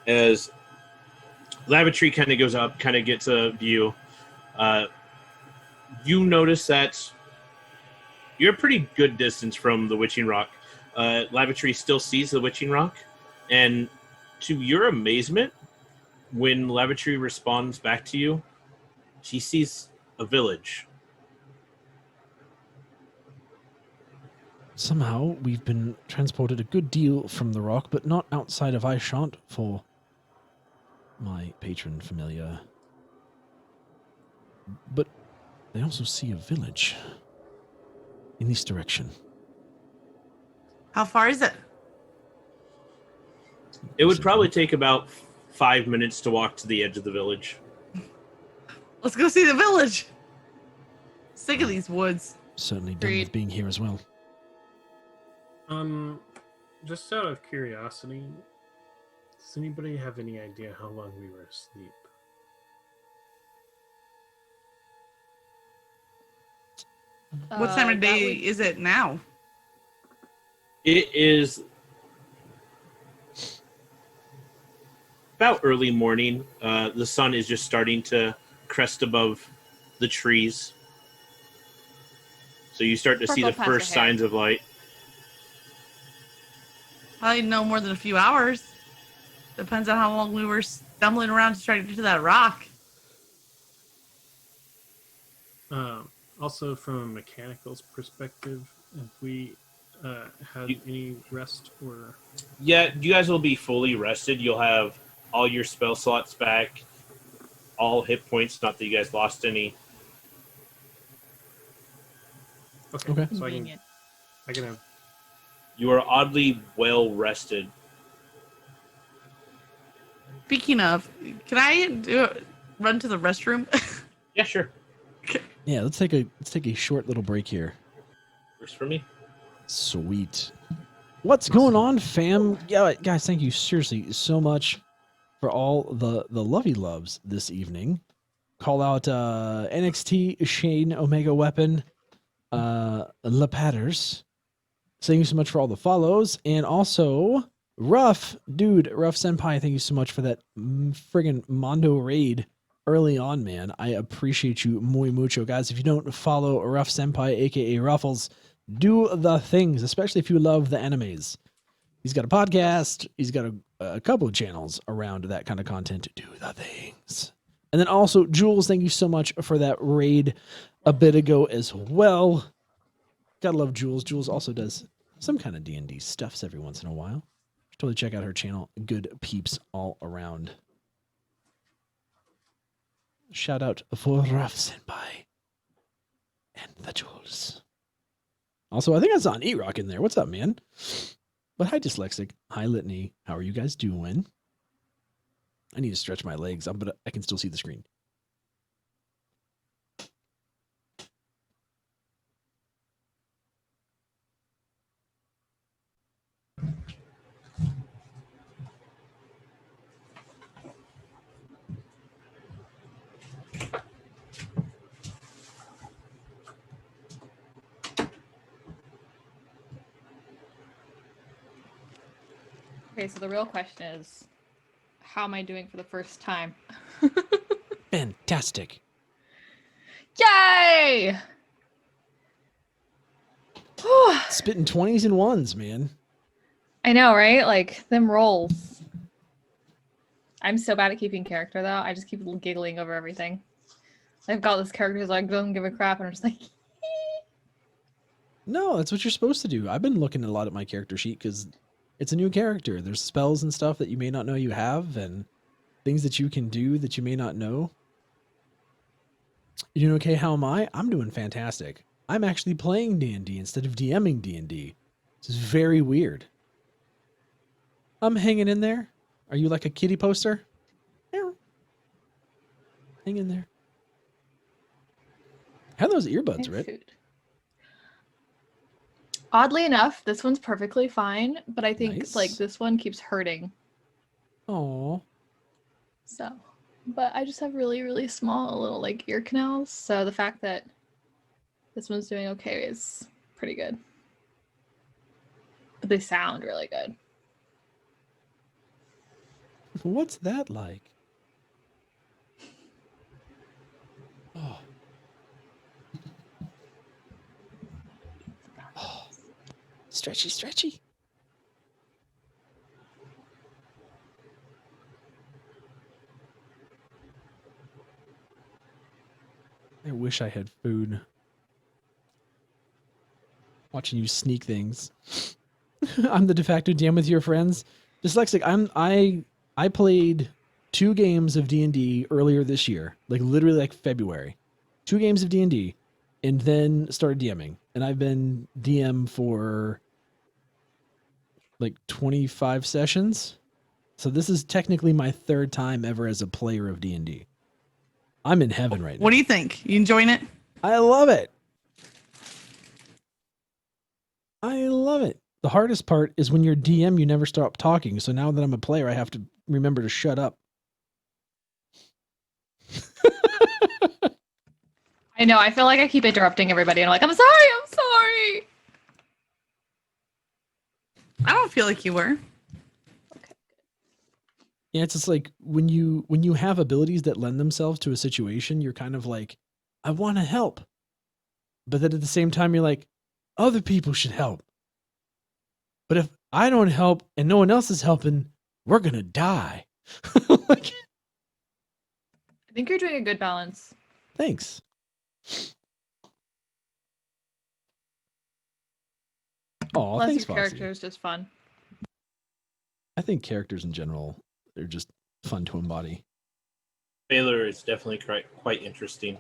As Lavatory kind of goes up, kind of gets a view. You notice that you're a pretty good distance from the Witching Rock. Lavatory still sees the Witching Rock, and to your amazement, when Lavatory responds back to you, she sees a village. Somehow, we've been transported a good deal from the rock, but not outside of Ishant for my patron familiar. But they also see a village in this direction. How far is it? It would probably take about 5 minutes to walk to the edge of the village. Let's go see the village. Sick of these woods. Certainly done Agreed. with being here as well. Just out of curiosity, does anybody have any idea how long we were asleep? What time of that day would- is it now? It is about early morning. The sun is just starting to crest above the trees. So you start to see Purple the past your first hair. signs of light. Probably no more than a few hours. Depends on how long we were stumbling around to try to get to that rock. Also, from a mechanicals perspective, have we had any rest or? Yeah, you guys will be fully rested. You'll have all your spell slots back, all hit points. Not that you guys lost any. Okay. So Convenient. I can have. You are oddly well rested. Speaking of, can I run to the restroom? Yeah, sure. Yeah, let's take a short little break here. Works for me. Sweet. What's going on, fam? Yeah, guys, thank you seriously so much for all the lovey loves this evening. Call out NXT Shane Omega Weapon, La Patters. Thank you so much for all the follows, and also Ruff Senpai. Thank you so much for that friggin' Mondo raid early on, man. I appreciate you muy mucho, guys. If you don't follow Ruff Senpai, aka Ruffles, do the things, especially if you love the animes. He's got a podcast. He's got a couple of channels around that kind of content. Do the things. And then also, Jules, thank you so much for that raid a bit ago as well. Gotta love Jules. Jules also does some kind of D&D stuffs every once in a while. Totally check out her channel. Good peeps all around. Shout out for Ruff Senpai and the Jules. Also, I think I saw an E-Rock in there. What's up, man? But hi, Dyslexic. Hi, Litany. How are you guys doing? I need to stretch my legs, but I can still see the screen. Okay, so the real question is, how am I doing for the first time? Fantastic. Yay! Spitting 20s and 1s, man. I know, right? Like, them rolls. I'm so bad at keeping character, though. I just keep giggling over everything. I've got this character who's like, don't give a crap, and I'm just like... No, that's what you're supposed to do. I've been looking a lot at my character sheet because it's a new character. There's spells and stuff that you may not know you have and things that you can do that you may not know. You doing okay? How am I? I'm doing fantastic. I'm actually playing D&D instead of DMing D&D. This is very weird. I'm hanging in there. Are you like a kitty poster? Hang in there. How are those earbuds, Rit? Food. Oddly enough, this one's perfectly fine, but I think Nice. like this one keeps hurting. Oh. So, but I just have really, really small little like ear canals. So the fact that this one's doing okay is pretty good. But they sound really good. What's that like? Oh. Oh. Stretchy, stretchy. I wish I had food. Watching you sneak things. I'm the de facto DM with your friends. Dyslexic, I played 2 games of D&D earlier this year, like literally like February. 2 games of D&D, and then started DMing. And I've been DM for like 25 sessions. So this is technically my 3rd time ever as a player of D&D. I'm in heaven right now. What do you think? You enjoying it? I love it. I love it. The hardest part is when you're DM, you never stop talking. So now that I'm a player, I have to remember to shut up. I know, I feel like I keep interrupting everybody and I'm like, I'm sorry. I don't feel like you were. Yeah, it's just like when you have abilities that lend themselves to a situation, you're kind of like, I want to help. But then at the same time, you're like, other people should help. But if I don't help and no one else is helping, we're going to die. Like, I think you're doing a good balance. thanks. Oh, Plus, thanks, your Foxy. character is just fun. I think characters in general, they're just fun to embody. Baylor is definitely quite interesting.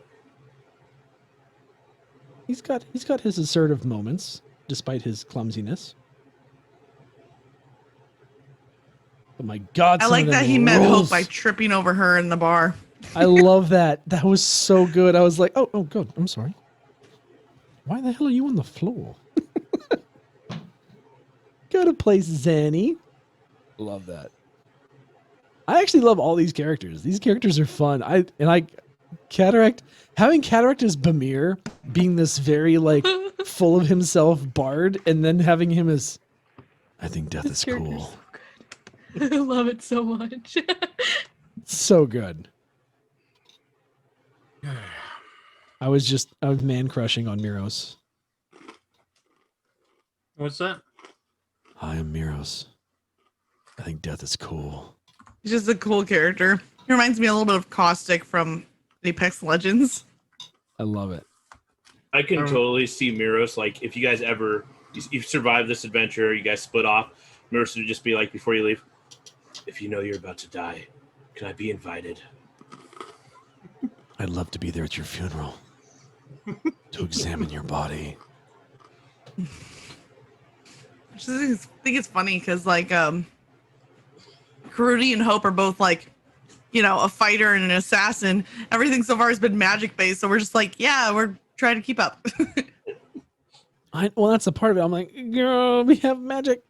He's got his assertive moments, despite his clumsiness. But my God, I some like of them that he met Hope rules. by tripping over her in the bar. I love that. That was so good. I was like, oh, good. I'm sorry. Why the hell are you on the floor? Go to place, Zanny. Love that. I actually love all these characters. These characters are fun. Cataract, having Cataract as Bamir being this very like full of himself bard, and then having him as, I think death is cool. So good. I love it so much. So good. I was man crushing on Miros. What's that? I am Miros. I think death is cool. He's just a cool character. He reminds me a little bit of Caustic from Apex Legends. I love it. I can totally see Miros, like, if you guys ever, you survive this adventure, you guys split off, Miros would just be like, before you leave, if you know you're about to die, can I be invited? I'd love to be there at your funeral to examine your body. I just think it's funny because, like, Karudi and Hope are both, like, you know, a fighter and an assassin. Everything so far has been magic based, so we're just like, yeah, we're trying to keep up. Well, that's a part of it. I'm like, girl, we have magic.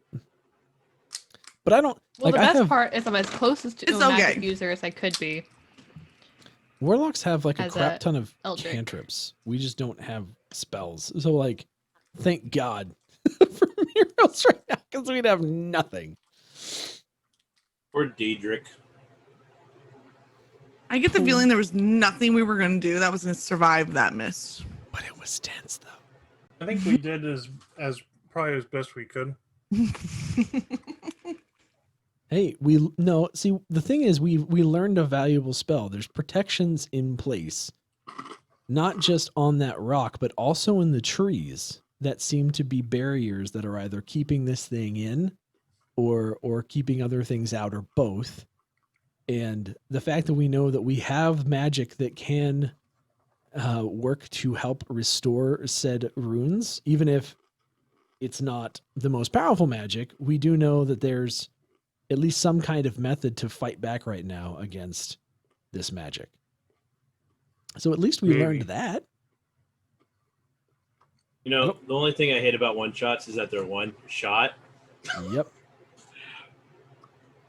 But I don't. Well, like, the best part is I'm as close to It's a magic okay. user as I could be. Warlocks have like a As crap a ton of Eldritch. cantrips. We just don't have spells. So, like, thank God for Miros right now, because we'd have nothing. Or Daedric. I get the feeling there was nothing we were going to do that was going to survive that mist. But it was tense, though. I think we did as probably as best we could. Hey, see, the thing is, we learned a valuable spell. There's protections in place, not just on that rock, but also in the trees that seem to be barriers that are either keeping this thing in or keeping other things out, or both. And the fact that we know that we have magic that can work to help restore said runes, even if it's not the most powerful magic, we do know that there's at least some kind of method to fight back right now against this magic. So at least we Maybe. learned that. You know, the only thing I hate about one-shots is that they're one shot. Yep.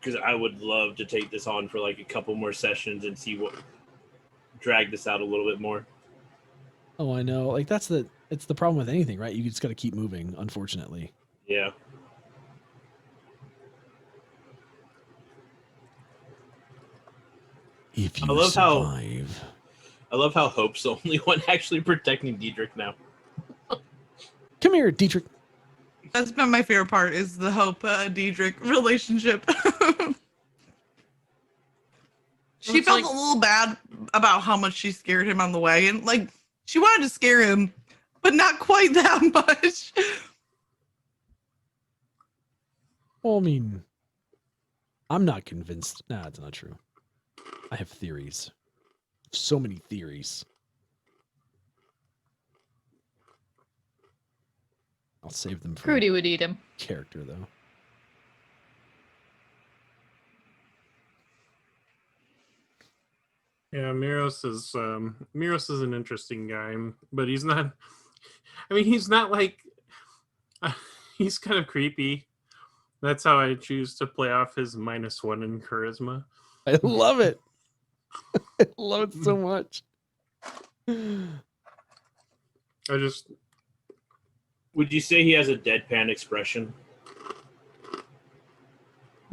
Because I would love to take this on for like a couple more sessions and drag this out a little bit more. Oh, I know. Like it's the problem with anything, right? You just got to keep moving, unfortunately. Yeah. If you I love survive. I love how Hope's the only one actually protecting Daedric now. Come here, Dietrich. That's been my favorite part, is the Hope Diedrich relationship. She felt a little bad about how much she scared him on the way, and like she wanted to scare him, but not quite that much. Well, I mean, I'm not convinced. Nah, it's not true. I have theories. So many theories. I'll save them for Crudy would eat him. character, though. Yeah, Miros is an interesting guy, but he's not. I mean, he's not like. He's kind of creepy. That's how I choose to play off his -1 in charisma. I love it. I love it so much. Would you say he has a deadpan expression?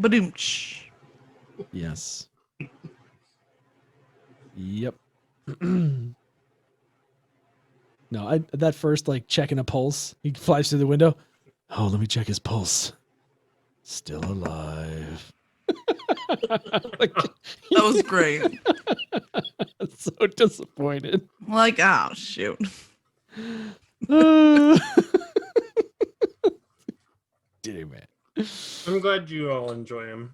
Badoomch. Yes. Yep. No, that first like checking a pulse. He flies through the window. Oh, let me check his pulse. Still alive. Like, That was great. so disappointed. Like, oh shoot. Damn it. I'm glad you all enjoy him.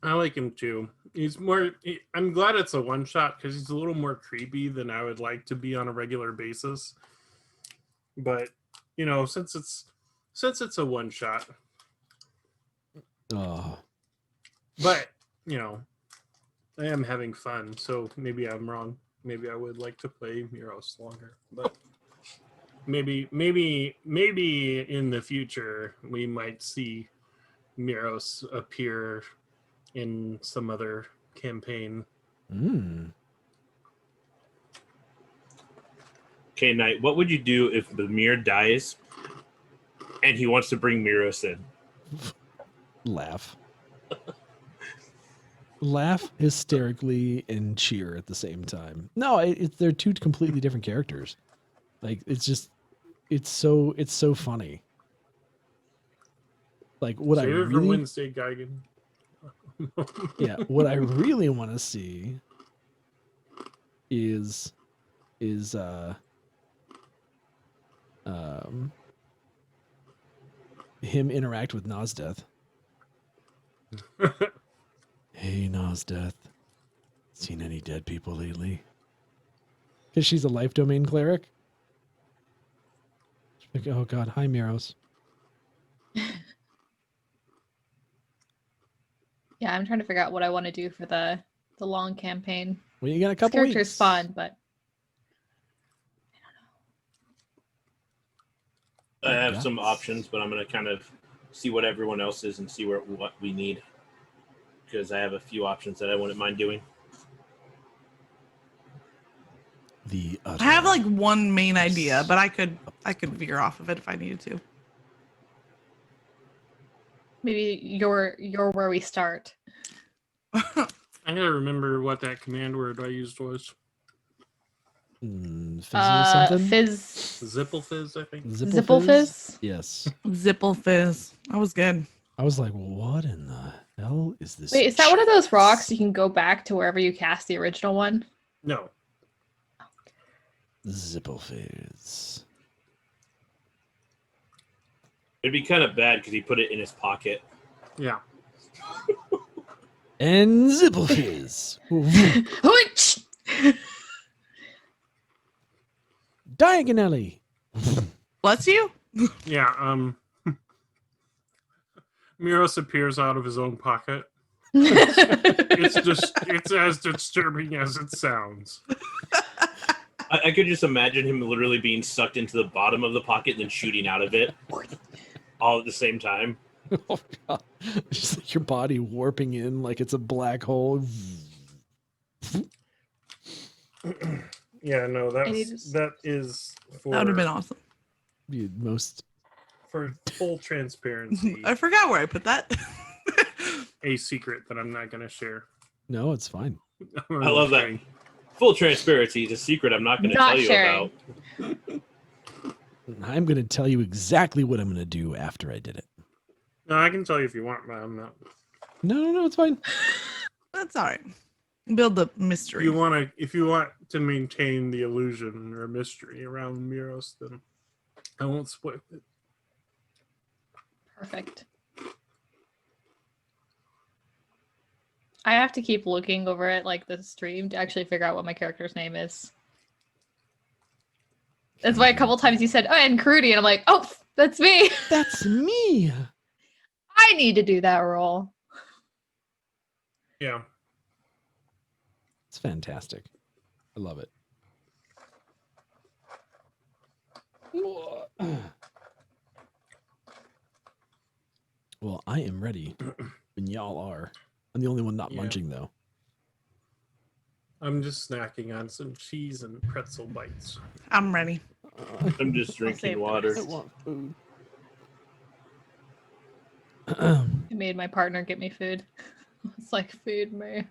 I like him too. He's more. I'm glad it's a one shot because he's a little more creepy than I would like to be on a regular basis. But you know, since it's a one shot, Oh, but you know, I am having fun. So maybe I'm wrong. Maybe I would like to play Miros longer, but maybe in the future we might see Miros appear in some other campaign. Okay, Knight, what would you do if Bamir dies and he wants to bring Miros in? laugh. Laugh hysterically and cheer at the same time. No, they're two completely different characters. Like it's so funny. Like what Save I it for really Wednesday, Geigen. yeah, what I really want to see is him interact with Nozdeth. Hey, Nozdeth, seen any dead people lately? Because she's a life domain cleric. Like, oh god, hi Miros. Yeah, I'm trying to figure out what I want to do for the long campaign. Well, you got a This couple character's weeks. fun, but I have got some this. options, but I'm going to kind of see what everyone else is and see what we need. Because I have a few options that I wouldn't mind doing. I have like one main idea, but I could veer off of it if I needed to. maybe you're where we start. I gotta remember what that command word I used was. Fizzy or something? Fizz. Zipplefizz, I think. Zipplefizz? Yes. Zipple fizz. That was good. I was like, what in the hell is this? Wait, is that one of those rocks you can go back to wherever you cast the original one? No. Zipplefizz. It'd be kind of bad because he put it in his pocket. Yeah. And Zipplefizz. Hooch! Diagonally. Bless you. Yeah. Miros appears out of his own pocket. It's as disturbing as it sounds. I could just imagine him literally being sucked into the bottom of the pocket and then shooting out of it all at the same time. Oh, God. Just like your body warping in like it's a black hole. Yeah, no, that is for That would have been awesome. The most. for full transparency. I forgot where I put that. A secret that I'm not going to share. No, it's fine. I love that. Full transparency is a secret I'm not going to Not tell sharing. you about. I'm going to tell you exactly what I'm going to do after I did it. No, I can tell you if you want, but I'm not. No, it's fine. That's all right. Build the mystery. If you want to maintain the illusion or mystery around Miros, then I won't spoil it. Perfect. I have to keep looking over it like the stream to actually figure out what my character's name is. That's why a couple times you said, "Oh, and Crudy," and I'm like, "Oh, that's me." That's me. I need to do that role. Yeah. It's fantastic. I love it. Well, I am ready when y'all are. I'm the only one not Yeah. munching, though. I'm just snacking on some cheese and pretzel bites. I'm ready. I'm just save drinking the water. I want food. I made my partner get me food. It's like, feed me.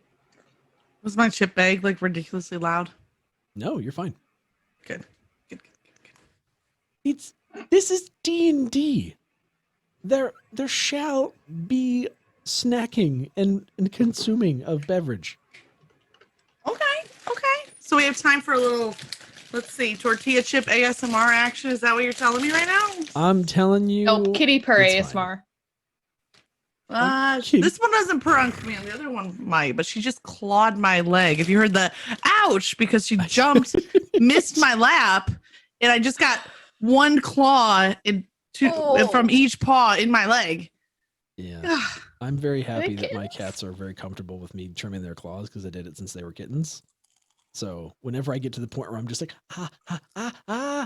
Was my chip bag like ridiculously loud? No, you're fine. Good. This is D&D. There shall be snacking and consuming of beverage. Okay. So we have time for a little, let's see, tortilla chip ASMR action. Is that what you're telling me right now? I'm telling you. Oh, kitty purr it's fine. ASMR. Okay. This one doesn't purr on command. The other one might, but she just clawed my leg. If you heard the ouch, because she jumped, missed my lap, and I just got one claw from each paw in my leg. Yeah. I'm very happy that my cats are very comfortable with me trimming their claws because I did it since they were kittens. So whenever I get to the point where I'm just like,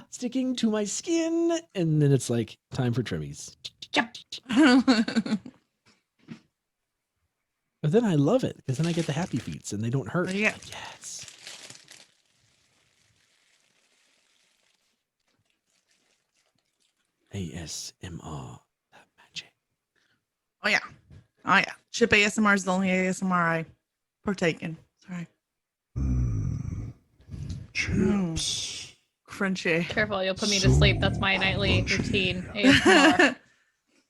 sticking to my skin, and then it's like, time for trimmies. But then I love it because then I get the happy feet and they don't hurt. Yeah. Like, yes. ASMR. That magic. Oh yeah. Chip ASMR is the only ASMR I partake in. Sorry. Chips. Crunchy. Careful, you'll put me to sleep. That's my nightly routine. ASMR.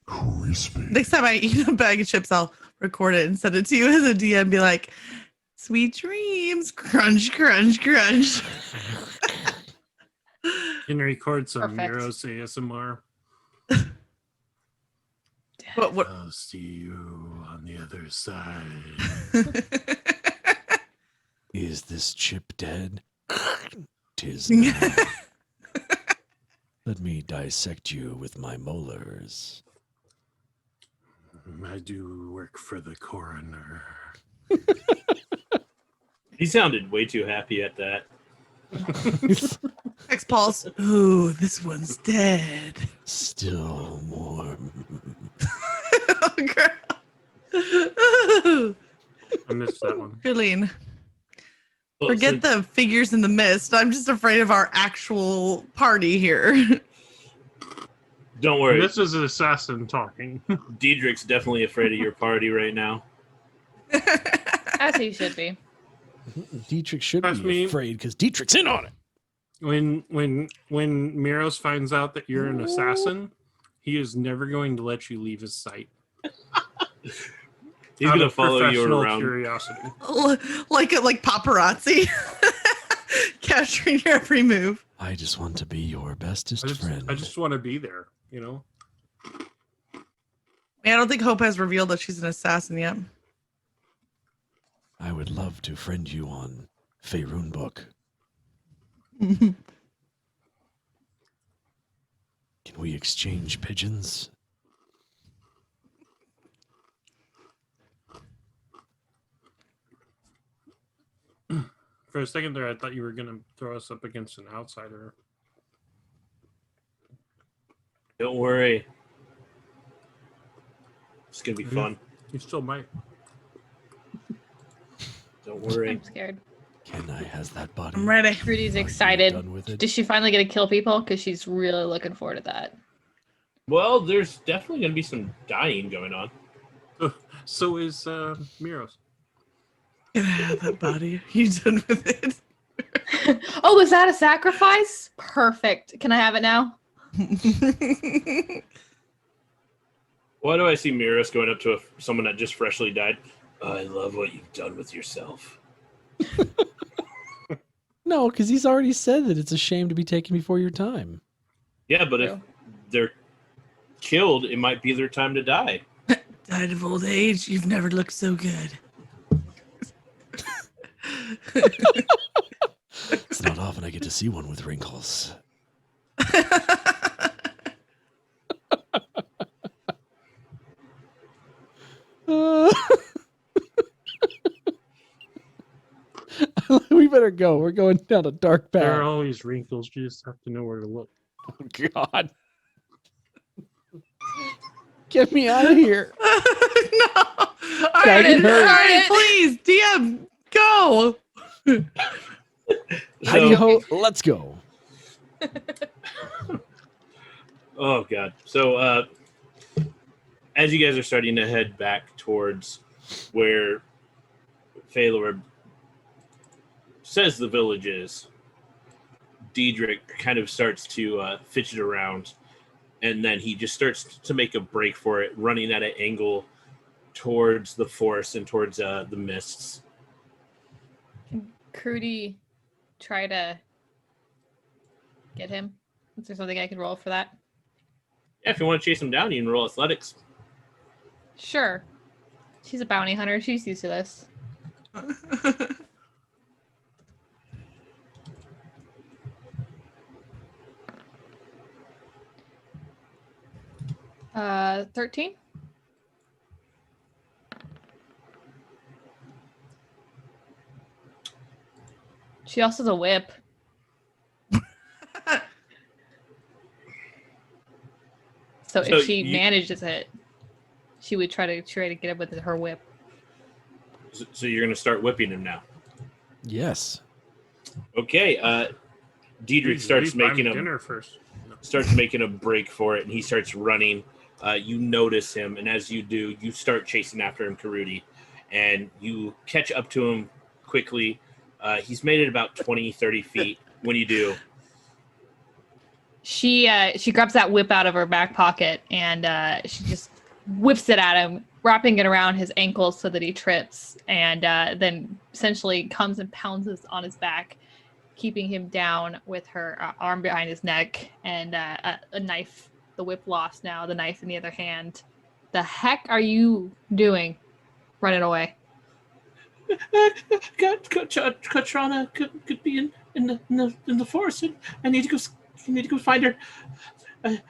Crispy. Next time I eat a bag of chips, I'll record it and send it to you as a DM. Be like, sweet dreams, crunch, crunch, crunch. Can record some Perfect. Miros ASMR. What? I'll see you on the other side. Is this chip dead? 'Tis not. Let me dissect you with my molars. I do work for the coroner. He sounded way too happy at that. X Pulse. Ooh, this one's dead. Still warm. Oh, girl. I missed that one. Gurleen, Well, forget the figures in the mist. I'm just afraid of our actual party here. Don't worry. This is an assassin talking. Diedrich's definitely afraid of your party right now. As he should be. Dietrich should Trust be me. afraid because Dietrich's in on it. When Miros finds out that you're an assassin, he is never going to let you leave his sight. He's Out gonna of follow you professional around. Curiosity. like paparazzi. Capturing your every move. I just want to be your bestest friend. I just want to be there, you know? I don't think Hope has revealed that she's an assassin yet. I would love to friend you on Faerun Book. Can we exchange pigeons? For a second there, I thought you were going to throw us up against an outsider. Don't worry. It's gonna be fun. You still might. Don't worry. I'm scared. Can I has that body? I'm ready. Rudy's Are you excited. done with it? Does she finally get to kill people? Because she's really looking forward to that. Well, there's definitely gonna be some dying going on. So is Miros. Can I have that body? You done with it? Oh, was that a sacrifice? Perfect. Can I have it now? Why do I see Miros going up to someone that just freshly died? I love what you've done with yourself. No, because he's already said that it's a shame to be taken before your time. Yeah, but if True. they're killed, it might be their time to die. Died of old age. You've never looked so good. It's not often I get to see one with wrinkles. We better go. We're going down a dark There are path. always wrinkles. You just have to know where to look. Oh, God. Get me out of here. No. All Geigen, hurry. right, please, DM, go. Hi-ho, let's go. Oh god. So as you guys are starting to head back towards where Phalor says the village is, Diedrich kind of starts to fidget around, and then he just starts to make a break for it, running at an angle towards the forest and towards the mists. Can Crudy try to get him? Is there something I can roll for that? Yeah, if you want to chase him down, you can roll athletics. Sure. She's a bounty hunter. She's used to this. 13? She also has a whip. So if she manages it, she would try to get it with her whip. So you're going to start whipping him now. Yes. Okay. Diedrich starts making a break for it, and he starts running. You notice him, and as you do, you start chasing after him, Karudi, and you catch up to him quickly. He's made it about 20, 30 feet when you do. She grabs that whip out of her back pocket, and she just whips it at him, wrapping it around his ankles so that he trips, and then essentially comes and pounds on his back, keeping him down with her arm behind his neck and a knife, the whip lost now, the knife in the other hand. The heck are you doing? Running away. Katrana could be in the forest. And I need to go find her. And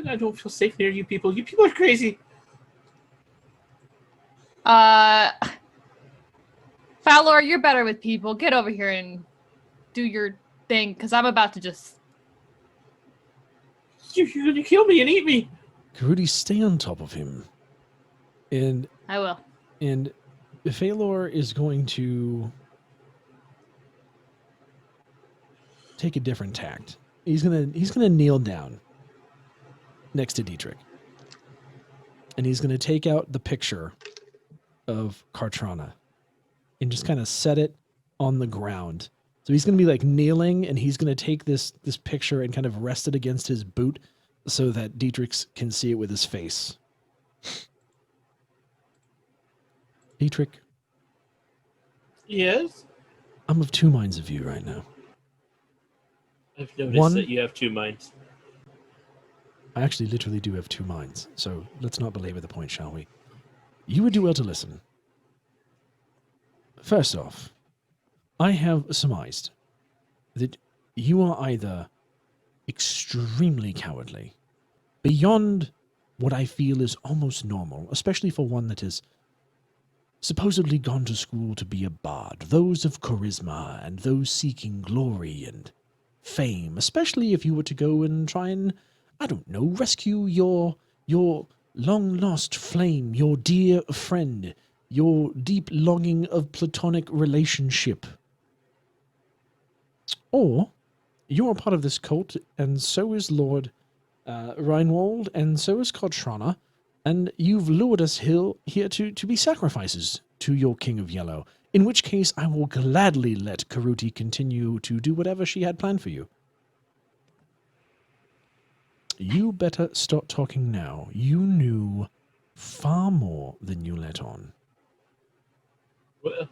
I don't feel safe near you people. You people are crazy. Fowler, you're better with people. Get over here and do your thing, because I'm about to just... You're going to kill me and eat me. Karudi, stay on top of him. And I will. And Phalor is going to take a different tact. He's gonna kneel down next to Dietrich. And he's gonna take out the picture of Kartrana and just kind of set it on the ground. So he's gonna be like kneeling, and he's gonna take this picture and kind of rest it against his boot so that Dietrich can see it with his face. Dietrich. Yes? I'm of two minds of you right now. I've noticed that you have two minds. I actually literally do have two minds, so let's not belabor the point, shall we? You would do well to listen. First off, I have surmised that you are either extremely cowardly, beyond what I feel is almost normal, especially for one that has supposedly gone to school to be a bard, those of charisma and those seeking glory and fame, especially if you were to go and try and, I don't know, rescue your long-lost flame, your dear friend, your deep longing of platonic relationship. Or you're a part of this cult, and so is Lord Reinwald, and so is Kartrana, and you've lured us here to be sacrifices to your King of Yellow, in which case I will gladly let Karuti continue to do whatever she had planned for you. You better stop talking now. You knew far more than you let on. Well,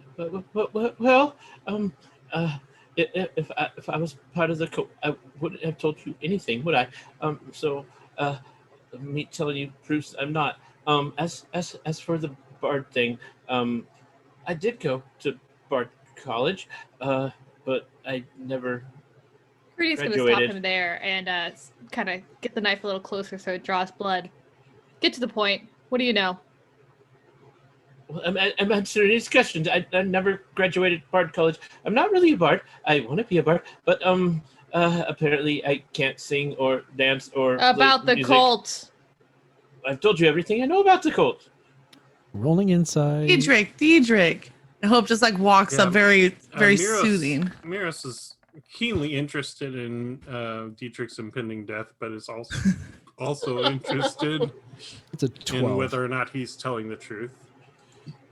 if I was part of the cult, I wouldn't have told you anything, would I? So me telling you proves I'm not. As for the Bard thing, I did go to Bard College, but I never Rudy's going to stop graduated. him there and kind of get the knife a little closer so it draws blood. Get to the point. What do you know? Well, I'm answering these questions. I never graduated Bard College. I'm not really a bard. I want to be a bard, but apparently I can't sing or dance or about play the music. cult. I've told you everything I know about the cult. Rolling inside. Diedrich. I hope just like walks up very Miros, soothing. Miros is keenly interested in Dietrich's impending death, but is also also interested It's a 12. in whether or not he's telling the truth,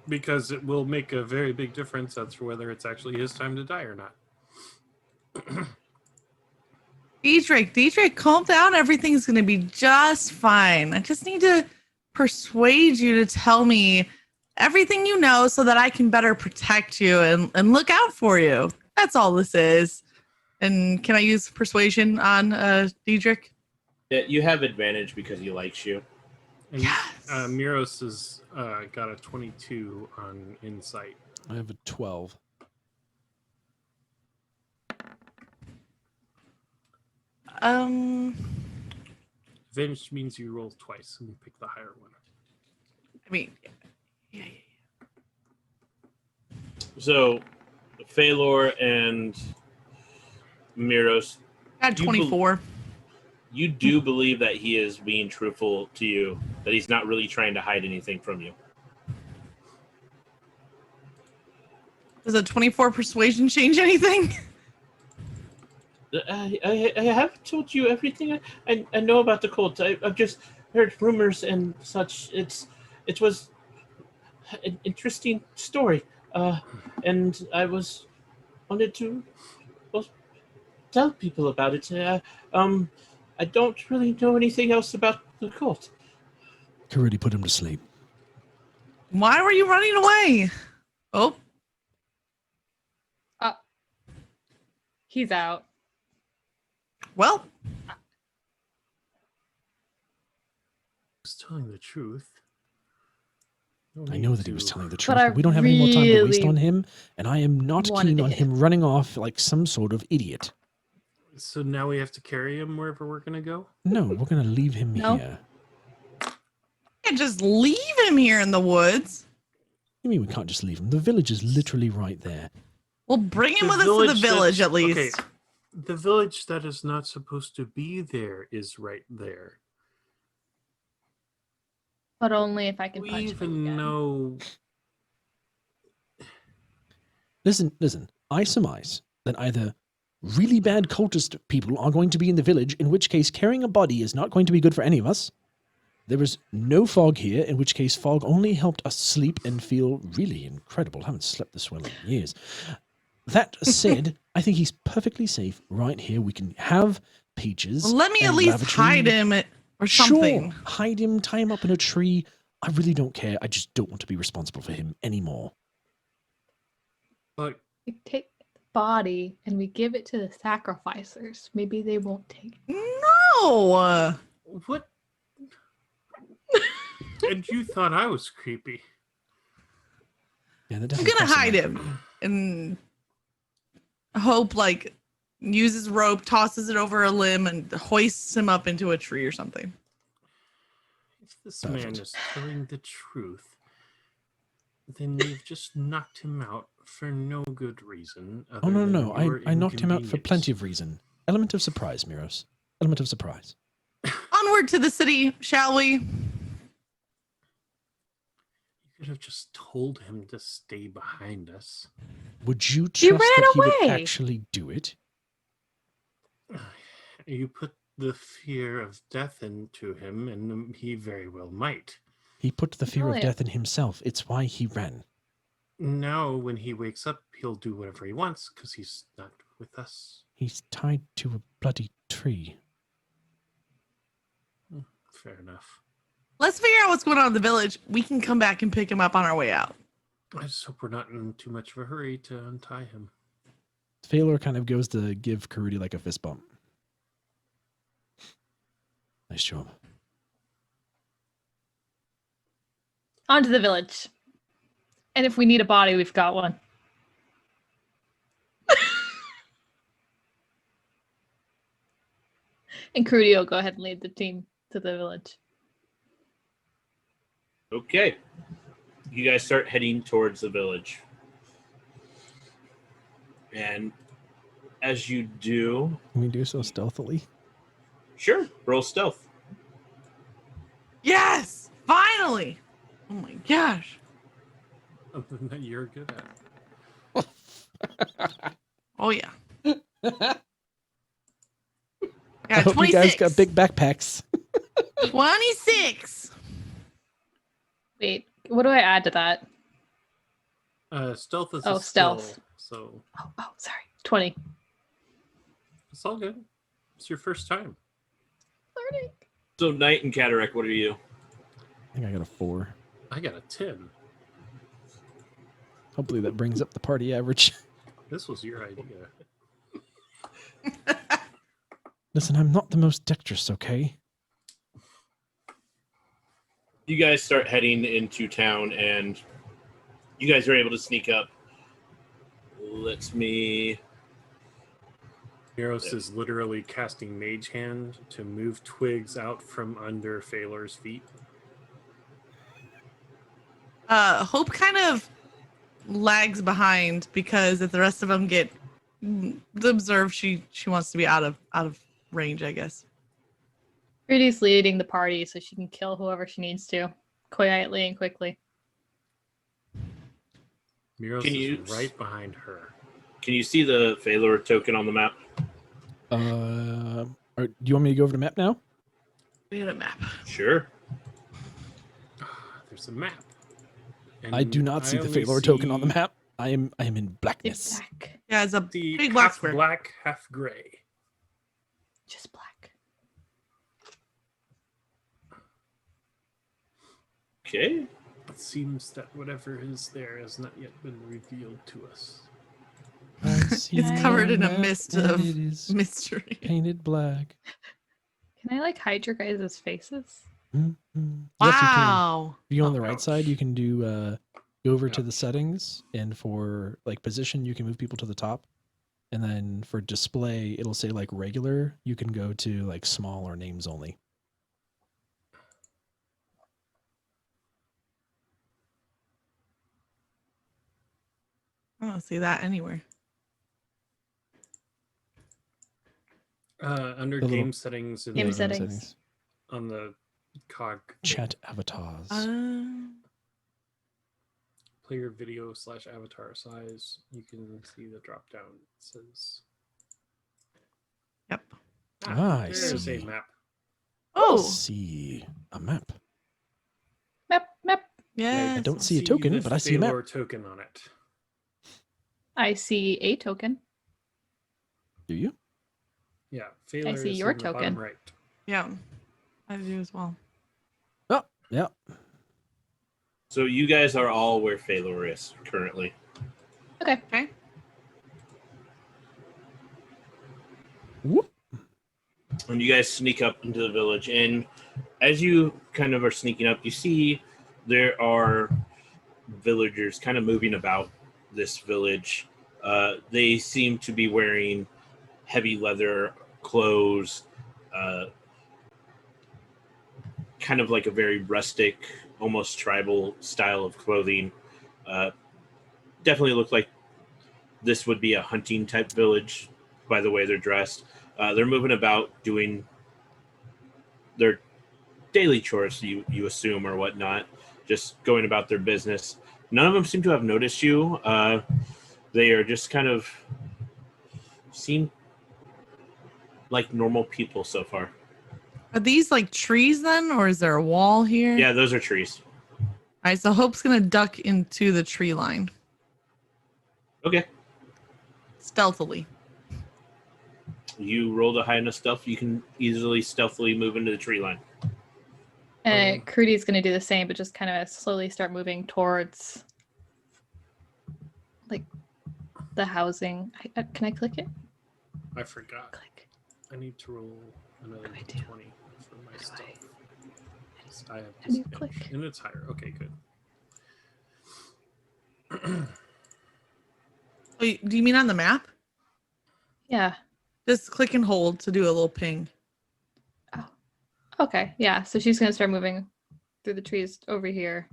because it will make a very big difference as to whether it's actually his time to die or not. Dietrich, calm down. Everything's going to be just fine. I just need to persuade you to tell me everything you know so that I can better protect you and look out for you. That's all this is. And can I use persuasion on Dietrich? Yeah, you have advantage because he likes you. And Yes. Miros has got a 22 on insight. I have a 12. Advantage means you roll twice and you pick the higher one. I mean, yeah. So, Phalor and Miros, I had 24. you do believe that he is being truthful to you, that he's not really trying to hide anything from you. Does a 24 persuasion change anything? I haven't told you everything I know about the cult. I've just heard rumors and such. It was an interesting story, and I wanted to tell people about it. I don't really know anything else about the cult. Karudi put him to sleep. Why were you running away? Oh, He's out. well, He's telling the truth. No I need know that he to- was telling the truth. But I We don't have any more time to waste really on him, and I am not wanted keen to on hit him running off like some sort of idiot. So now we have to carry him wherever we're going to go? No, we're going to leave him No. here. you can't just leave him here in the woods. You mean we can't just leave him? The village is literally right there. We'll bring him The with us to the village village that's- at least. okay, the village that is not supposed to be there is right there. But only if I can We punch him even again. know. Listen. I surmise that either really bad cultist people are going to be in the village, in which case carrying a body is not going to be good for any of us. There is no fog here, in which case fog only helped us sleep and feel really incredible. I haven't slept this well in years. That said, I think he's perfectly safe right here. We can have Peaches. Well, let me at and least Lavatory. hide him or something. Sure, hide him, tie him up in a tree. I really don't care. I just don't want to be responsible for him anymore. But We take the body and we give it to the sacrificers. Maybe they won't take it. No. what? And you thought I was creepy. Yeah, that I'm doesn't gonna cross hide my him mind. and hope uses rope, tosses it over a limb, and hoists him up into a tree or something. If this man Perfect. is telling the truth, then you've just knocked him out for no good reason. Oh, no, other no. than your I knocked him out for inconvenience. plenty of reason. Element of surprise, Miros. Element of surprise. Onward to the city, shall we? You could have just told him to stay behind us. Would you He trust ran that he would away. actually do it? You put the fear of death into him, and he very well might. He put the fear of Really? death in himself. It's why he ran. Now, when he wakes up, he'll do whatever he wants because he's not with us. He's tied to a bloody tree. Fair enough. Let's figure out what's going on in the village. We can come back and pick him up on our way out. I just hope we're not in too much of a hurry to untie him. Phalor kind of goes to give Karudi like a fist bump. Nice job. On to the village. And if we need a body, we've got one. And Crudy will go ahead and lead the team to the village. Okay. You guys start heading towards the village. And as you do, Can we do so stealthily? sure, roll stealth. Yes! Finally! Oh my gosh. Something that you're good at. Oh yeah. I Yeah, hope you 26. guys got big backpacks. 26. Wait, what do I add to that? Stealth is Oh, a skill, stealth. so Oh, sorry. 20. it's all good. It's your first time. Learning. So Knight and Cataract, what are you? I think I got a 4. I got a 10. Hopefully that brings up the party average. This was your idea. Listen, I'm not the most dexterous, okay? You guys start heading into town, and you guys are able to sneak up. Let me. Miros is literally casting Mage Hand to move twigs out from under Phalor's feet. Hope kind of lags behind because if the rest of them get observed, she wants to be out of range, I guess. Rudy's leading the party so she can kill whoever she needs to, quietly and quickly. Miros Can you- is right behind her. Can you see the Phalor token on the map? Do you want me to go over the map now? We had a map. Sure. There's a map. I do not see the only Phalor token on the see map. I am in It's blackness. black. Yeah, it's a The big black half square. black, half gray. Just black. Okay. It seems that whatever is there has not yet been revealed to us. It's covered in a map mist and of it is mystery. painted black. Can I like hide your guys' faces? Mm-hmm. Yes, you can. Wow. If you go on the Oh, right ouch. side, you can do go over to the Ouch. settings, and for like position, you can move people to the top. And then for display, it'll say like regular. You can go to like small or names only. I don't see that anywhere. Under The little- game settings in Game the, settings. on the cog, Chat avatars. player video / avatar size, you can see the drop down. It says Yep. I there's see. a map. Oh, See a map. Map. yes. I don't see a token, the but I see a map. Phalor token on it. I see a token. Do you? Yeah, Phalor see is your in the bottom token. right. Yeah, I do as well. Oh, yeah. So you guys are all where Phalor is currently. Okay. Okay. Whoop. And you guys sneak up into the village, and as you kind of are sneaking up, you see there are villagers kind of moving about this village. They seem to be wearing heavy leather clothes, kind of like a very rustic, almost tribal style of clothing. Definitely look like this would be a hunting type village by the way they're dressed. They're moving about doing their daily chores, you assume, or whatnot, just going about their business. None of them seem to have noticed you. They are just kind of seem like normal people so far. Are these like trees then, or is there a wall here? Yeah, those are trees. All right, so Hope's gonna duck into the tree line Okay. stealthily. You rolled a high enough stealth, you can easily stealthily move into the tree line. And Crudy's going to do the same, but just kind of slowly start moving towards like the housing. Can I click it? I forgot. Click. I need to roll another What do I do? 20 for my What do I- stealth. I have How do you disadvantage. click? And it's higher. Okay, good. Wait, do you mean on the map? Yeah. Just click and hold to do a little ping. Okay. Yeah. So she's going to start moving through the trees over here.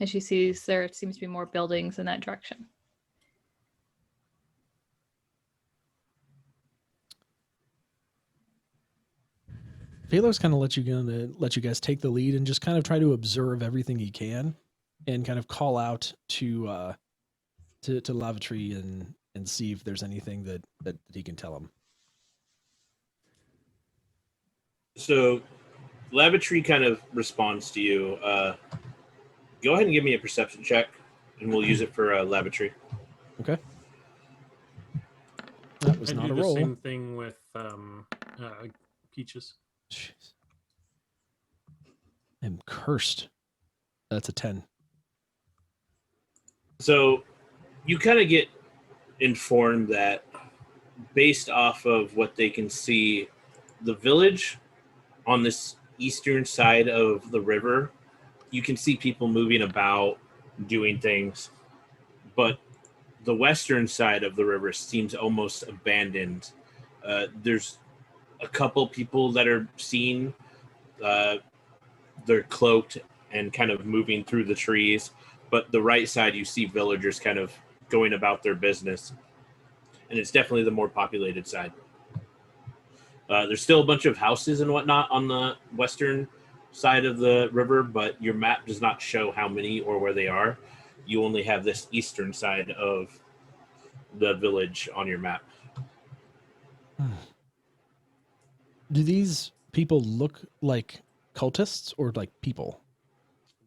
And she sees there seems to be more buildings in that direction. Phalor's kind of let you guys take the lead and just kind of try to observe everything he can, and kind of call out to Lavatree and see if there's anything that he can tell him. So Lavatory kind of responds to you. Go ahead and give me a perception check, and we'll use it for lavatory. Okay. That was I not do a the roll. same thing with Peaches. Jeez. I'm cursed. That's a 10. So you kind of get informed that based off of what they can see, the village on this eastern side of the river, you can see people moving about, doing things. But the western side of the river seems almost abandoned. There's a couple people that are seen. They're cloaked and kind of moving through the trees. But the right side, you see villagers kind of going about their business. And it's definitely the more populated side. There's still a bunch of houses and whatnot on the western side of the river, but your map does not show how many or where they are. You only have this eastern side of the village on your map. Do these people look like cultists or like people?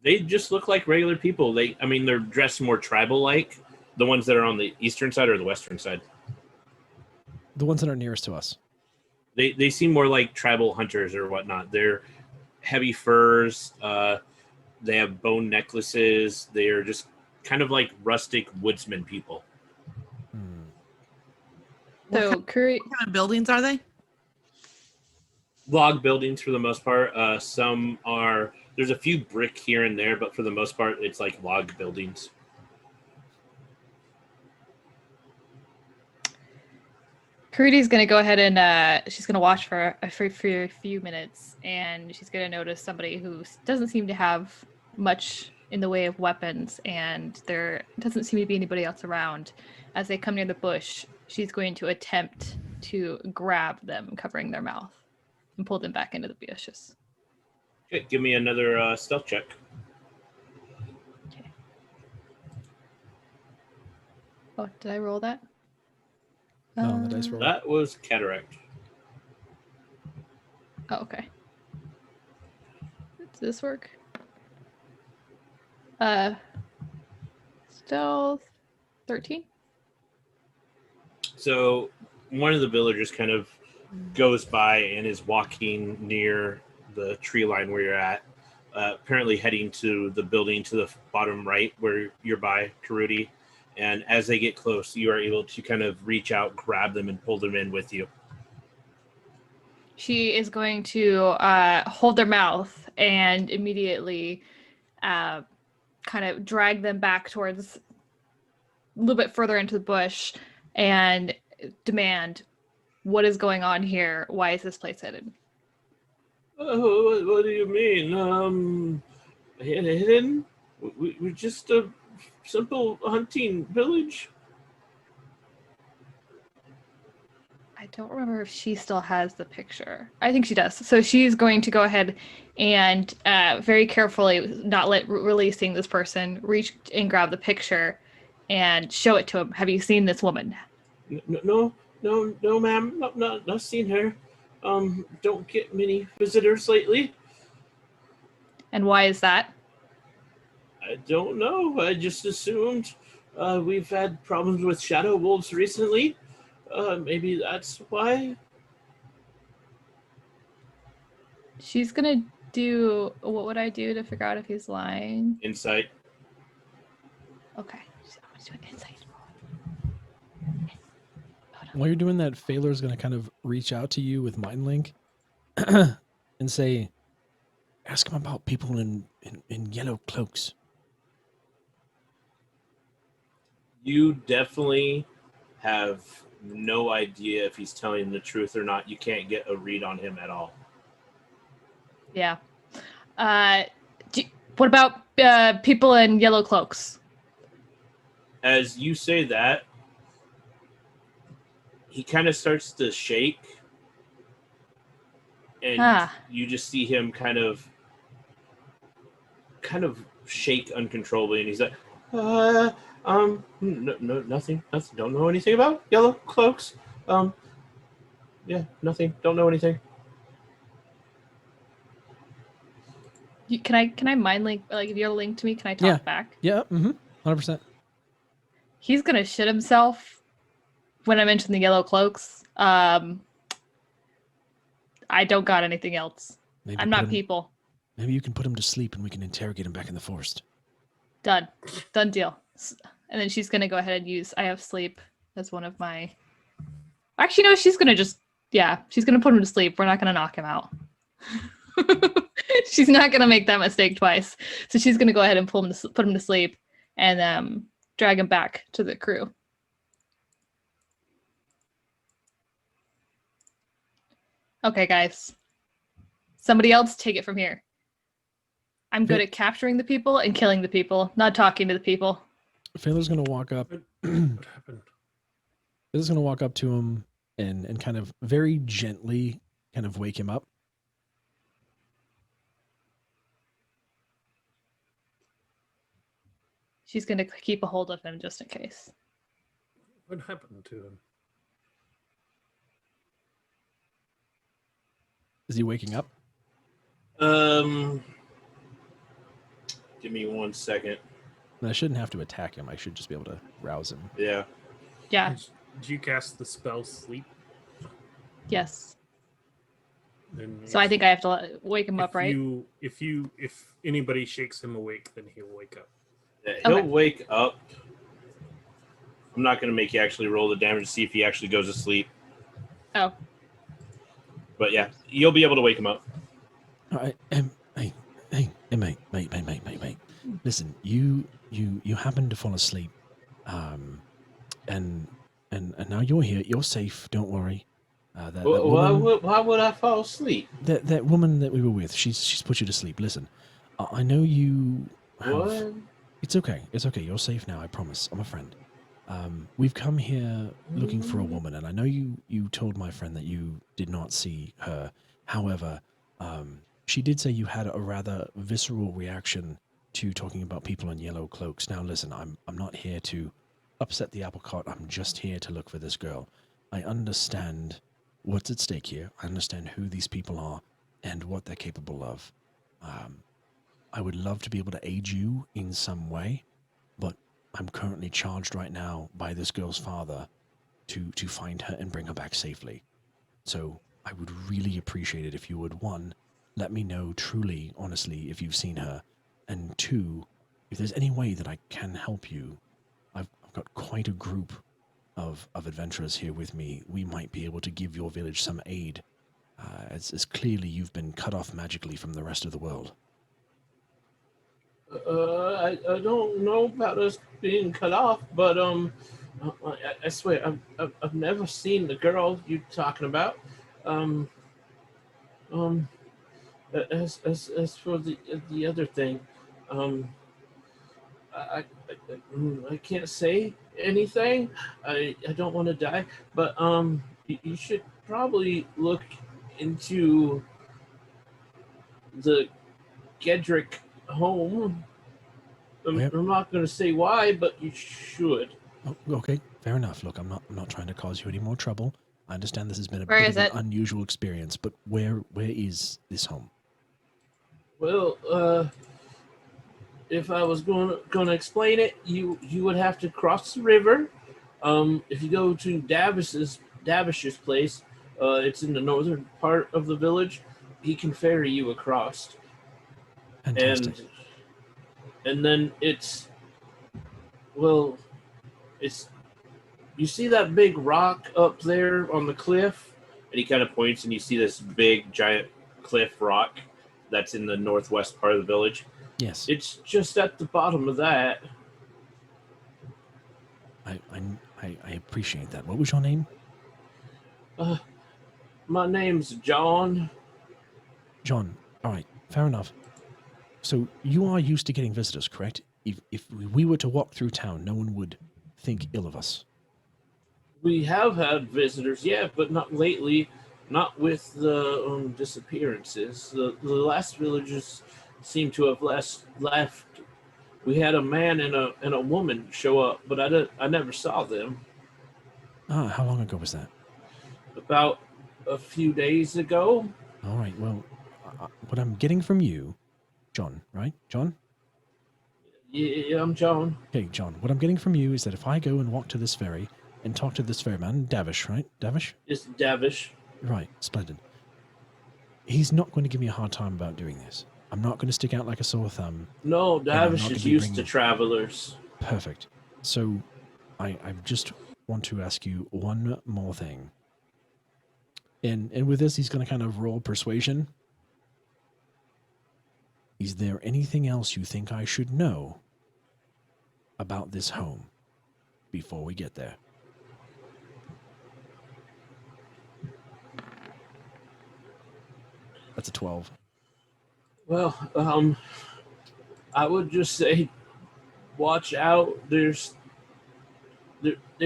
They just look like regular people. They're dressed more tribal-like. The ones that are on the eastern side or the western side? The ones that are nearest to us. They seem more like tribal hunters or whatnot. They're heavy furs. They have bone necklaces. They are just kind of like rustic woodsman people. So, Curry, What kind of buildings are they? Log buildings for the most part. Some are, there's a few brick here and there, but for the most part, it's like log buildings. Caridi's going to go ahead and she's going to watch for a few minutes, and she's going to notice somebody who doesn't seem to have much in the way of weapons, and there doesn't seem to be anybody else around. As they come near the bush, she's going to attempt to grab them, covering their mouth, and pull them back into the bushes. Okay, give me another stealth check. Okay. Oh, did I roll that? No, on the dice roll. That was cataract. Oh, okay. Does this work? Stealth 13? So one of the villagers kind of goes by and is walking near the tree line where you're at, apparently heading to the building to the bottom right where you're by, Karudi. And as they get close, you are able to kind of reach out, grab them, and pull them in with you. She is going to hold their mouth and immediately kind of drag them back towards a little bit further into the bush and demand, what is going on here? Why is this place hidden? Oh, what do you mean? Hidden? We're just a simple hunting village. I don't remember if she still has the picture. I think she does. So she's going to go ahead and very carefully, not releasing this person, reach and grab the picture and show it to him. Have you seen this woman? No, ma'am. Not seen her. Don't get many visitors lately. And why is that? I don't know. I just assumed we've had problems with shadow wolves recently. Maybe that's why. She's gonna do. What would I do to figure out if he's lying? Insight. Okay, I'm gonna do an insight roll. While you're doing that, Phaler's going to kind of reach out to you with Mind Link and say, ask him about people in yellow cloaks. You definitely have no idea if he's telling the truth or not. You can't get a read on him at all. Yeah. What about people in yellow cloaks? As you say that, he kind of starts to shake, and you just see him kind of shake uncontrollably, and he's like, no, nothing. Don't know anything about yellow cloaks. Yeah, nothing. Don't know anything. Can I mind link? Like, if you're linked to me, can I talk Yeah. back? Yeah. 100%. He's gonna shit himself when I mention the yellow cloaks. I don't got anything else. Maybe I'm put not him- people. Maybe you can put him to sleep and we can interrogate him back in the forest. Done deal. And then she's gonna go ahead and use I have sleep as one of my. Actually, no, she's gonna she's gonna put him to sleep. We're not gonna knock him out. She's not gonna make that mistake twice. So she's gonna go ahead and put him to sleep, and drag him back to the crew. Okay, guys. Somebody else take it from here. I'm good at capturing the people and killing the people, not talking to the people. Failer's going to walk up. What happened? Failer's going to walk up to him and kind of very gently kind of wake him up. She's going to keep a hold of him just in case. What happened to him? Is he waking up? Give me 1 second. I shouldn't have to attack him. I should just be able to rouse him. Yeah. Yeah. Did you cast the spell sleep? Yes. Then So I think I have to wake him up, right? If anybody shakes him awake, then he'll wake up. Yeah, he'll Okay. wake up. I'm not going to make you actually roll the damage to see if he actually goes to sleep. Oh. But yeah, you'll be able to wake him up. All right. Mate. Listen, you happened to fall asleep, and now you're here. You're safe. Don't worry. That woman, Why would I fall asleep? that woman that we were with, she's put you to sleep. Listen, I know you. What? It's okay. It's okay. You're safe now. I promise. I'm a friend. We've come here looking for a woman, and I know you told my friend that you did not see her. However, she did say you had a rather visceral reaction to talking about people in yellow cloaks. Now, listen, I'm not here to upset the apple cart. I'm just here to look for this girl. I understand what's at stake here. I understand who these people are and what they're capable of. I would love to be able to aid you in some way, but I'm currently charged right now by this girl's father to find her and bring her back safely. So I would really appreciate it if you would, one, let me know truly, honestly, if you've seen her, and two, if there's any way that I can help you. I've got quite a group of adventurers here with me. We might be able to give your village some aid, as clearly you've been cut off magically from the rest of the world. I don't know about us being cut off, but I swear I've never seen the girl you're talking about. As for the other thing, I can't say anything. I don't want to die, but you should probably look into the Gedrick home. Yep. I'm not going to say why, but you should. Oh, okay, fair enough. Look, I'm not trying to cause you any more trouble. I understand this has been a Where bit is of it? an unusual experience, but where is this home? Well, if I was going to explain it, you would have to cross the river. If you go to Davish's place, it's in the northern part of the village. He can ferry you across. Fantastic. And then it's you see that big rock up there on the cliff, and he kind of points, and you see this big giant cliff rock that's in the northwest part of the village. Yes. It's just at the bottom of that. I appreciate that. What was your name? My name's John. John. All right, fair enough. So you are used to getting visitors, correct? If we were to walk through town, no one would think ill of us. We have had visitors, yeah, but not lately. Not with the disappearances. The last villagers seem to have left. We had a man and a woman show up, but I never saw them. How long ago was that? About a few days ago. All right, well, what I'm getting from you, John, right? John? Yeah, I'm John. Okay, John, what I'm getting from you is that if I go and walk to this ferry and talk to this ferryman, Davish, right? Davish? It's Davish. Right, splendid. He's not going to give me a hard time about doing this. I'm not going to stick out like a sore thumb. No, I'm Davish not is gonna be used to bringing- travelers. Perfect. So, I just want to ask you one more thing. And with this, he's going to kind of roll persuasion. Is there anything else you think I should know about this home before we get there? That's a 12. Well, I would just say, watch out. They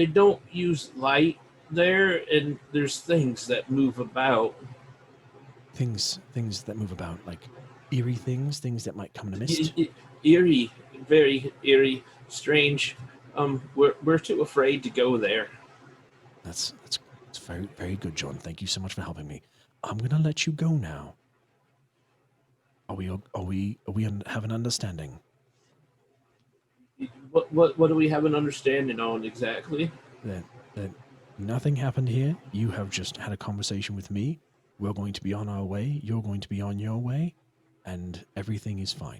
don't use light there, and there's things that move about. Things that move about, like eerie things that might come in a mist. Eerie, very eerie, strange. We're too afraid to go there. That's very, very good, John. Thank you so much for helping me. I'm gonna let you go now. Are we have an understanding? What do we have an understanding on exactly? That nothing happened here. You have just had a conversation with me. We're going to be on our way. You're going to be on your way, and everything is fine.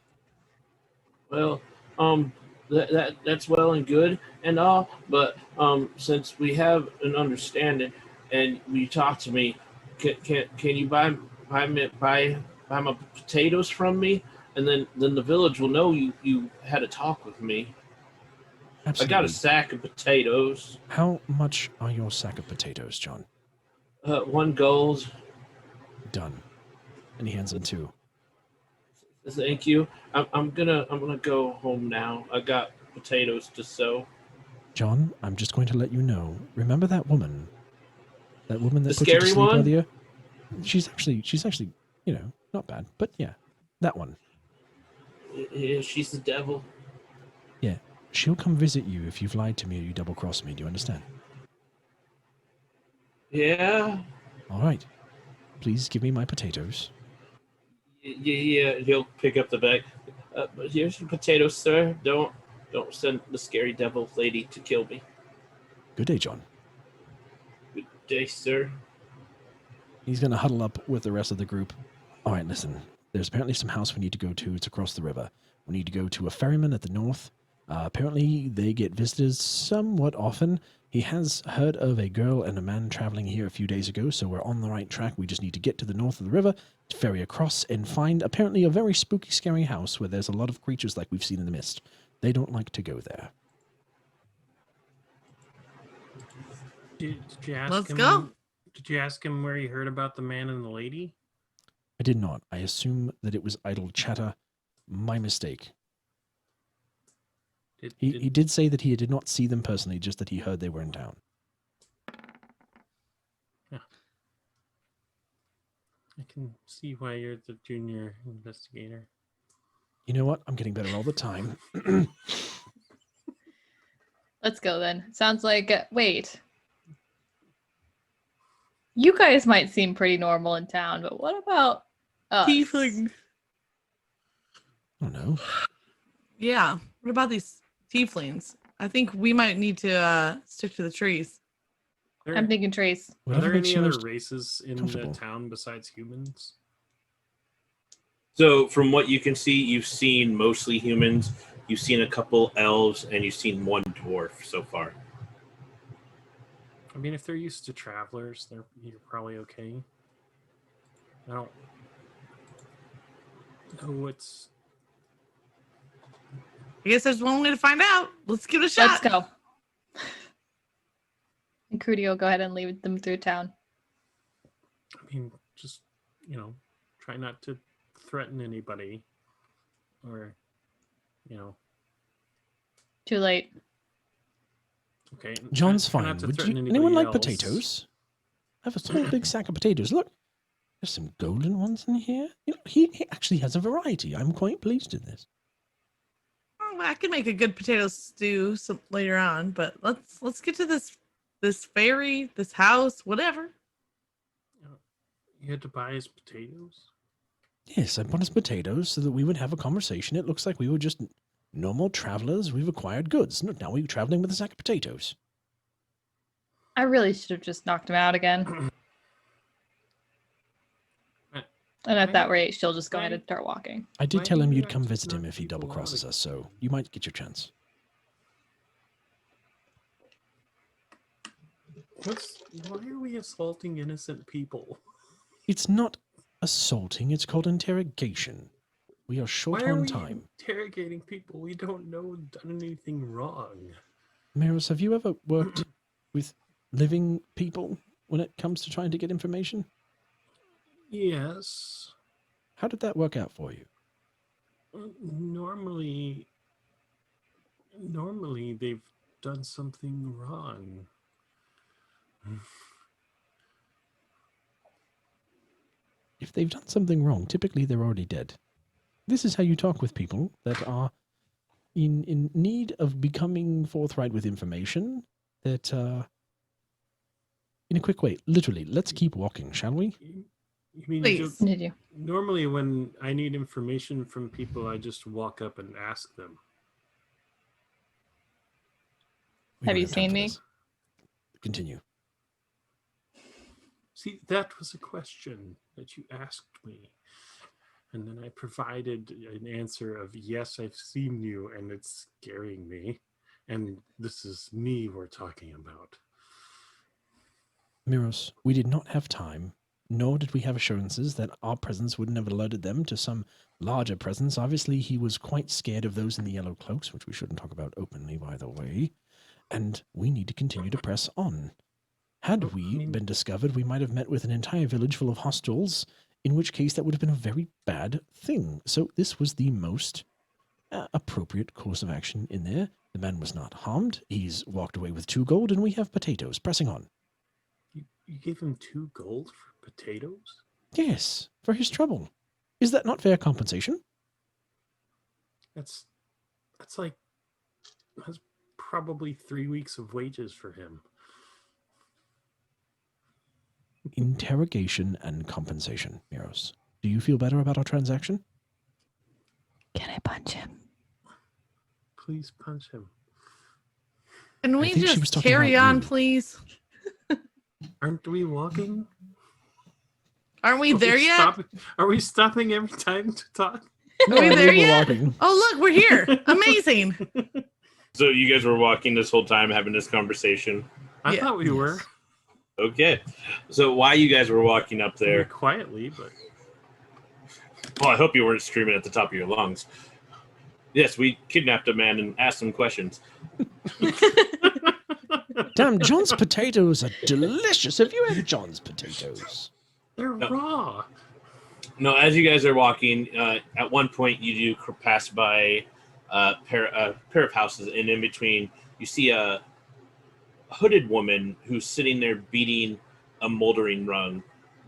Well, that's well and good and all, but since we have an understanding and you talk to me, can you buy my potatoes from me, and then the village will know you had a talk with me. Absolutely. I got a sack of potatoes. How much are your sack of potatoes, John? 1 gold. Done. And he hands it 2. Thank you. I'm gonna go home now. I got potatoes to sow. John, I'm just going to let you know. Remember that woman? That woman that The put you to scary sleep one? earlier? She's actually, not bad. But yeah, that one. Yeah, she's the devil. Yeah. She'll come visit you if you've lied to me or you double-crossed me. Do you understand? Yeah. All right. Please give me my potatoes. Yeah. He'll pick up the bag. But here's your potatoes, sir. Don't send the scary devil lady to kill me. Good day, John. Good day, sir. He's going to huddle up with the rest of the group. All right, listen. There's apparently some house we need to go to. It's across the river. We need to go to a ferryman at the north. Apparently, they get visitors somewhat often. He has heard of a girl and a man traveling here a few days ago, so we're on the right track. We just need to get to the north of the river, ferry across, and find apparently a very spooky, scary house where there's a lot of creatures like we've seen in the mist. They don't like to go there. Did you ask Let's him? go. Did you ask him where he heard about the man and the lady? I did not. I assume that it was idle chatter. My mistake. He did say that he did not see them personally, just that he heard they were in town. Yeah. I can see why you're the junior investigator. You know what? I'm getting better all the time. Let's go then. Sounds like, wait. You guys might seem pretty normal in town, but what about us? Tiefling. I don't know. Yeah. What about these tieflings? I think we might need to stick to the trees. I'm thinking trees. Are Whatever there makes any you other most races in comfortable. the town besides humans? So from what you can see, you've seen mostly humans. You've seen a couple elves, and you've seen 1 dwarf so far. I mean, if they're used to travelers, you're probably okay. I don't know what's. I guess there's one way to find out. Let's give it a shot. Let's go. And Crudy will go ahead and lead them through town. I mean, just try not to threaten anybody, or Too late. Okay. John's try fine. not to Would threaten anyone anybody like else. potatoes? I have a whole big sack of potatoes. Look, there's some golden ones in here. He actually has a variety. I'm quite pleased in this. Oh, I could make a good potato stew later on, but let's get to this ferry, this house, whatever. You had to buy his potatoes? Yes, I bought us potatoes so that we would have a conversation. It looks like we were just normal travelers. We've acquired goods. Now we're traveling with a sack of potatoes. I really should have just knocked him out again. And at that rate, she'll just go ahead and start walking. I did Why tell do him you you'd guys come just visit him knock if he people double crosses out us, so you might get your chance. Why are we assaulting innocent people? It's not assaulting, it's called interrogation. We are short Why are on we time. interrogating people we don't know done anything wrong? Maris, have you ever worked with living people when it comes to trying to get information? Yes. How did that work out for you? Normally they've done something wrong. If they've done something wrong, typically they're already dead. This is how you talk with people that are in need of becoming forthright with information that, in a quick way, literally, let's keep walking, shall we? You mean Please. Did you? normally when I need information from people, I just walk up and ask them. We Have don't you time seen for me? this. Continue. See, that was a question that you asked me. And then I provided an answer of, yes, I've seen you, and it's scaring me. And this is me we're talking about. Miros, we did not have time, nor did we have assurances that our presence wouldn't have alerted them to some larger presence. Obviously, he was quite scared of those in the yellow cloaks, which we shouldn't talk about openly, by the way. And we need to continue to press on. Had we been discovered, we might have met with an entire village full of hostiles, in which case that would have been a very bad thing. So this was the most appropriate course of action in there. The man was not harmed. He's walked away with 2 gold, and we have potatoes. Pressing on. You gave him 2 gold for potatoes? Yes, for his trouble. Is that not fair compensation? That's probably 3 weeks of wages for him. Interrogation and compensation, Miros. Do you feel better about our transaction? Can I punch him? Please punch him. Can we think she was just talking carry about on, you. please? Aren't we walking? Aren't we there yet? Are we stopping every time to talk? Are we I there believe we're yet? walking. Oh, look, we're here. Amazing. So you guys were walking this whole time having this conversation. I Yeah. thought we were. Okay. So why you guys were walking up Very there? quietly, but Well, I hope you weren't screaming at the top of your lungs. Yes, we kidnapped a man and asked him questions. Damn, John's potatoes are delicious. Have you had John's potatoes? they're No. raw. No, as you guys are walking, at one point you do pass by a pair of houses, and in between you see a hooded woman who's sitting there beating a moldering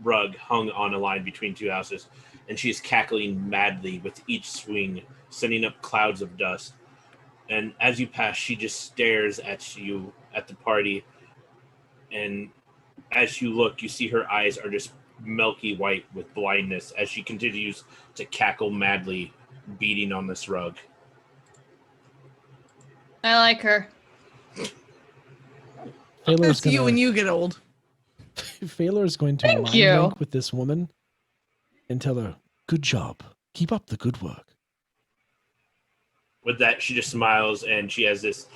rug hung on a line between 2 houses, and she is cackling madly with each swing, sending up clouds of dust. And as you pass, she just stares at you at the party, and as you look, you see her eyes are just milky white with blindness as she continues to cackle madly, beating on this rug. I like her. Phalar's That's you when you get old. Phalar's going to Thank mind you. link with this woman and tell her, good job. Keep up the good work. With that, she just smiles, and she has this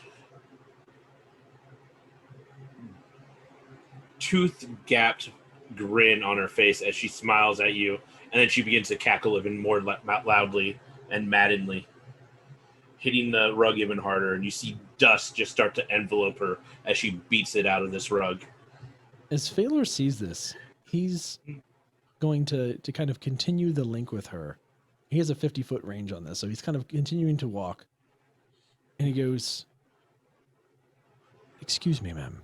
tooth-gapped grin on her face as she smiles at you, and then she begins to cackle even more loudly and maddeningly, hitting the rug even harder, and you see dust just start to envelope her as she beats it out of this rug. As Phalar sees this, he's going to kind of continue the link with her. He has a 50-foot range on this, so he's kind of continuing to walk. And he goes, excuse me, ma'am.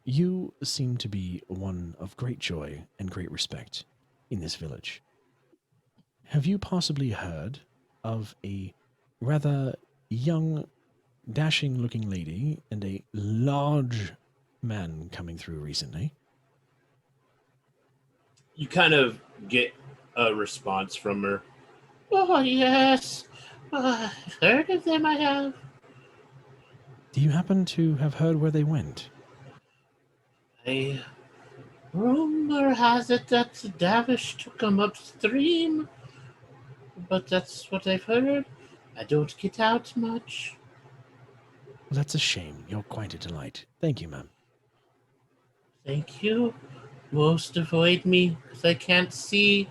You seem to be one of great joy and great respect in this village. Have you possibly heard of a rather young, dashing-looking lady and a large man coming through recently? You kind of get a response from her. Oh, yes. I've heard of them, I have. Do you happen to have heard where they went? A rumor has it that Davish took them upstream, but that's what I've heard. I don't get out much. Well, that's a shame. You're quite a delight. Thank you, ma'am. Thank you. Most avoid me because I can't see.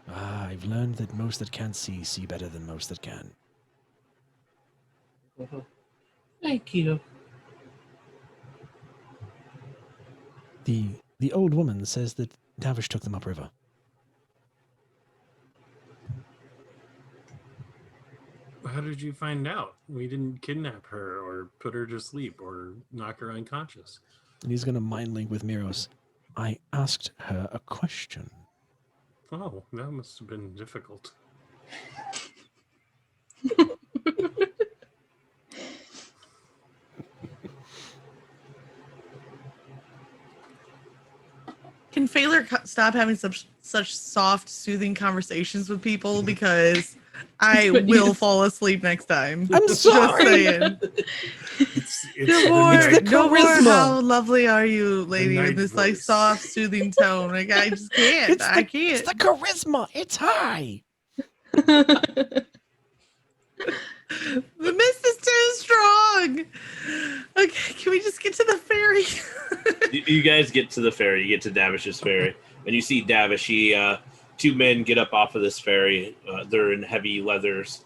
Ah, I've learned that most that can't see better than most that can. Thank you. The old woman says that Davish took them upriver. How did you find out? We didn't kidnap her or put her to sleep or knock her unconscious. And he's going to mind link with Miros. I asked her a question. Oh, that must have been difficult. Can Phaler stop having such soft, soothing conversations with people because I will fall asleep next time. I'm sorry. Just saying. It's the Go more, charisma. how lovely are you, lady, night with this like voice. soft, soothing tone. Like I just can't. I can't. It's the charisma. It's high. The mist is too strong. Okay, can we just get to the ferry? You guys get to the ferry. You get to Davish's ferry, and you see Davish. Two men get up off of this ferry. They're in heavy leathers.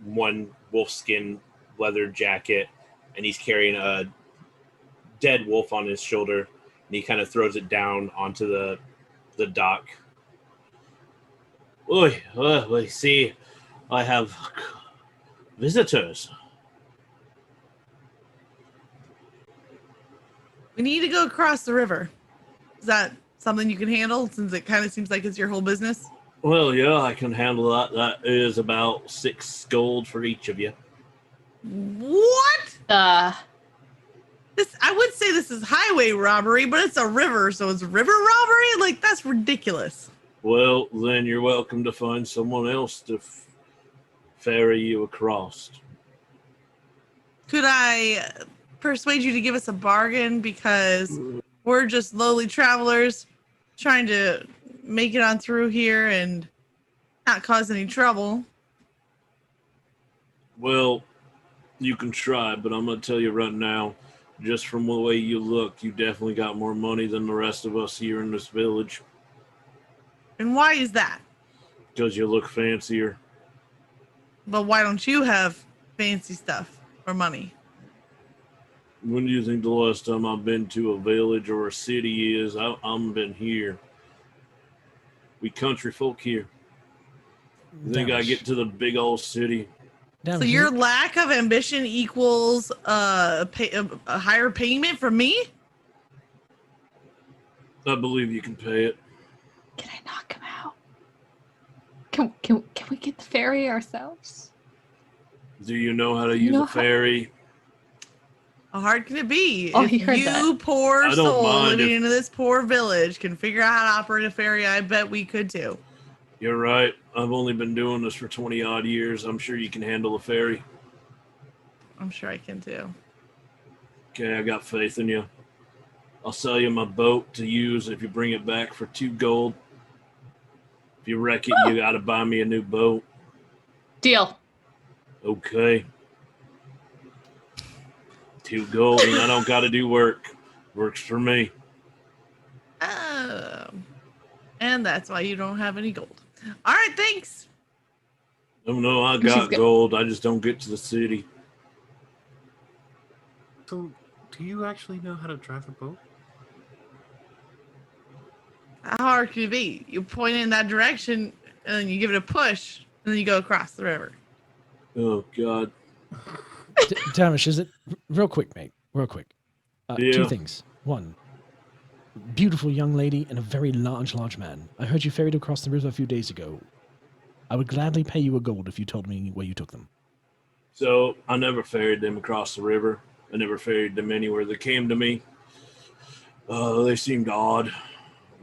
One wolfskin leather jacket, and he's carrying a dead wolf on his shoulder, and he kind of throws it down onto the dock. Oi, I see. I have visitors. We need to go across the river. Is that something you can handle, since it kind of seems like it's your whole business? Well, yeah, I can handle that. That is about 6 gold for each of you. What? This, I would say this is highway robbery, but it's a river, so it's river robbery? Like, that's ridiculous. Well, then you're welcome to find someone else to ferry you across. Could I persuade you to give us a bargain, because we're just lowly travelers trying to make it on through here and not cause any trouble? Well, you can try, but I'm going to tell you right now, just from the way you look, you definitely got more money than the rest of us here in this village. And why is that? Because you look fancier. But why don't you have fancy stuff or money? When do you think the last time I've been to a village or a city is? I'm been here. We country folk here. You think I get to the big old city? So your lack of ambition equals a higher payment from me? I believe you can pay it. Can I knock him out? Can we get the ferry ourselves? Do you know how to use a ferry? How hard can it be? Oh, if he heard you, that. poor I don't soul mind living if- in this poor village, can figure out how to operate a ferry, I bet we could too. You're right. I've only been doing this for 20 odd years. I'm sure you can handle a ferry. I'm sure I can too. Okay, I got faith in you. I'll sell you my boat to use if you bring it back for 2 gold. If you wreck it, you gotta buy me a new boat. Deal. Okay. 2 gold, and I don't gotta do work. Works for me. And that's why you don't have any gold. All right, thanks. Oh no, I got gold. I just don't get to the city. So, do you actually know how to drive a boat? How hard can it be? You point in that direction, and then you give it a push, and then you go across the river. Oh God. Damish, is it real quick, mate? Real quick. Yeah. 2 things. 1, beautiful young lady and a very large man. I heard you ferried across the river a few days ago. I would gladly pay you a gold if you told me where you took them. So I never ferried them across the river. I never ferried them anywhere. They came to me. They seemed odd.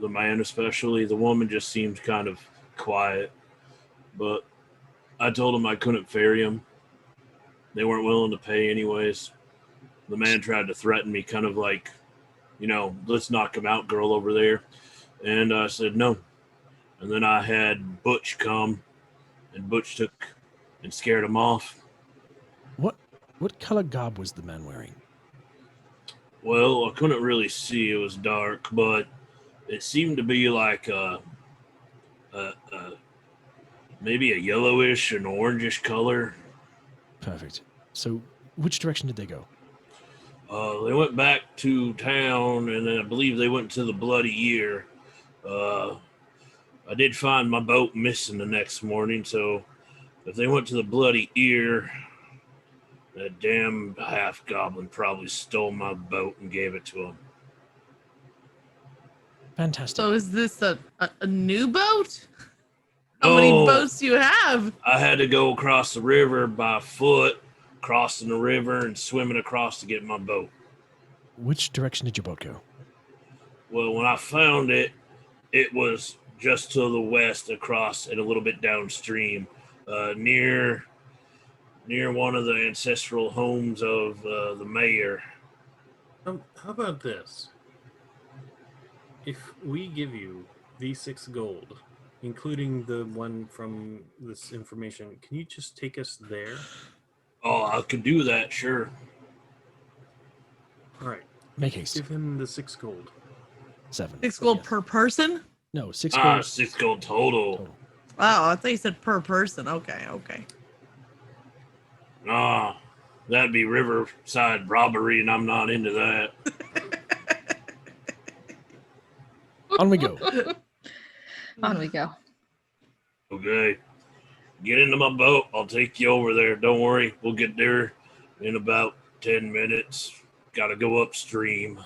The man especially. The woman just seemed kind of quiet. But I told them I couldn't ferry them. They weren't willing to pay anyways. The man tried to threaten me, kind of like, let's knock him out, girl over there. And I said no. And then I had Butch come, and Butch took and scared him off. What color garb was the man wearing? Well, I couldn't really see. It was dark, but it seemed to be like maybe a yellowish and orangish color. Perfect. So, which direction did they go? They went back to town, and then I believe they went to the Bloody Ear. I did find my boat missing the next morning, so if they went to the Bloody Ear, that damn half-goblin probably stole my boat and gave it to him. Fantastic. So is this a new boat? How many boats do you have? I had to go across the river by foot, crossing the river and swimming across to get my boat. Which direction did your boat go? Well, when I found it, it was just to the west across and a little bit downstream, near one of the ancestral homes of the mayor. How about this? If we give you V6 gold, including the one from this information, can you just take us there? Oh, I could do that, sure. All right. Make haste. Give him the 6 gold. 7. 6 gold Yes. per person? No, 6 gold. 6 gold total. Total. Oh, I thought you said per person. Okay. That'd be riverside robbery, and I'm not into that. On we go. On we go. Okay. Get into my boat. I'll take you over there. Don't worry. We'll get there in about 10 minutes. Gotta go upstream.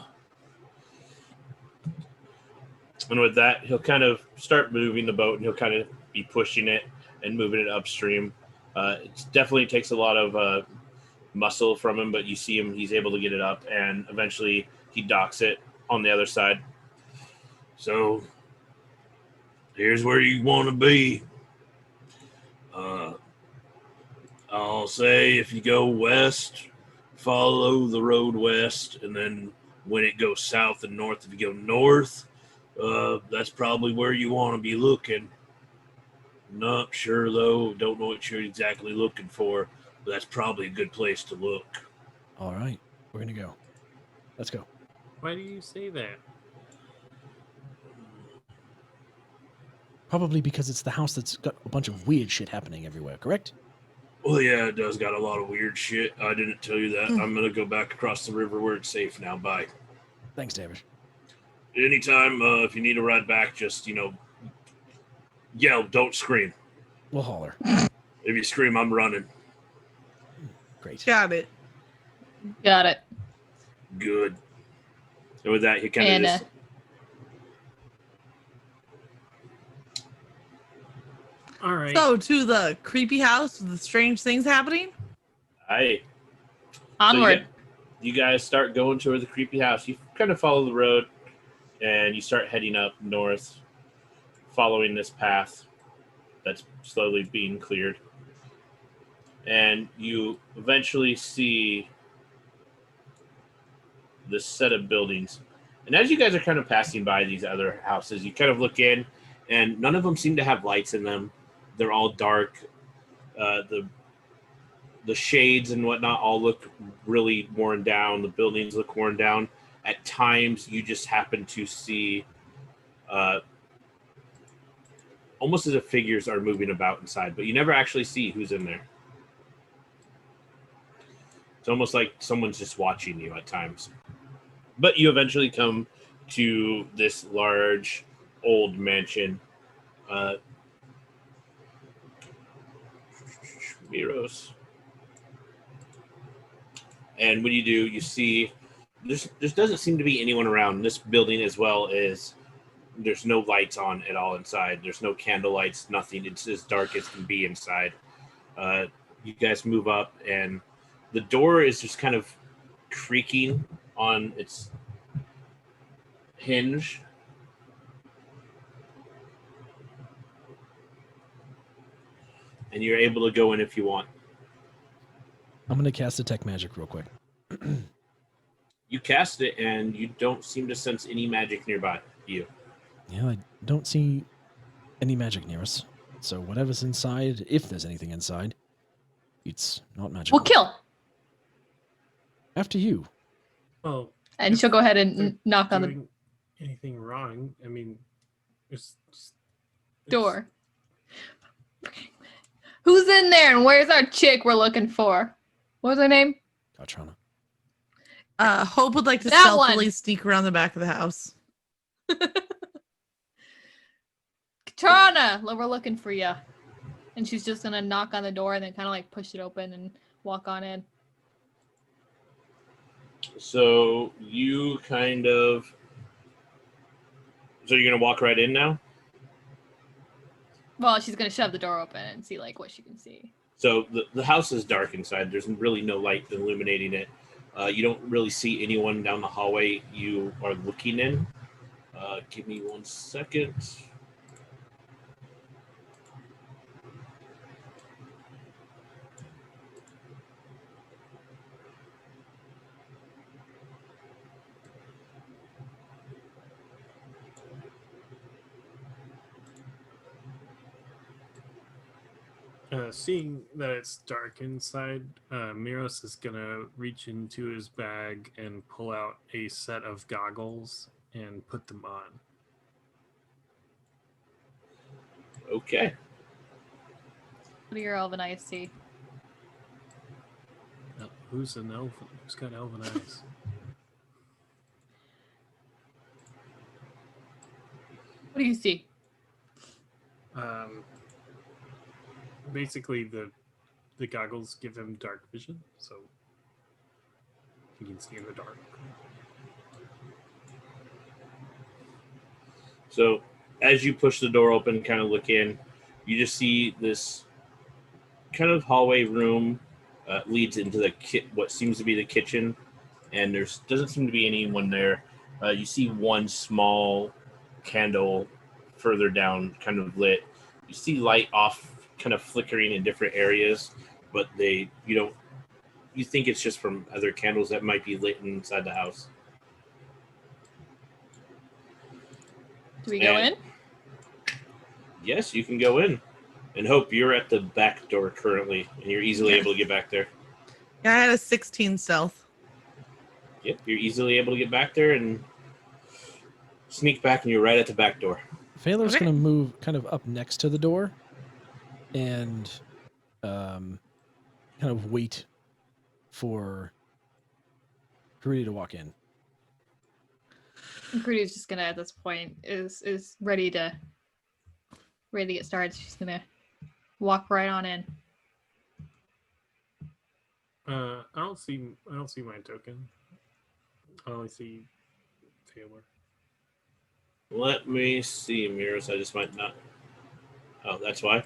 And with that, he'll kind of start moving the boat, and he'll kind of be pushing it and moving it upstream. It definitely takes a lot of muscle from him, but you see him, he's able to get it up, and eventually he docks it on the other side. So, here's where you want to be. I'll say if you go west, follow the road west, and then when it goes south and north, if you go north, that's probably where you want to be looking. Not sure, though. Don't know what you're exactly looking for, but that's probably a good place to look. All right. We're going to go. Let's go. Why do you say that? Probably because it's the house that's got a bunch of weird shit happening everywhere, correct? Well, yeah, it does got a lot of weird shit. I didn't tell you that. I'm going to go back across the river where it's safe now. Bye. Thanks, David. Anytime, if you need to ride back, just, yell, don't scream. We'll holler. If you scream, I'm running. Great. Got it. Got it. Good. And with that, you kind of just... All right. So to the creepy house with the strange things happening? Aye. Onward. So you guys start going toward the creepy house. You kind of follow the road, and you start heading up north, following this path that's slowly being cleared. And you eventually see this set of buildings. And as you guys are kind of passing by these other houses, you kind of look in, and none of them seem to have lights in them. They're all dark. The shades and whatnot all look really worn down. The buildings look worn down. At times, you just happen to see almost as if figures are moving about inside, but you never actually see who's in there. It's almost like someone's just watching you at times. But you eventually come to this large, old mansion. Miros. And when you do, you see there doesn't seem to be anyone around this building, as well as there's no lights on at all inside. There's no candle lights, nothing. It's as dark as can be inside. You guys move up, and the door is just kind of creaking on its hinge. and you're able to go in if you want. I'm going to cast Detect Magic real quick. You cast it, and you don't seem to sense any magic nearby you. Yeah, I don't see any magic near us. So whatever's inside, if there's anything inside, it's not magical. We'll kill. After you. Well, And if she'll go ahead they're and knock on the doing anything wrong, I mean, it's door. Who's in there and where's our chick we're looking for? What's her name? Katrana. Hope would like to That stealthily one. sneak around the back of the house. Katrana, we're looking for you. And she's just gonna knock on the door and then kind of like push it open and walk on in. So you kind of... So you're going to walk right in now? Well, she's gonna shove the door open and see like what she can see. So the house is dark inside. There's really no light illuminating it. You don't really see anyone down the hallway you are looking in. Give me 1 second. Seeing that it's dark inside, Miros is gonna reach into his bag and pull out a set of goggles and put them on. Okay. What do your elven eyes see? Who's an elf? Who's got elven eyes? What do you see? Basically, the goggles give him dark vision, so he can see in the dark. So as you push the door open, kind of look in, you just see this kind of hallway room leads into the what seems to be the kitchen, and there doesn't seem to be anyone there. You see one small candle further down, kind of lit. You see light off, kind of flickering in different areas, but you think it's just from other candles that might be lit inside the house. Do we go in? Yes, you can go in. And Hope, you're at the back door currently, and you're easily able to get back there. Yeah, I had a 16 stealth. Yep, you're easily able to get back there and sneak back, and you're right at the back door. Phalar's Okay. going to move kind of up next to the door and kind of wait for Karudi to walk in. And Crudy's just gonna at this point is ready to get started. She's gonna walk right on in. I don't see my token. I only see Taylor. Let me see, Miros. I just might not. Oh, that's why.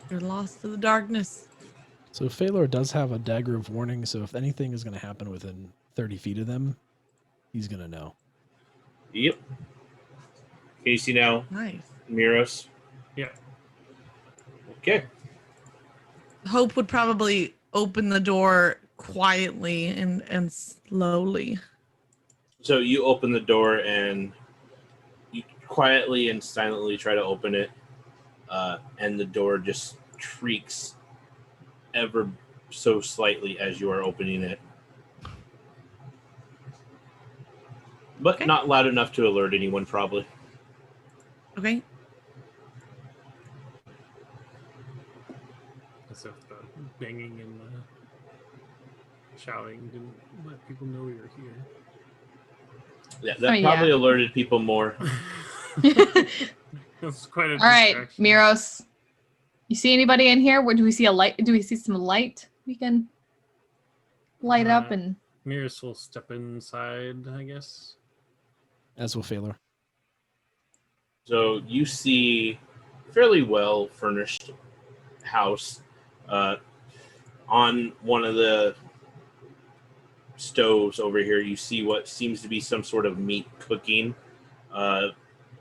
You're lost to the darkness. So Phalar does have a dagger of warning, so if anything is going to happen within 30 feet of them, he's going to know. Yep. Can you see now, Nice. Miros? Yeah. Okay. Hope would probably open the door quietly and slowly. So you open the door and you quietly and silently try to open it, and the door just creaks ever so slightly as you are opening it. But Okay. not loud enough to alert anyone, probably. Okay. As if the banging and the shouting didn't let people know you're here. Yeah, that probably alerted people more. That's quite a All right, distraction. Miros. You see anybody in here? Where do we see a light? Do we see some light we can light up and? Miros will step inside, I guess. As will Phalar. So you see fairly well furnished house. On one of the stoves over here, you see what seems to be some sort of meat cooking.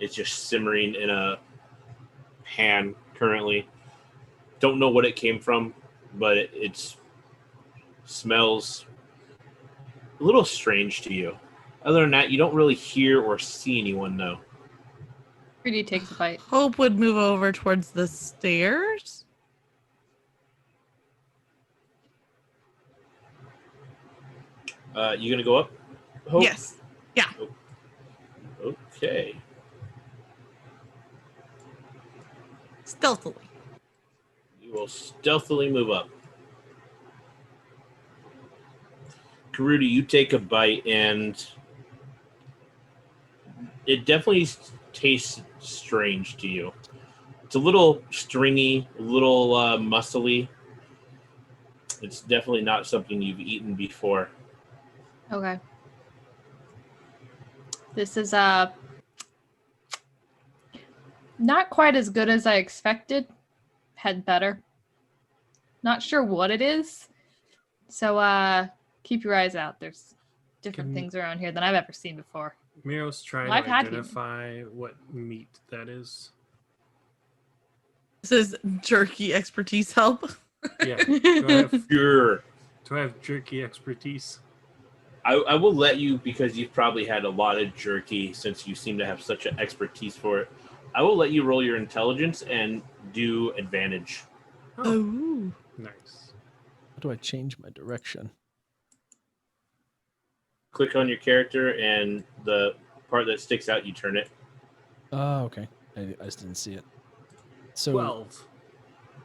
It's just simmering in a pan currently. Don't know what it came from, but it smells a little strange to you. Other than that, you don't really hear or see anyone, though. Rudy takes a bite. Hope would move over towards the stairs. You gonna go up? Hope? Yes. Yeah. Okay. Stealthily. You will stealthily move up. Karudi, you take a bite, and it definitely tastes strange to you. It's a little stringy, a little muscly. It's definitely not something you've eaten before. Okay. This is not quite as good as I expected. Had better. Not sure what it is. So keep your eyes out. There's different things around here than I've ever seen before. Miros, try I've to had identify what meat that is. This is jerky expertise help. Yeah. Do Sure. I have jerky expertise? I will let you, because you've probably had a lot of jerky since you seem to have such an expertise for it. I will let you roll your intelligence and do advantage. Oh. Nice. How do I change my direction? Click on your character, and the part that sticks out, you turn it. Oh, okay. I just didn't see it. So 12.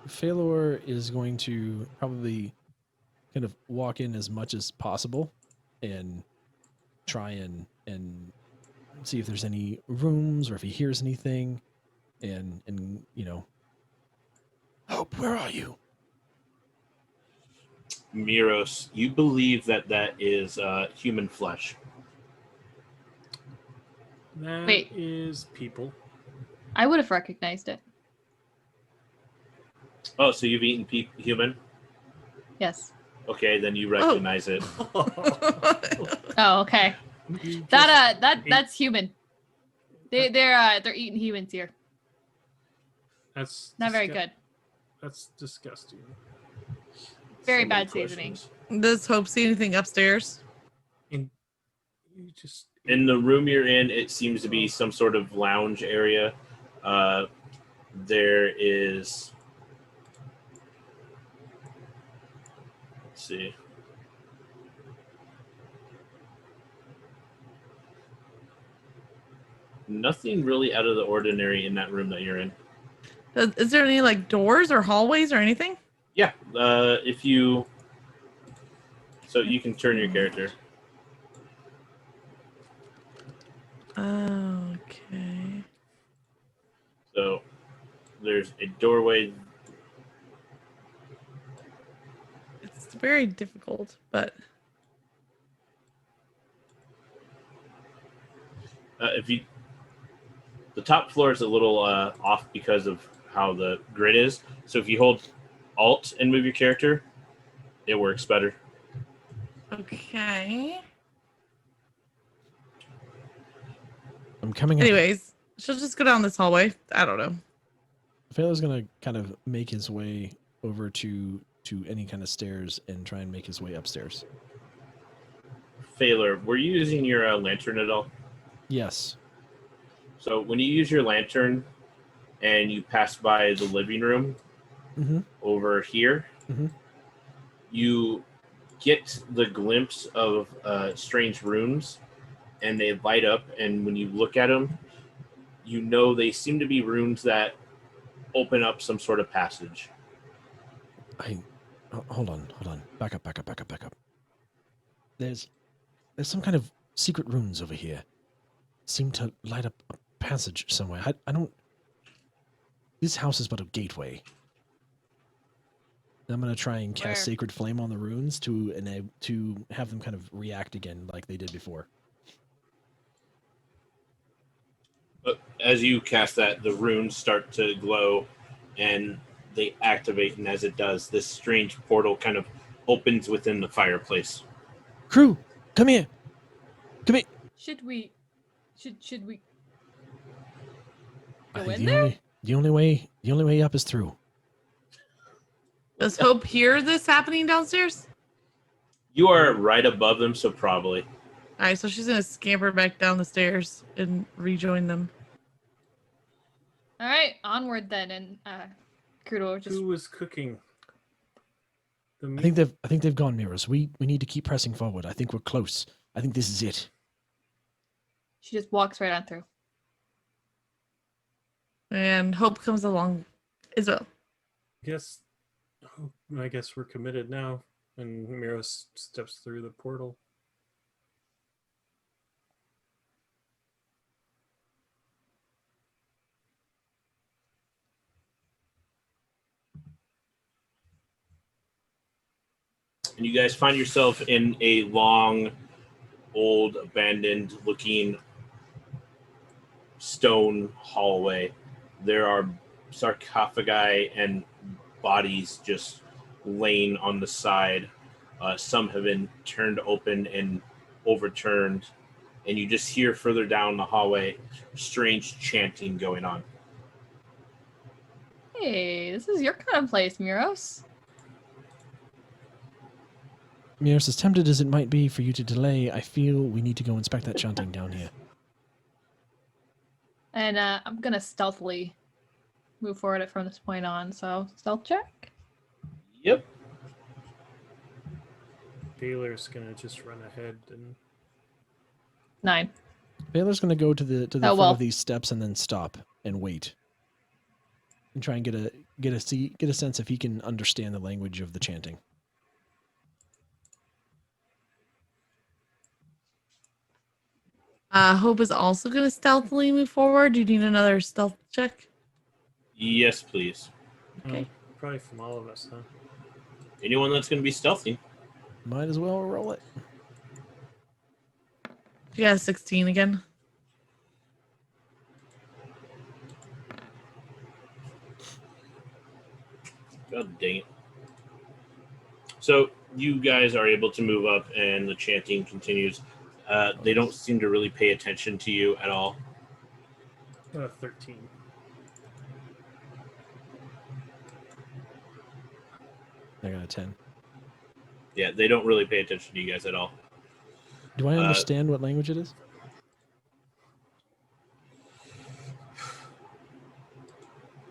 Phalor is going to probably kind of walk in as much as possible and try and see if there's any rooms or if he hears anything, and you know, Hope, where are you? Miros, you believe that is human flesh. That Wait. is people. I would have recognized it. Oh, so you've eaten human? Yes. Okay, then you recognize it. Oh, okay. You just That's human. They're eating humans here. That's Not very good. That's disgusting. Very So many bad seasoning. questions. Does Hope see anything upstairs? And you just In the room you're in, it seems to be some sort of lounge area. There is... Let's see. Nothing really out of the ordinary in that room that you're in. Is there any like doors or hallways or anything? Yeah, if you... So you can turn your character. Okay. So there's a doorway. It's very difficult, but The top floor is a little off because of how the grid is. So if you hold Alt and move your character, it works better. okay. I'm coming up. Anyways, she'll just go down this hallway. I don't know. Phalor's gonna kind of make his way over to any kind of stairs and try and make his way upstairs. Phalor, were you using your lantern at all? Yes. So when you use your lantern and you pass by the living room Mm-hmm. over here, Mhm. you get the glimpse of strange rooms, and they light up, and when you look at them, you know they seem to be rooms that open up some sort of passage. Hold on. Back up. There's some kind of secret rooms over here. Seem to light up a passage somewhere. I don't... This house is but a gateway. I'm gonna try and cast Where? Sacred Flame on the runes to have them kind of react again like they did before. But as you cast that, the runes start to glow, and they activate, and as it does, this strange portal kind of opens within the fireplace. Crew, come here. Should we? go think in there? the only way up is through. Does Hope hear this happening downstairs? You are right above them, so probably. All right, so she's gonna scamper back down the stairs and rejoin them. All right, onward then. And Kudo just Who was cooking? The I meat? think they've gone, Mirrors. We need to keep pressing forward. I think we're close. I think this is it. she just walks right on through. And Hope comes along as well. I guess we're committed now. And Miro steps through the portal. And you guys find yourself in a long, old, abandoned-looking stone hallway. There are sarcophagi and bodies just laying on the side. Some have been turned open and overturned. And you just hear further down the hallway strange chanting going on. Hey, this is your kind of place, Miros. Mirrors, as tempted as it might be for you to delay, I feel we need to go inspect that chanting down here. And I'm gonna stealthily move forward from this point on. So stealth check. Yep. Baylor's gonna just run ahead and 9. Baylor's going to go to the Oh, front well. of these steps and then stop and wait, and try and get a sense if he can understand the language of the chanting. Hope is also gonna stealthily move forward. Do you need another stealth check? Yes, please. Okay. probably from all of us, huh? Anyone that's going to be stealthy. Might as well roll it. She got a 16 again. God dang it. So you guys are able to move up and the chanting continues. They don't seem to really pay attention to you at all. 13. I got a 10. Yeah, they don't really pay attention to you guys at all. Do I understand what language it is?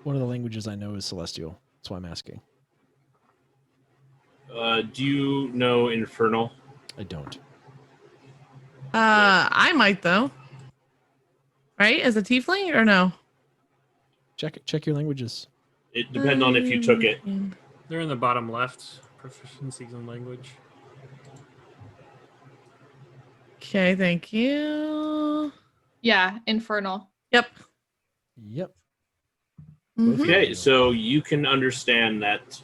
One of the languages I know is Celestial. That's why I'm asking. Do you know Infernal? I don't. I might though. Right? As a tiefling or no? Check your languages. It depends on if you took it. They're in the bottom left. Proficiencies in language. Okay, thank you. Yeah, infernal. Yep. Yep. Mhm. Okay, so you can understand that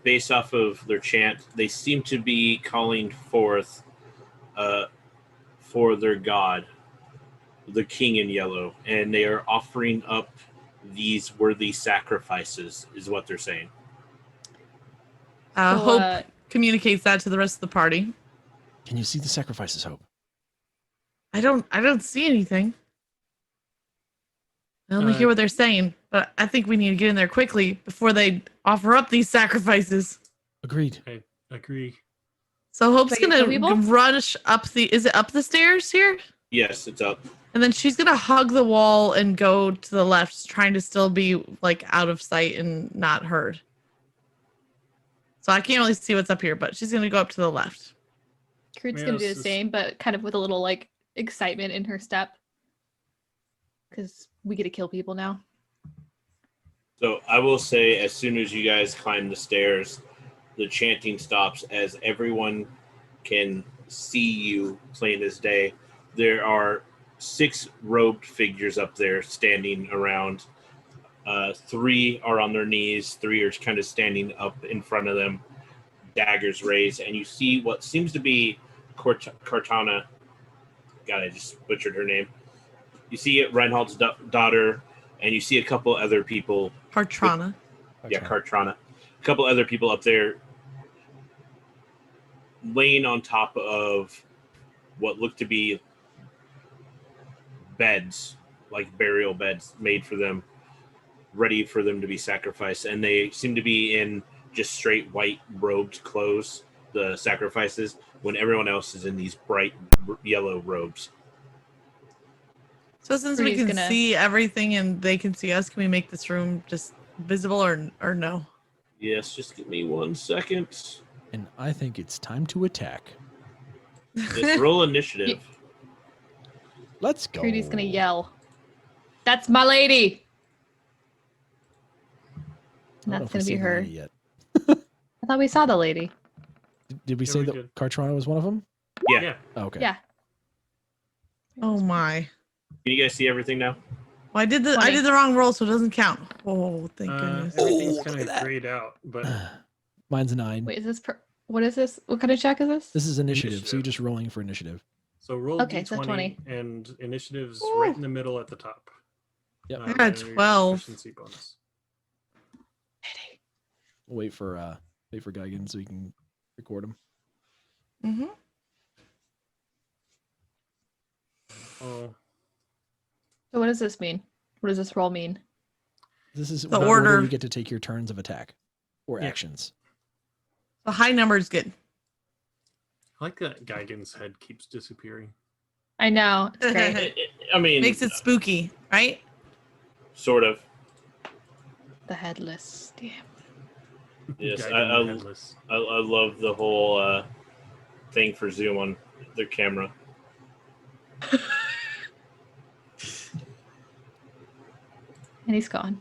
based off of their chant, they seem to be calling forth for their god, the king in yellow, and they are offering up these worthy sacrifices, is what they're saying. So, Hope communicates that to the rest of the party. Can you see the sacrifices, Hope? I don't see anything. I only hear what they're saying, but I think we need to get in there quickly before they offer up these sacrifices. Agreed. I agree. So Hope's Should I get gonna some people? rush up is it up the stairs here? Yes, it's up. And then she's gonna hug the wall and go to the left, trying to still be like out of sight and not heard. So I can't really see what's up here, but she's gonna go up to the left. Crude's gonna do Miros the is- same, but kind of with a little like excitement in her step. Because we get to kill people now. So I will say, as soon as you guys climb the stairs, the chanting stops as everyone can see you plain as day. There are 6 robed figures up there standing around. 3 are on their knees. 3 are kind of standing up in front of them, daggers raised, and you see what seems to be Cortana. God, I just butchered her name. You see it, Reinhardt's daughter, and you see a couple other people. Hartrana. Yeah, Cartrana. A couple other people up there laying on top of what looked to be beds, like burial beds made for them, ready for them to be sacrificed, and they seem to be in just straight white robed clothes, the sacrifices, when everyone else is in these bright yellow robes. So since we Rudy's can gonna- see everything and they can see us, can we make this room just visible or no? Yes, just give me 1 second. And I think it's time to attack. Just roll initiative. Let's go. Crudy's gonna yell, "That's my lady!" And I don't know that's if we gonna see be the her. lady yet. I thought we saw the lady. Did we Yeah, say we that did. Cartrana was one of them? Yeah. Oh, okay. Yeah. Oh my. Can you guys see everything now? Well, I did 20. the wrong roll, so it doesn't count. Oh, thank goodness. Everything's Oh, kind look of at that. grayed out, but Mine's 9. Wait, is this what is this? What kind of check is this? This is initiative, so you're Initiative. just rolling for initiative. so roll Okay, d20 so 20. and initiative's Ooh. right in the middle at the top. Yep. I got Your 12. proficiency bonus. We'll wait for Geigen so we can record him. Mm-hmm. Oh, So what does this mean? What does this roll mean? This is The what order. you get to take your turns of attack or Yeah. actions. The high number is good. I like that Geigen's head keeps disappearing. I know. It's great. I mean, Makes it spooky, right? sort of. The headless. Damn. Yes, Geigen I- the headless. I love the whole thing for Zoom on their camera. And he's gone.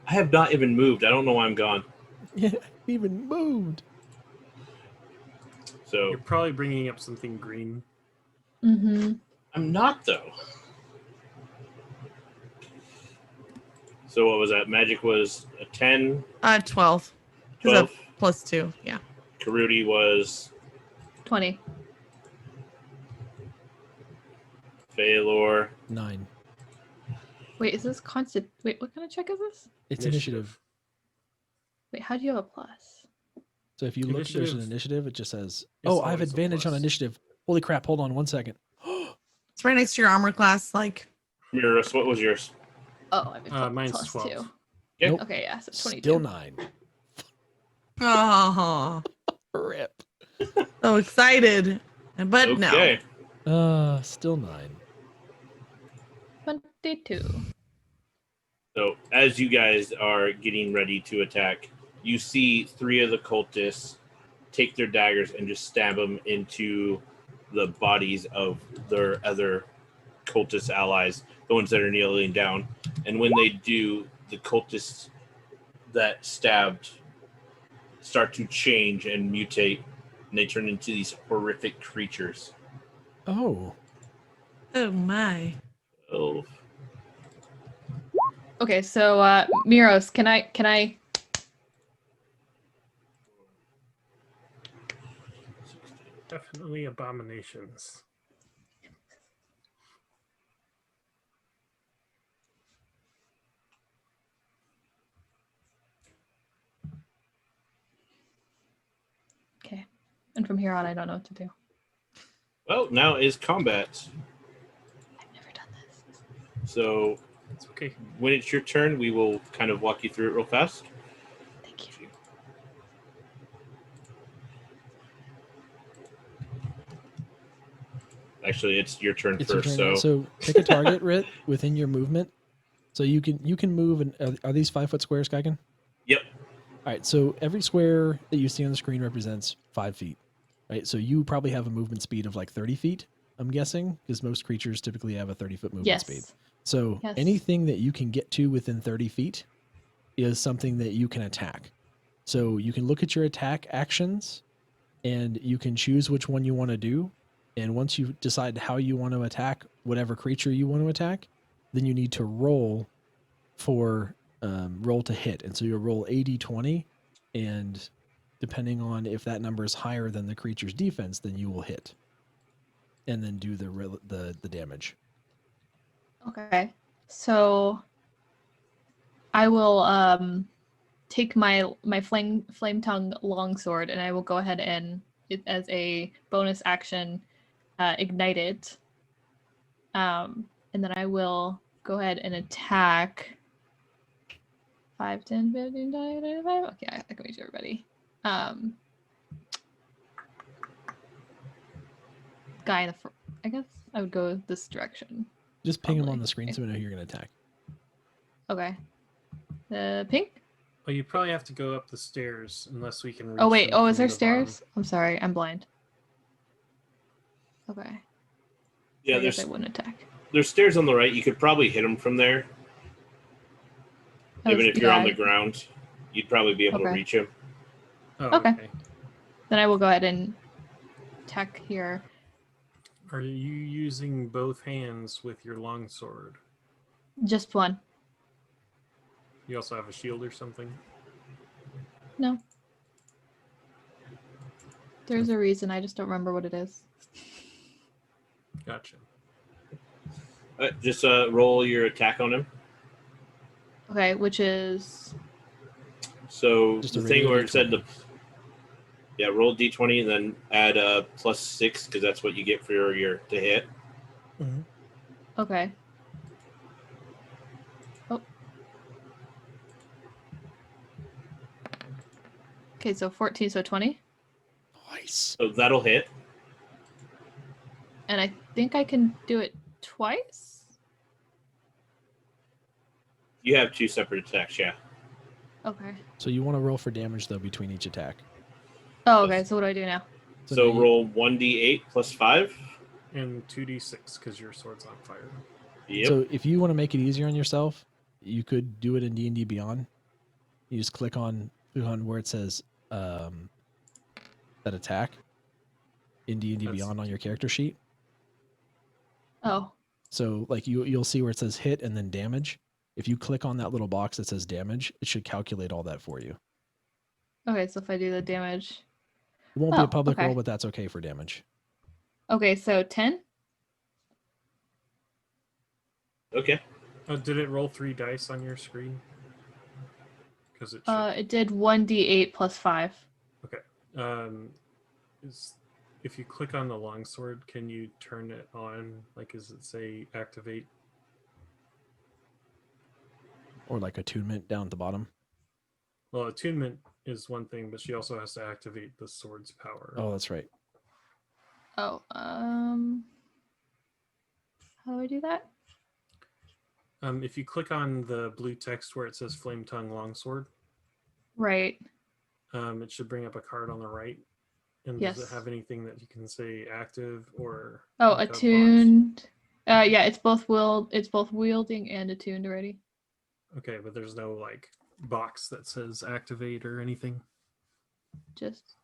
I have not even moved. I don't know why I'm gone. Yeah, even moved. So You're probably bringing up something green. Mm-hmm. I'm not, though. So what was that? Magic was a 10, 12. 12. Plus 2. Yeah. Karudi was 20. Phalor. 9. Wait, is this constant? Wait, what kind of check is this? It's initiative. Wait, how do you have a plus? So if you look, there's an Initiative initiative. It just says, is "Oh, I have always a advantage on plus. initiative." Holy crap! Hold on 1 second. It's right next to your armor class. Like, Mirror, what was yours? Oh, I mean, Mine's plus 12. 2. Yeah. Nope. Okay, yeah, so 22. Still 9. oh, Rip. so excited. But Okay. Still 9. 22. So as you guys are getting ready to attack, you see 3 of the cultists take their daggers and just stab them into the bodies of their other cultist allies, the ones that are kneeling down. And when they do, the cultists that stabbed start to change and mutate, and they turn into these horrific creatures. Oh. Oh my. Oh, Okay, so Miros, can I Definitely abominations. Okay. And from here on I don't know what to do. well, now is combat. I've never done this. So It's okay. when it's your turn, we will kind of walk you through it real fast. Thank you. Actually, it's your turn It's your first. turn now. So So pick a target, Rit, within your movement. So you can move. And are these 5-foot squares, Geigen? yep. All right. So every square that you see on the screen represents 5 feet. Right. So you probably have a movement speed of like 30 feet. I'm guessing because most creatures typically have a 30-foot movement Yes. speed. So Yes. anything that you can get to within 30 feet is something that you can attack. So you can look at your attack actions and you can choose which one you want to do. And once you decide how you want to attack whatever creature you want to attack, then you need to roll for roll to hit. And so you'll roll a d20, and depending on if that number is higher than the creature's defense, then you will hit. And then do the damage. Okay. So I will take my flame tongue longsword and I will go ahead and as a bonus action ignite it. And and then I will go ahead and attack 5, 10, 15, 20, 25. Okay, I can reach everybody. Guy in the front. I guess I would go this direction. Just ping him on Probably. the screen so we know who you're going to attack. Okay. Pink? Well, you probably have to go up the stairs unless we can reach Oh, wait. them Oh, is from there the stairs? I'm sorry. I'm blind. Okay. Yeah, I guess there's I wouldn't attack. there's stairs on the right. You could probably hit them from there. Even if you're on the ground, you'd probably be able to Okay. reach him. Oh, Okay. okay. Then I will go ahead and attack here. Are you using both hands with your longsword? Just one. You also have a shield or something? No. There's a reason. I just don't remember what it is. Gotcha. Just roll your attack on him. Okay, which is So Just a the thing regular where it said D20. roll d20 and then add +6 because that's what you get for your to hit. okay. Oh. Okay, so 14, so 20. Nice. So that'll hit. And I think I can do it twice? You have 2 separate attacks, yeah. Okay. So you want to roll for damage, though, between each attack. Oh, okay, so what do I do now? So now roll 1d8 + 5. And 2d6 because your sword's on fire. Yep. So if you want to make it easier on yourself, you could do it in D&D Beyond. You just click on where it says that attack in D&D That's- Beyond on your character sheet. Oh, So like you'll see where it says hit and then damage. If you click on that little box that says damage, it should calculate all that for you. okay, so if I do the damage. It won't be a Oh, public okay. roll, but that's okay for damage. Okay, so 10? Okay. Did it roll 3 dice on your screen? Because it should. It did 1d8 + 5. If you click on the longsword, can you turn it on? Like, does it say activate? Or like attunement down at the bottom. Well, attunement is one thing, but she also has to activate the sword's power. Oh, that's right. Oh, how do I do that? If you click on the blue text where it says Flame Tongue Longsword, Right. it should bring up a card on the right. And Yes. does it have anything that you can say active or? Oh, like a box? attuned. Yeah, it's both wielding and attuned already. Okay, but there's no like box that says activate or anything. Just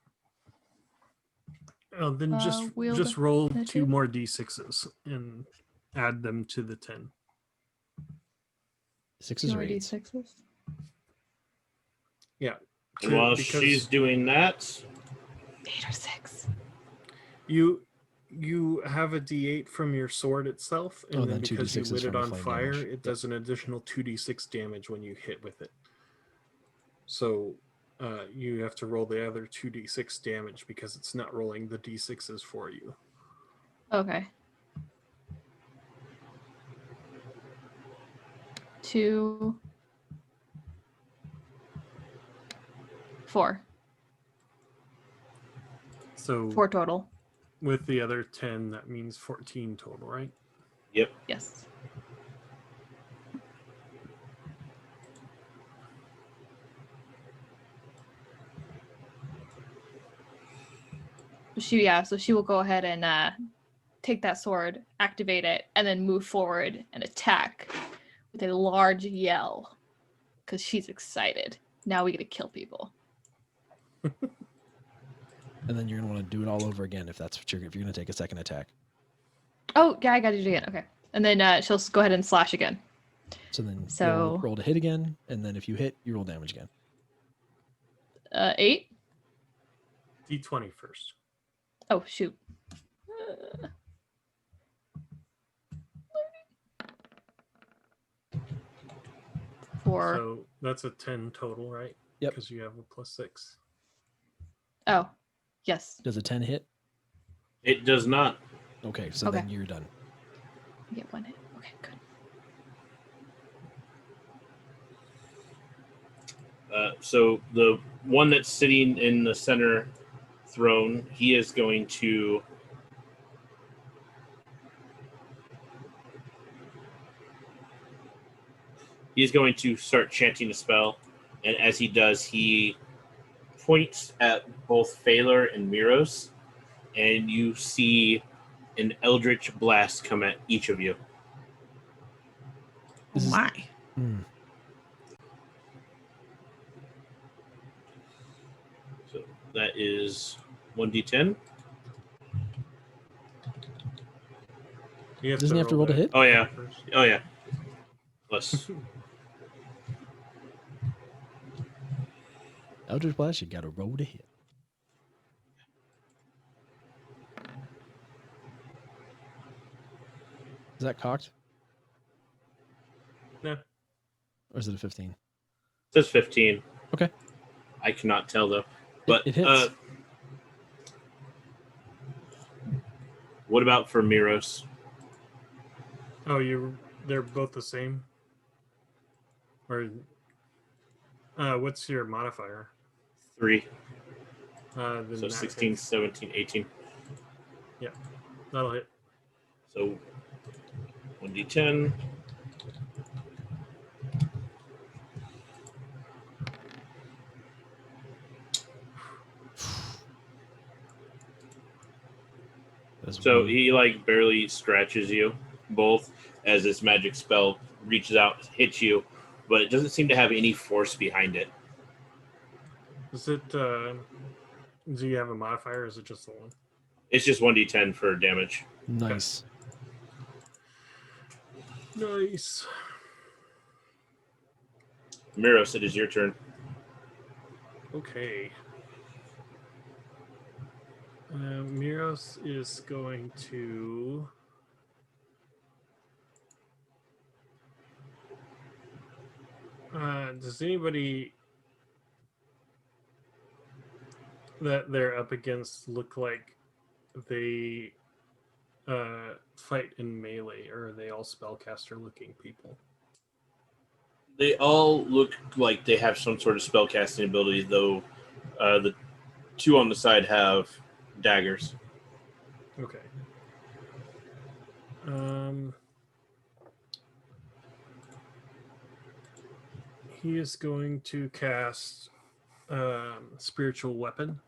Oh, then wield just roll and 2 attune? more d6s and add them to the 10. 6s or 8s. 2d6s. Yeah. And while because she's doing that, 8 or 6. you have a d8 from your sword itself, and Oh, then then because you 2d6s lit it from the on flame fire, damage. it Yep. does an additional 2d6 damage when you hit with it. So you have to roll the other 2d6 damage because it's not rolling the d6s for you. Okay. 2, 4. So 4 total. with the other 10, that means 14 total, right? yep. Yes. So she will go ahead and take that sword, activate it, and then move forward and attack with a large yell because she's excited. Now we get to kill people. And then you're gonna want to do it all over again if you're gonna take a second attack. Oh, yeah, I got to do it again. Okay. And then she'll go ahead and slash again. So then So- roll to hit again, and then if you hit, you roll damage again. 8? d20 first. Oh, shoot. Four. So that's a 10 total, right? Yep. Because you have a +6. Oh, yes. Does a 10 hit? It does not. Okay, so Okay. then you're done. I get 1 hit. Okay, good. So the one that's sitting in the center throne, he is going to start chanting a spell, and as he does, he points at both Phalar and Miros, and you see an eldritch blast come at each of you. Oh my. So that is 1d10. You Doesn't he have to roll to that hit? Oh yeah. first. Oh yeah. Plus Eldritch Blast, you gotta roll to hit. Is that cocked? No. Or is it a 15? it says 15. Okay. I cannot tell though. But It hits. What about for Miros? Oh, they're both the same? Or what's your modifier? 3. Then So that 16, hits. 17, 18. Yeah, that'll hit. So 1d10. So he like barely scratches you both as this magic spell reaches out, hits you, but it doesn't seem to have any force behind it. Is it do you have a modifier or is it just the one? It's just 1d10 for damage. Nice. Nice. Miros, it is your turn. Okay. Miros is going to does anybody that they're up against look like they fight in melee, or are they all spellcaster looking people? They all look like they have some sort of spellcasting ability, though the two on the side have daggers. Okay. He is going to cast Spiritual Weapon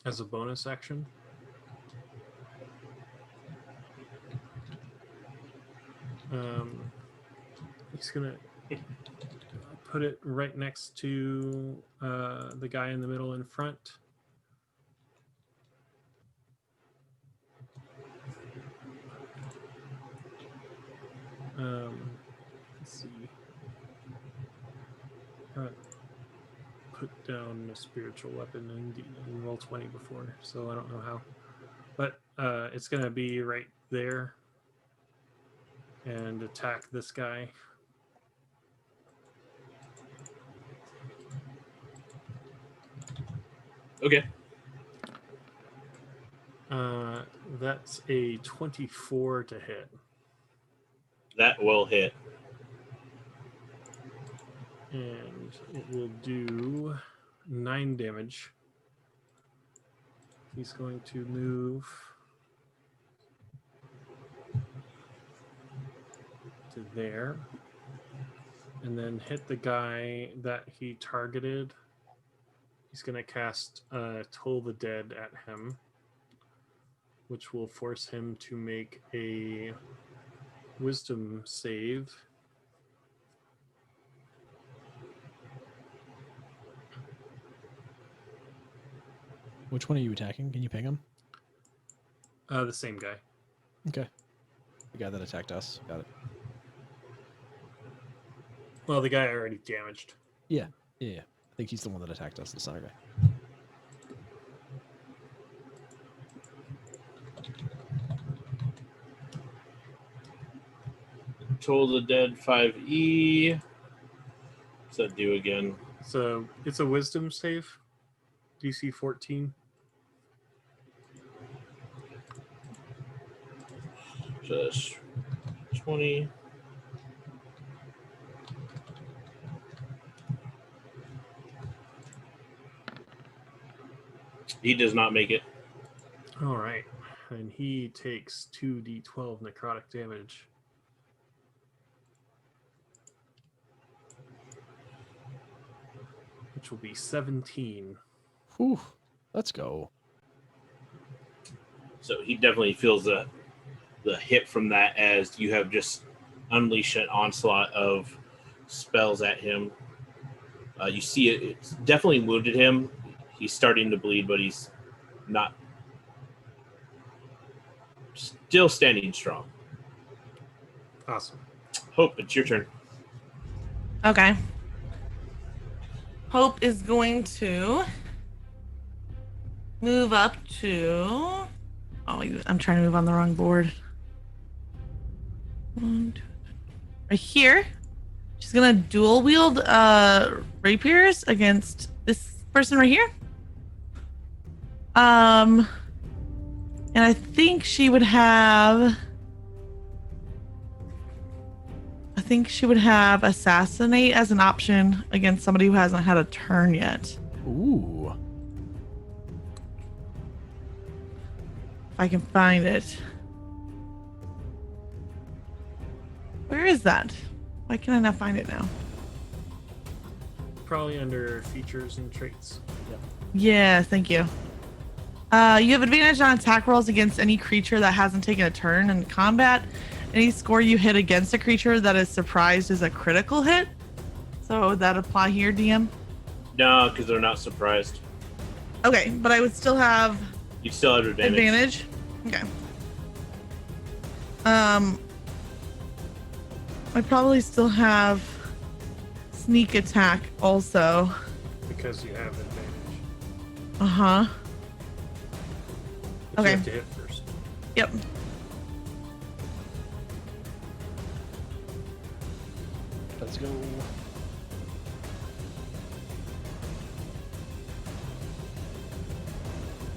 as a bonus action. He's going to put it right next to the guy in the middle in front. Let's see. Put down a spiritual weapon and roll 20 before, so I don't know how. But it's going to be right there and attack this guy. Okay. That's a 24 to hit. That will hit. And it will do 9 damage. He's going to move to there and then hit the guy that he targeted. He's going to cast Toll the Dead at him, which will force him to make a wisdom save. Which one are you attacking? Can you ping him? The same guy. Okay. The guy that attacked us. Got it. Well, the guy already damaged. Yeah. I think he's the one that attacked us, the center guy. Toll the Dead 5e. What's that do again? So it's a wisdom save. DC 14. Just 20. He does not make it. All right. And he takes 2d12 necrotic damage. Which will be 17. Whew. Let's go. So he definitely feels the hit from that as you have just unleashed an onslaught of spells at him. You see it's definitely wounded him. He's starting to bleed, but he's not still standing strong. Awesome. Hope, it's your turn. Okay. Hope is going to move up to. Oh, I'm trying to move on the wrong board. Right here. She's gonna dual wield rapiers against this person right here. And I think she would have. Assassinate as an option against somebody who hasn't had a turn yet. Ooh. If I can find it. Where is that? Why can I not find it now? Probably under features and traits. Yeah, thank you. You have advantage on attack rolls against any creature that hasn't taken a turn in combat. Any score you hit against a creature that is surprised is a critical hit. So would that apply here, DM? No, because they're not surprised. Okay, but I would still have You still have advantage. Okay. I probably still have sneak attack also. Because you have advantage. Uh-huh. But Okay. You have to hit first. Yep. Let's go.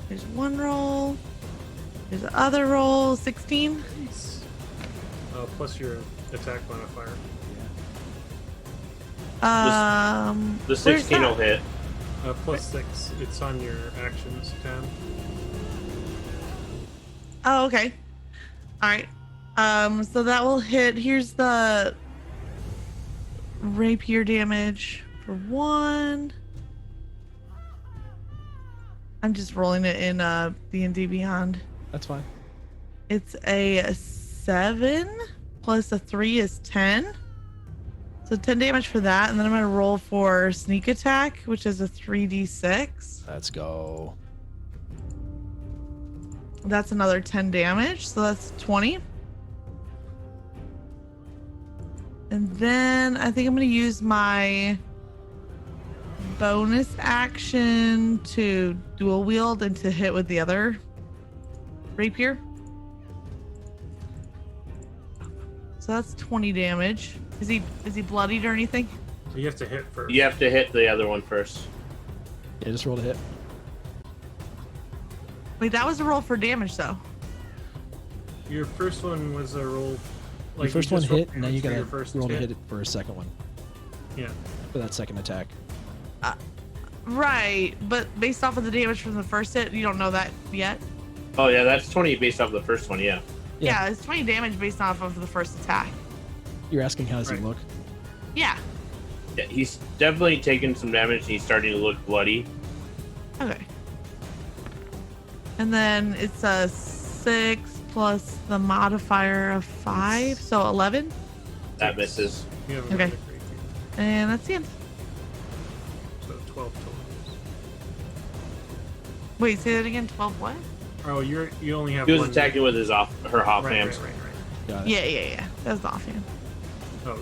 There's one roll. There's the other roll. 16. Nice. Plus your attack modifier. Um, The 16 will hit. Plus 6. It's on your actions tab. Oh, okay. All right. So that will hit. Here's the rapier damage for 1. I'm just rolling it in D&D Beyond. That's fine. It's a 7 plus a 3 is 10. So 10 damage for that, and then I'm gonna roll for sneak attack, which is a 3d6. Let's go. That's another 10 damage, so that's 20. And then I think I'm gonna use my bonus action to dual wield and to hit with the other rapier. So that's 20 damage. Is he bloodied or anything? You have to hit first. You have to hit the other one first. Yeah, just roll to hit. Wait, that was a roll for damage though. Your first one was a roll. Your first one just rolled hit, and now you damage for gotta your first roll to hit it for a second one. Yeah. For that second attack. Right, but based off of the damage from the first hit, you don't know that yet. Oh yeah, that's 20 based off the first one. Yeah. Yeah. Yeah, it's 20 damage based off of the first attack. You're asking how does he Right. look? Yeah. Yeah, he's definitely taken some damage. And he's starting to look bloody. Okay. And then it's a 6 plus the modifier of 5, so 11. That misses. You have Okay. another rapier. And that's the end. So 12 total. Wait, say that again. 12 what? Oh, you only have He was one. attacking with his her Right, offhand. right. Got it. Yeah. That was the offhand. Oh,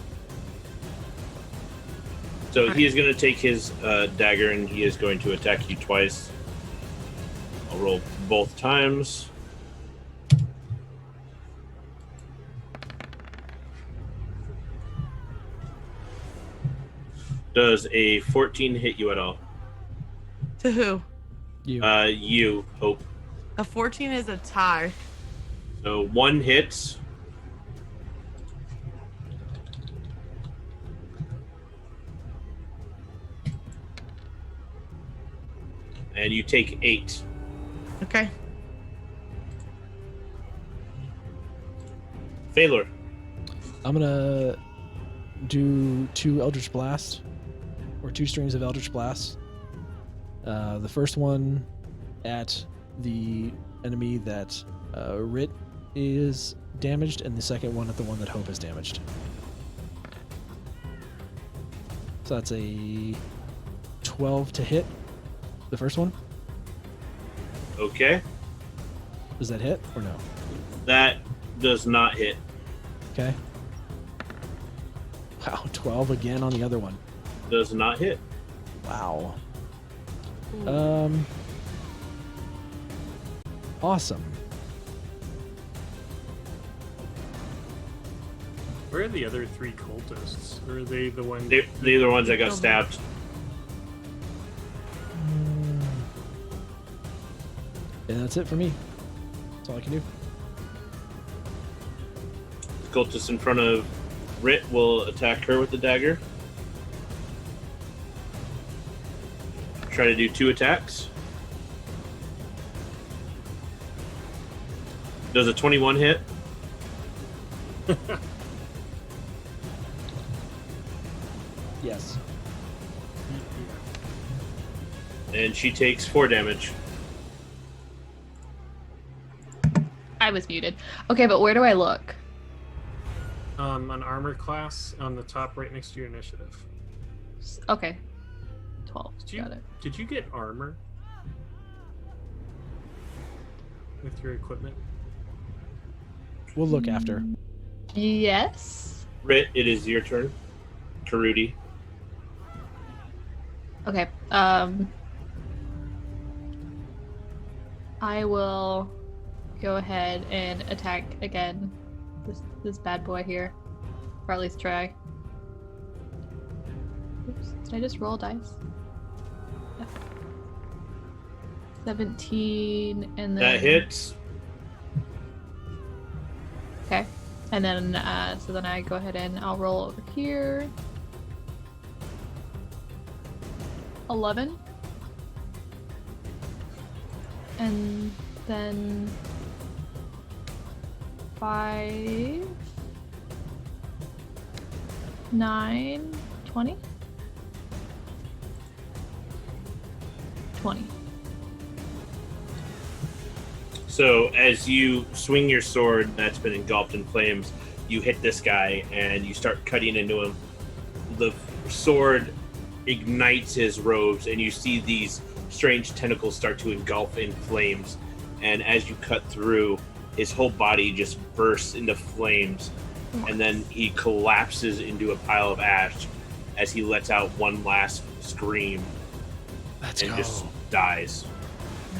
So he is going to take his dagger and he is going to attack you twice. I'll roll both times. Does a 14 hit you at all? To who? You. You, Hope. A 14 is a tie. So 1 hits. And you take 8 Okay. Phalor. I'm gonna do 2 Eldritch Blast, or 2 strings of Eldritch Blast. The first one at the enemy that Rit is damaged, and the second one at the one that Hope is damaged. So that's a 12 to hit. The first one. Okay. Does that hit or no? That does not hit. Okay. Wow, 12 again on the other one. Does not hit. Wow. Awesome. Where are the other 3 cultists? Or are they the ones? They're the ones that got stabbed. And that's it for me. That's all I can do. The cultist in front of Rit will attack her with the dagger. Try to do 2 attacks. Does a 21 hit? Yes. And she takes 4 damage. I was muted. Okay, but where do I look? An armor class on the top right next to your initiative. Okay. 12. Did you, Got it. did you get armor? With your equipment? We'll look after. Yes. Rit, it is your turn. Karudi. Okay. I will go ahead and attack again. This bad boy here, or at least try. Oops, did I just roll dice? Yeah. 17, and then That hits. Okay, and then so then I go ahead and I'll roll over here. 11, and then 5, 9, 20. 20. So as you swing your sword that's been engulfed in flames, you hit this guy and you start cutting into him. The sword ignites his robes and you see these strange tentacles start to engulf in flames. And as you cut through, his whole body just bursts into flames. And then he collapses into a pile of ash as he lets out one last scream Let's and go. just dies.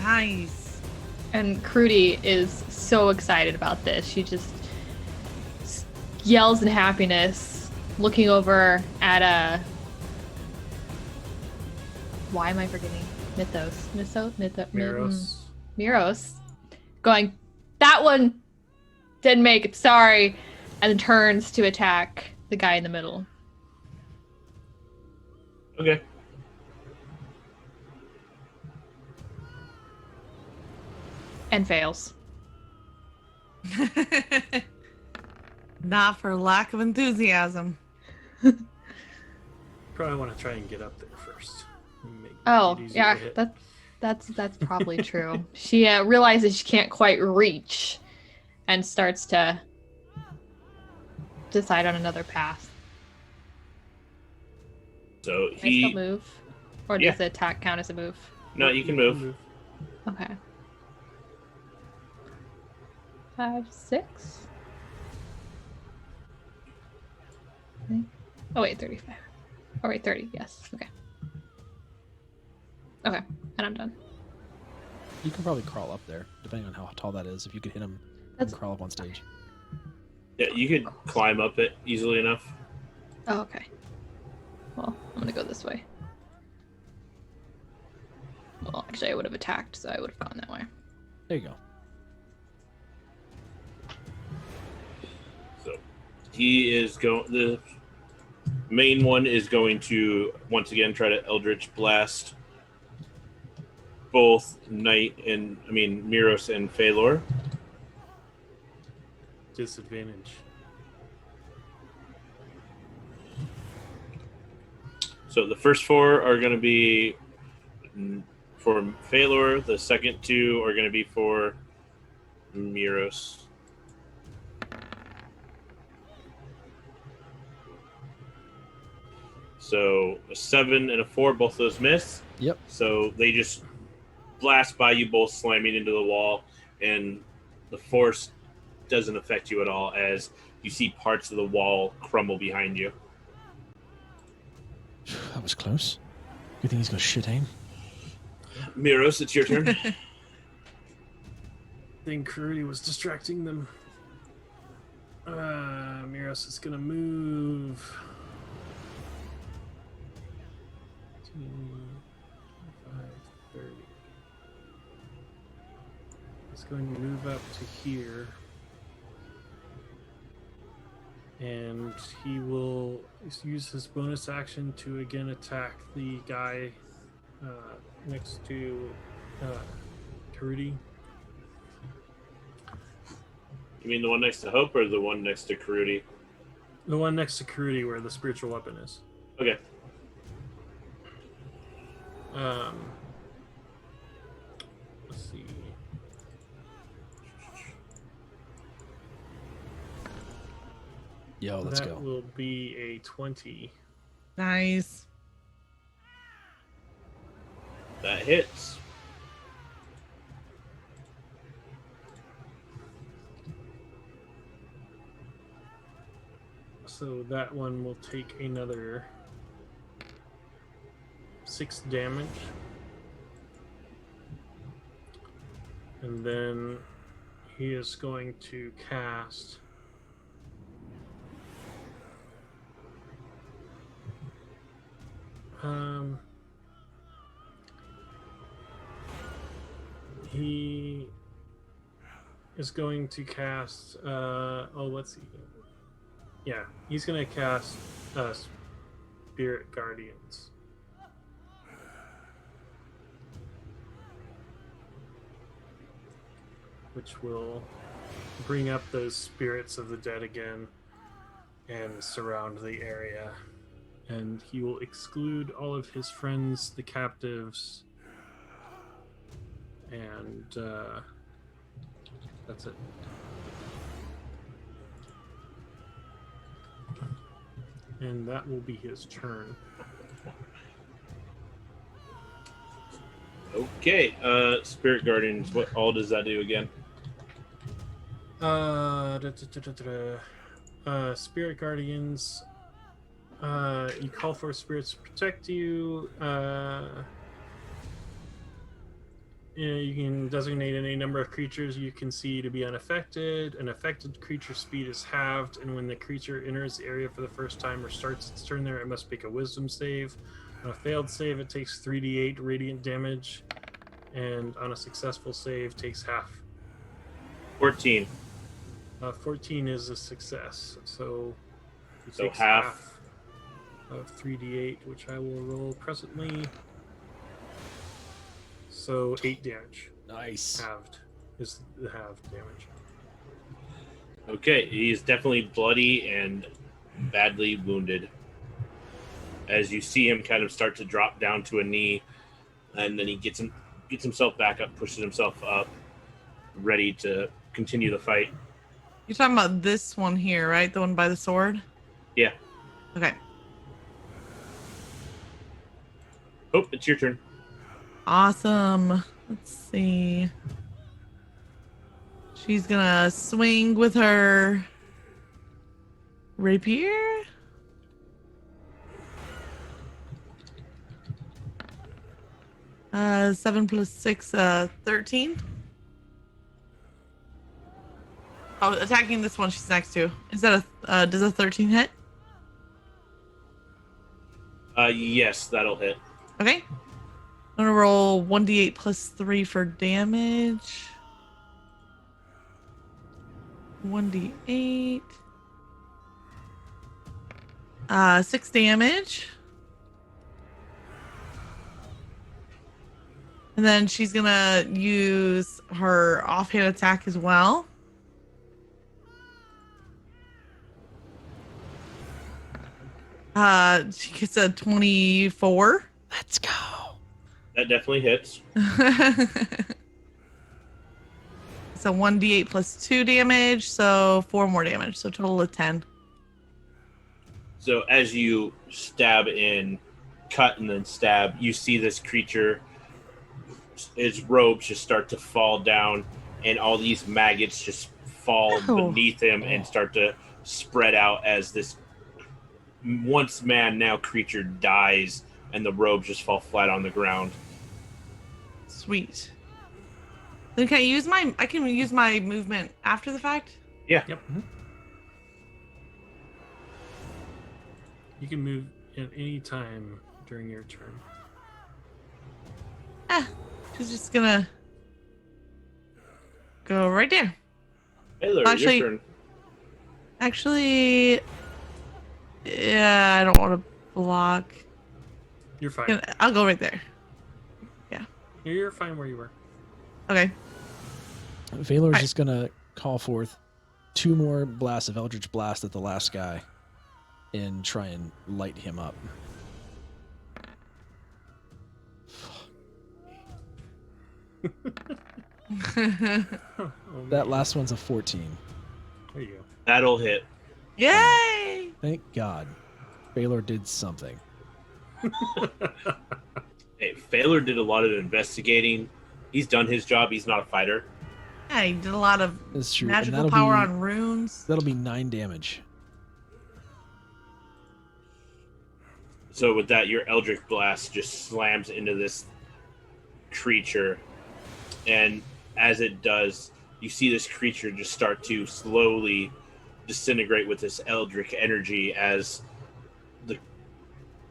Nice. And Crudy is so excited about this. She just yells in happiness, looking over at why am I forgetting? Miros. Miros, going, that one didn't make it, sorry, and then turns to attack the guy in the middle. Okay. And fails. Not for lack of enthusiasm. Probably want to try and get up there first. Make Oh, it easier yeah, to hit. that's probably true. She realizes she can't quite reach and starts to decide on another path. So Can I still move? Or does Yeah. the attack count as a move? No, you can move. Okay. 5, 6. Oh wait, 35. Oh wait, 30. Yes. Okay. Okay, and I'm done. You can probably crawl up there, depending on how tall that is. If you could hit him, you That's can crawl up on stage. Yeah, you could climb up it easily enough. oh, okay. Well, I'm gonna go this way. Well, actually, I would have attacked, so I would have gone that way. There you go. So he is going. The main one is going to once again try to Eldritch Blast both Miros and Phalor. Disadvantage. So the first 4 are going to be for Phalor. The second 2 are going to be for Miros. So a 7 and a 4, both those miss. Yep. So they just blast by you, both slamming into the wall, and the force doesn't affect you at all as you see parts of the wall crumble behind you. That was close. Good thing he's got shit aim. Miros, it's your turn. I think Kurudi was distracting them. Miros is gonna move. 25, 30. He's going to move up to here. And he will use his bonus action to again attack the guy next to Kurudi. You mean the one next to Hope or the one next to Kurudi? The one next to Kurudi where the spiritual weapon is. Okay. Let's see. Yo, let's that go. will be a 20. Nice. That hits. So that one will take another 6 damage. And then he is going to cast he is going to cast let's see. Yeah, he's going to cast Spirit Guardians. Which will bring up those spirits of the dead again and surround the area. And he will exclude all of his friends, the captives, and that's it. And that will be his turn. Okay. Spirit Guardians, what all does that do again? Spirit Guardians. You call for spirits to protect you. You can designate any number of creatures you can see to be unaffected. An affected creature's speed is halved, and when the creature enters the area for the first time or starts its turn there, it must make a wisdom save. On a failed save, it takes 3d8 radiant damage, and on a successful save, takes half. 14. 14 is a success, so it So takes half of 3d8, which I will roll presently. So 8 damage. Nice. Halved is the halved damage. Okay, he's definitely bloody and badly wounded. As you see him kind of start to drop down to a knee, and then he gets himself back up, pushes himself up, ready to continue the fight. You're talking about this one here, right? The one by the sword? Yeah. Okay. Oh, it's your turn. Awesome. Let's see. She's gonna swing with her rapier. Uh, 7 plus 6, 13. Oh, attacking this one she's next to. Is that does a 13 hit? Yes, that'll hit. Okay. I'm gonna roll 1d8 plus 3 for damage. 1d8. 6 damage. And then she's gonna use her offhand attack as well. She gets a 24. Let's go. That definitely hits. So 1d8 plus 2 damage, so 4 more damage, so total of 10. So as you stab in, cut and then stab, you see this creature, his robes just start to fall down, and all these maggots just fall beneath him and start to spread out as this once man, now creature dies, and the robes just fall flat on the ground. Sweet. Then can I can use my movement after the fact? Yeah. Yep. You can move at any time during your turn. She's just gonna go right there. Hey, Larry, Actually- your turn. Actually, yeah, I don't want to block. You're fine. I'll go right there. You're fine where you were. Okay. Valor's just gonna call forth 2 more blasts of Eldritch Blast at the last guy and try and light him up. Oh, That man. last one's a 14. There you go. That'll hit. Yay! Thank God. Valor did something. Hey, Phaler did a lot of investigating. He's done his job. He's not a fighter. Yeah, he did a lot of That's true. And magical that'll power be, on runes. That'll be 9 damage. So with that, your Eldritch Blast just slams into this creature. And as it does, you see this creature just start to slowly disintegrate with this Eldritch energy as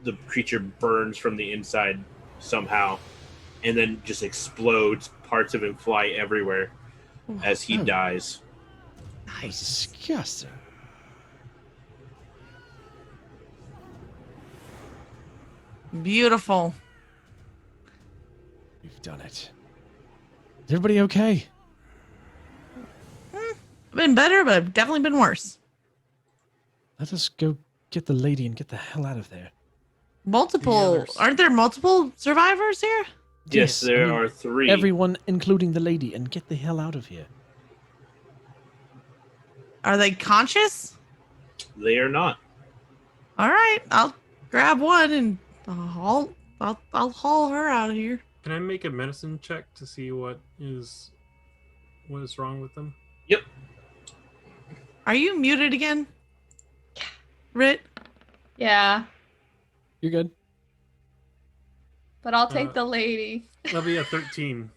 the creature burns from the inside somehow, and then just explodes. Parts of him fly everywhere as he dies. That was disgusting. Beautiful. You've done it. Is everybody okay? Been better, but I've definitely been worse. Let us go get the lady and get the hell out of there. Multiple. Aren't there multiple survivors here? Yes, there I mean, are 3. Everyone, including the lady, and get the hell out of here. Are they conscious? They are not. All right, I'll grab one and I'll haul her out of here. Can I make a medicine check to see what is wrong with them? Yep. Are you muted again? Rit? Yeah, You're good. but I'll take the lady. That'll be a 13.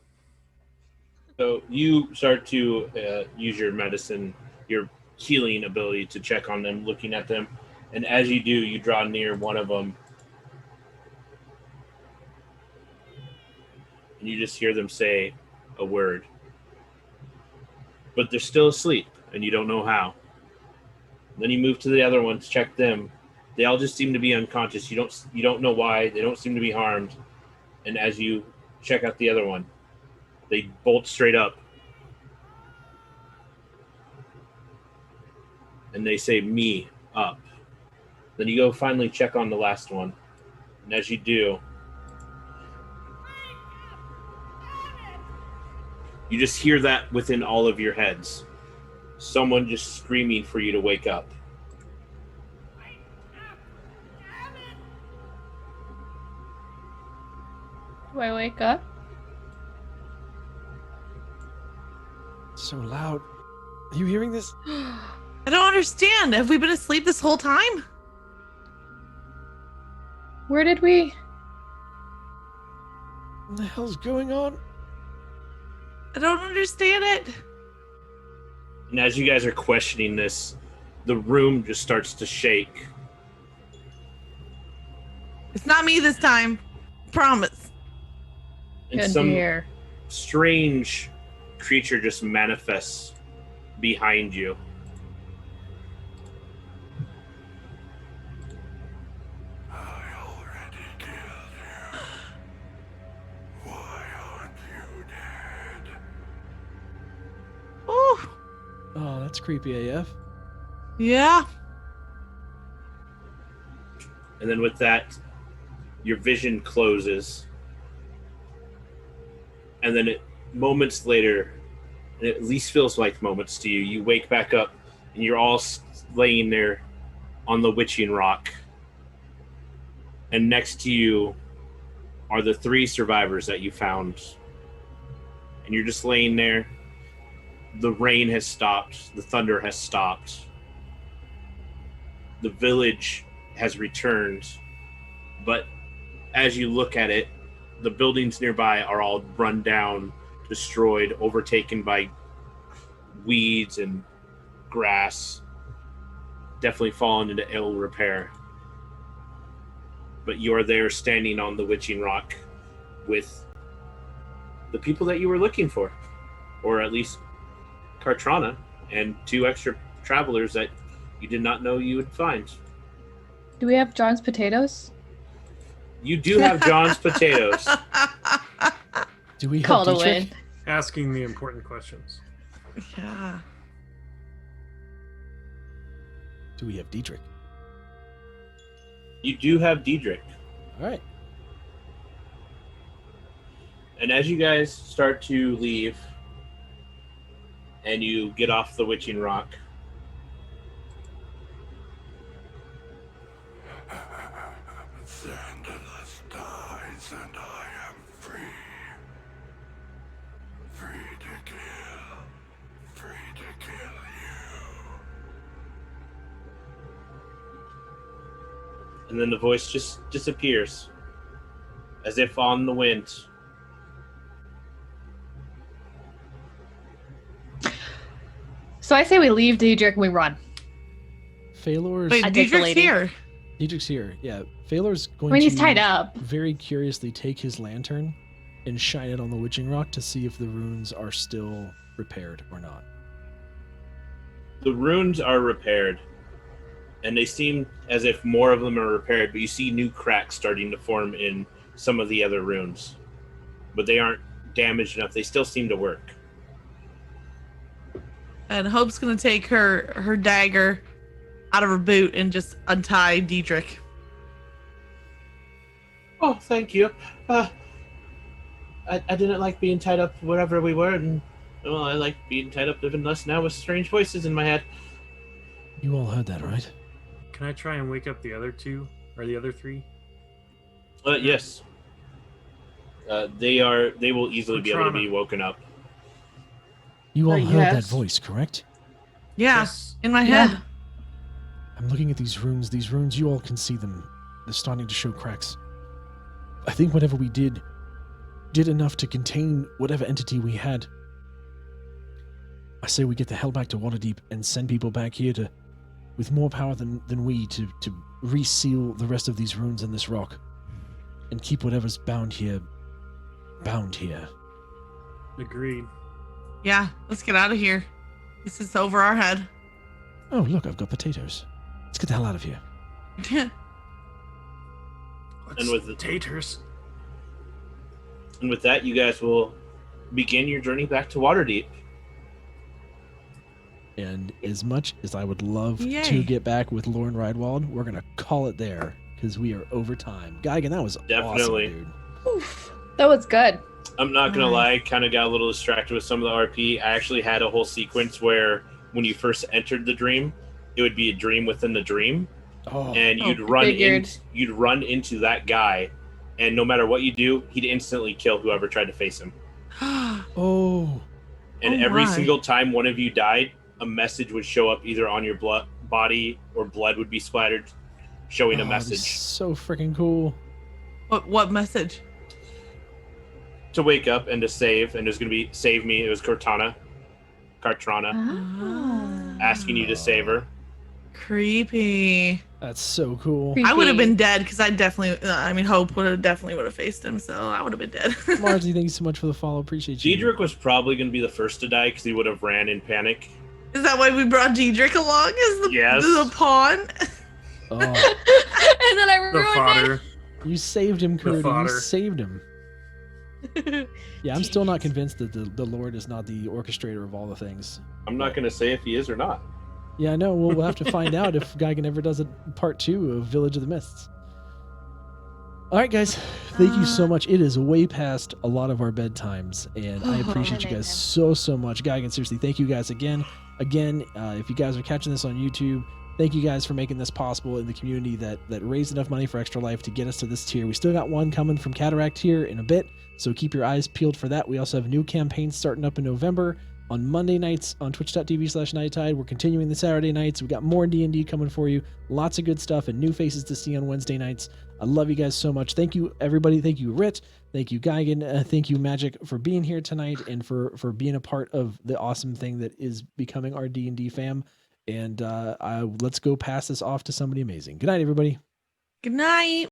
So you start to use your medicine, your healing ability to check on them, looking at them. And as you do, you draw near one of them. And you just hear them say a word. But they're still asleep, and you don't know how. Then you move to the other ones, check them. They all just seem to be unconscious. You don't know why. They don't seem to be harmed. And as you check out the other one, they bolt straight up. And they say, "Me, up." Then you go finally check on the last one. And as you do, you just hear that within all of your heads. Someone just screaming for you to wake up. Do I wake up? So loud. Are you hearing this? I don't understand. Have we been asleep this whole time? Where did we? What the hell's going on? I don't understand it. And as you guys are questioning this, the room just starts to shake. It's not me this time. Promise. And Good to some hear. strange creature just manifests behind you. I already killed you. Why are That's creepy AF. Yeah. And then with that, your vision closes. And then moments later, and it at least feels like moments to you, you wake back up and you're all laying there on the witching rock. And next to you are the 3 survivors that you found. And you're just laying there. The rain has stopped. The thunder has stopped. The village has returned. But as you look at it, the buildings nearby are all run down, destroyed, overtaken by weeds and grass. Definitely fallen into ill repair. But you are there standing on the witching rock with the people that you were looking for. Or at least Kartrana and 2 extra travelers that you did not know you would find. Do we have John's potatoes? You do have John's potatoes. Do we have Called a Dietrich? win. Asking the important questions. Yeah. Do we have Dietrich? You do have Diedrich. All right. And as you guys start to leave and you get off the witching rock, Xandalas dies and I am free. Free to kill. Free to kill you. and then the voice just disappears as if on the wind. So I say we leave Diedrich and we run. Phalor's Wait, I dig the Dietrich's lady. here. Dietrich's here. Yeah, Phalor's going I mean, to he's tied up. very curiously take his lantern and shine it on the witching rock to see if the runes are still repaired or not. The runes are repaired, and they seem as if more of them are repaired, but you see new cracks starting to form in some of the other runes. But they aren't damaged enough. They still seem to work. And Hope's gonna take her dagger out of her boot and just untie Diedrich. Oh, thank you. I didn't like being tied up wherever we were, and well, I like being tied up even less now with strange voices in my head. You all heard that, right? Can I try and wake up the other 2 or the other 3? Yes. They will easily be able to be woken up. You all heard that yes. voice, correct? Yeah, Yes. in my Yeah. head. I'm looking at these runes. These runes, you all can see them. They're starting to show cracks. I think whatever we did enough to contain whatever entity we had. I say we get the hell back to Waterdeep and send people back here with more power than we to reseal the rest of these runes in this rock and keep whatever's bound here. Agreed. Yeah, let's get out of here. This is over our head. Oh, look, I've got potatoes. Let's get the hell out of here. And with the taters. And with that, you guys will begin your journey back to Waterdeep. And as much as I would love Yay. to get back with Lauren Rydwald, we're going to call it there because we are over time. Geigen, that was Definitely. awesome, dude. Oof, that was good. I'm not gonna Nice. lie, kind of got a little distracted with some of the RP. I actually had a whole sequence where when you first entered the dream, it would be a dream within the dream, Oh, and Oh, you'd run into that guy, and no matter what you do, he'd instantly kill whoever tried to face him. oh, And Oh every my. single time one of you died, a message would show up either on your body or blood would be splattered, showing a Oh, this is message so freaking cool. What message? to wake up and to save. And there's gonna be save me. It was Kartrana, Ah. asking you to save her. Creepy. That's so cool. I would have Creepy. been dead because I definitely, Hope would have faced him, so I would have been dead. Margie, thank you so much for the follow. Appreciate you. Diedrich was probably going to be the first to die because he would have ran in panic. Is that why we brought Diedrich along as the, Yes. the pawn? Oh, And then I The ruined it. fodder. you saved him, Cody. You fodder. saved him. Yeah, I'm still not Jeez. convinced that the Lord is not the orchestrator of all the things. I'm not going to say if he is or not. Yeah, I know. We'll have to find out if Geigen ever does a part 2 of Village of the Mists. All right, guys. Thank you so much. It is way past a lot of our bedtimes, and I appreciate you guys so much. Geigen, seriously, thank you guys again. If you guys are catching this on YouTube, thank you guys for making this possible in the community that raised enough money for ExtraLife to get us to this tier. We still got one coming from Cataract here in a bit, so keep your eyes peeled for that. We also have new campaigns starting up in November on Monday nights on twitch.tv/nighttide. We're continuing the Saturday nights. We got more D&D coming for you. Lots of good stuff and new faces to see on Wednesday nights. I love you guys so much. Thank you, everybody. Thank you, Rit. Thank you, Geigen. Thank you, Magic, for being here tonight and for being a part of the awesome thing that is becoming our D&D fam. And let's go pass this off to somebody amazing. Good night, everybody. Good night.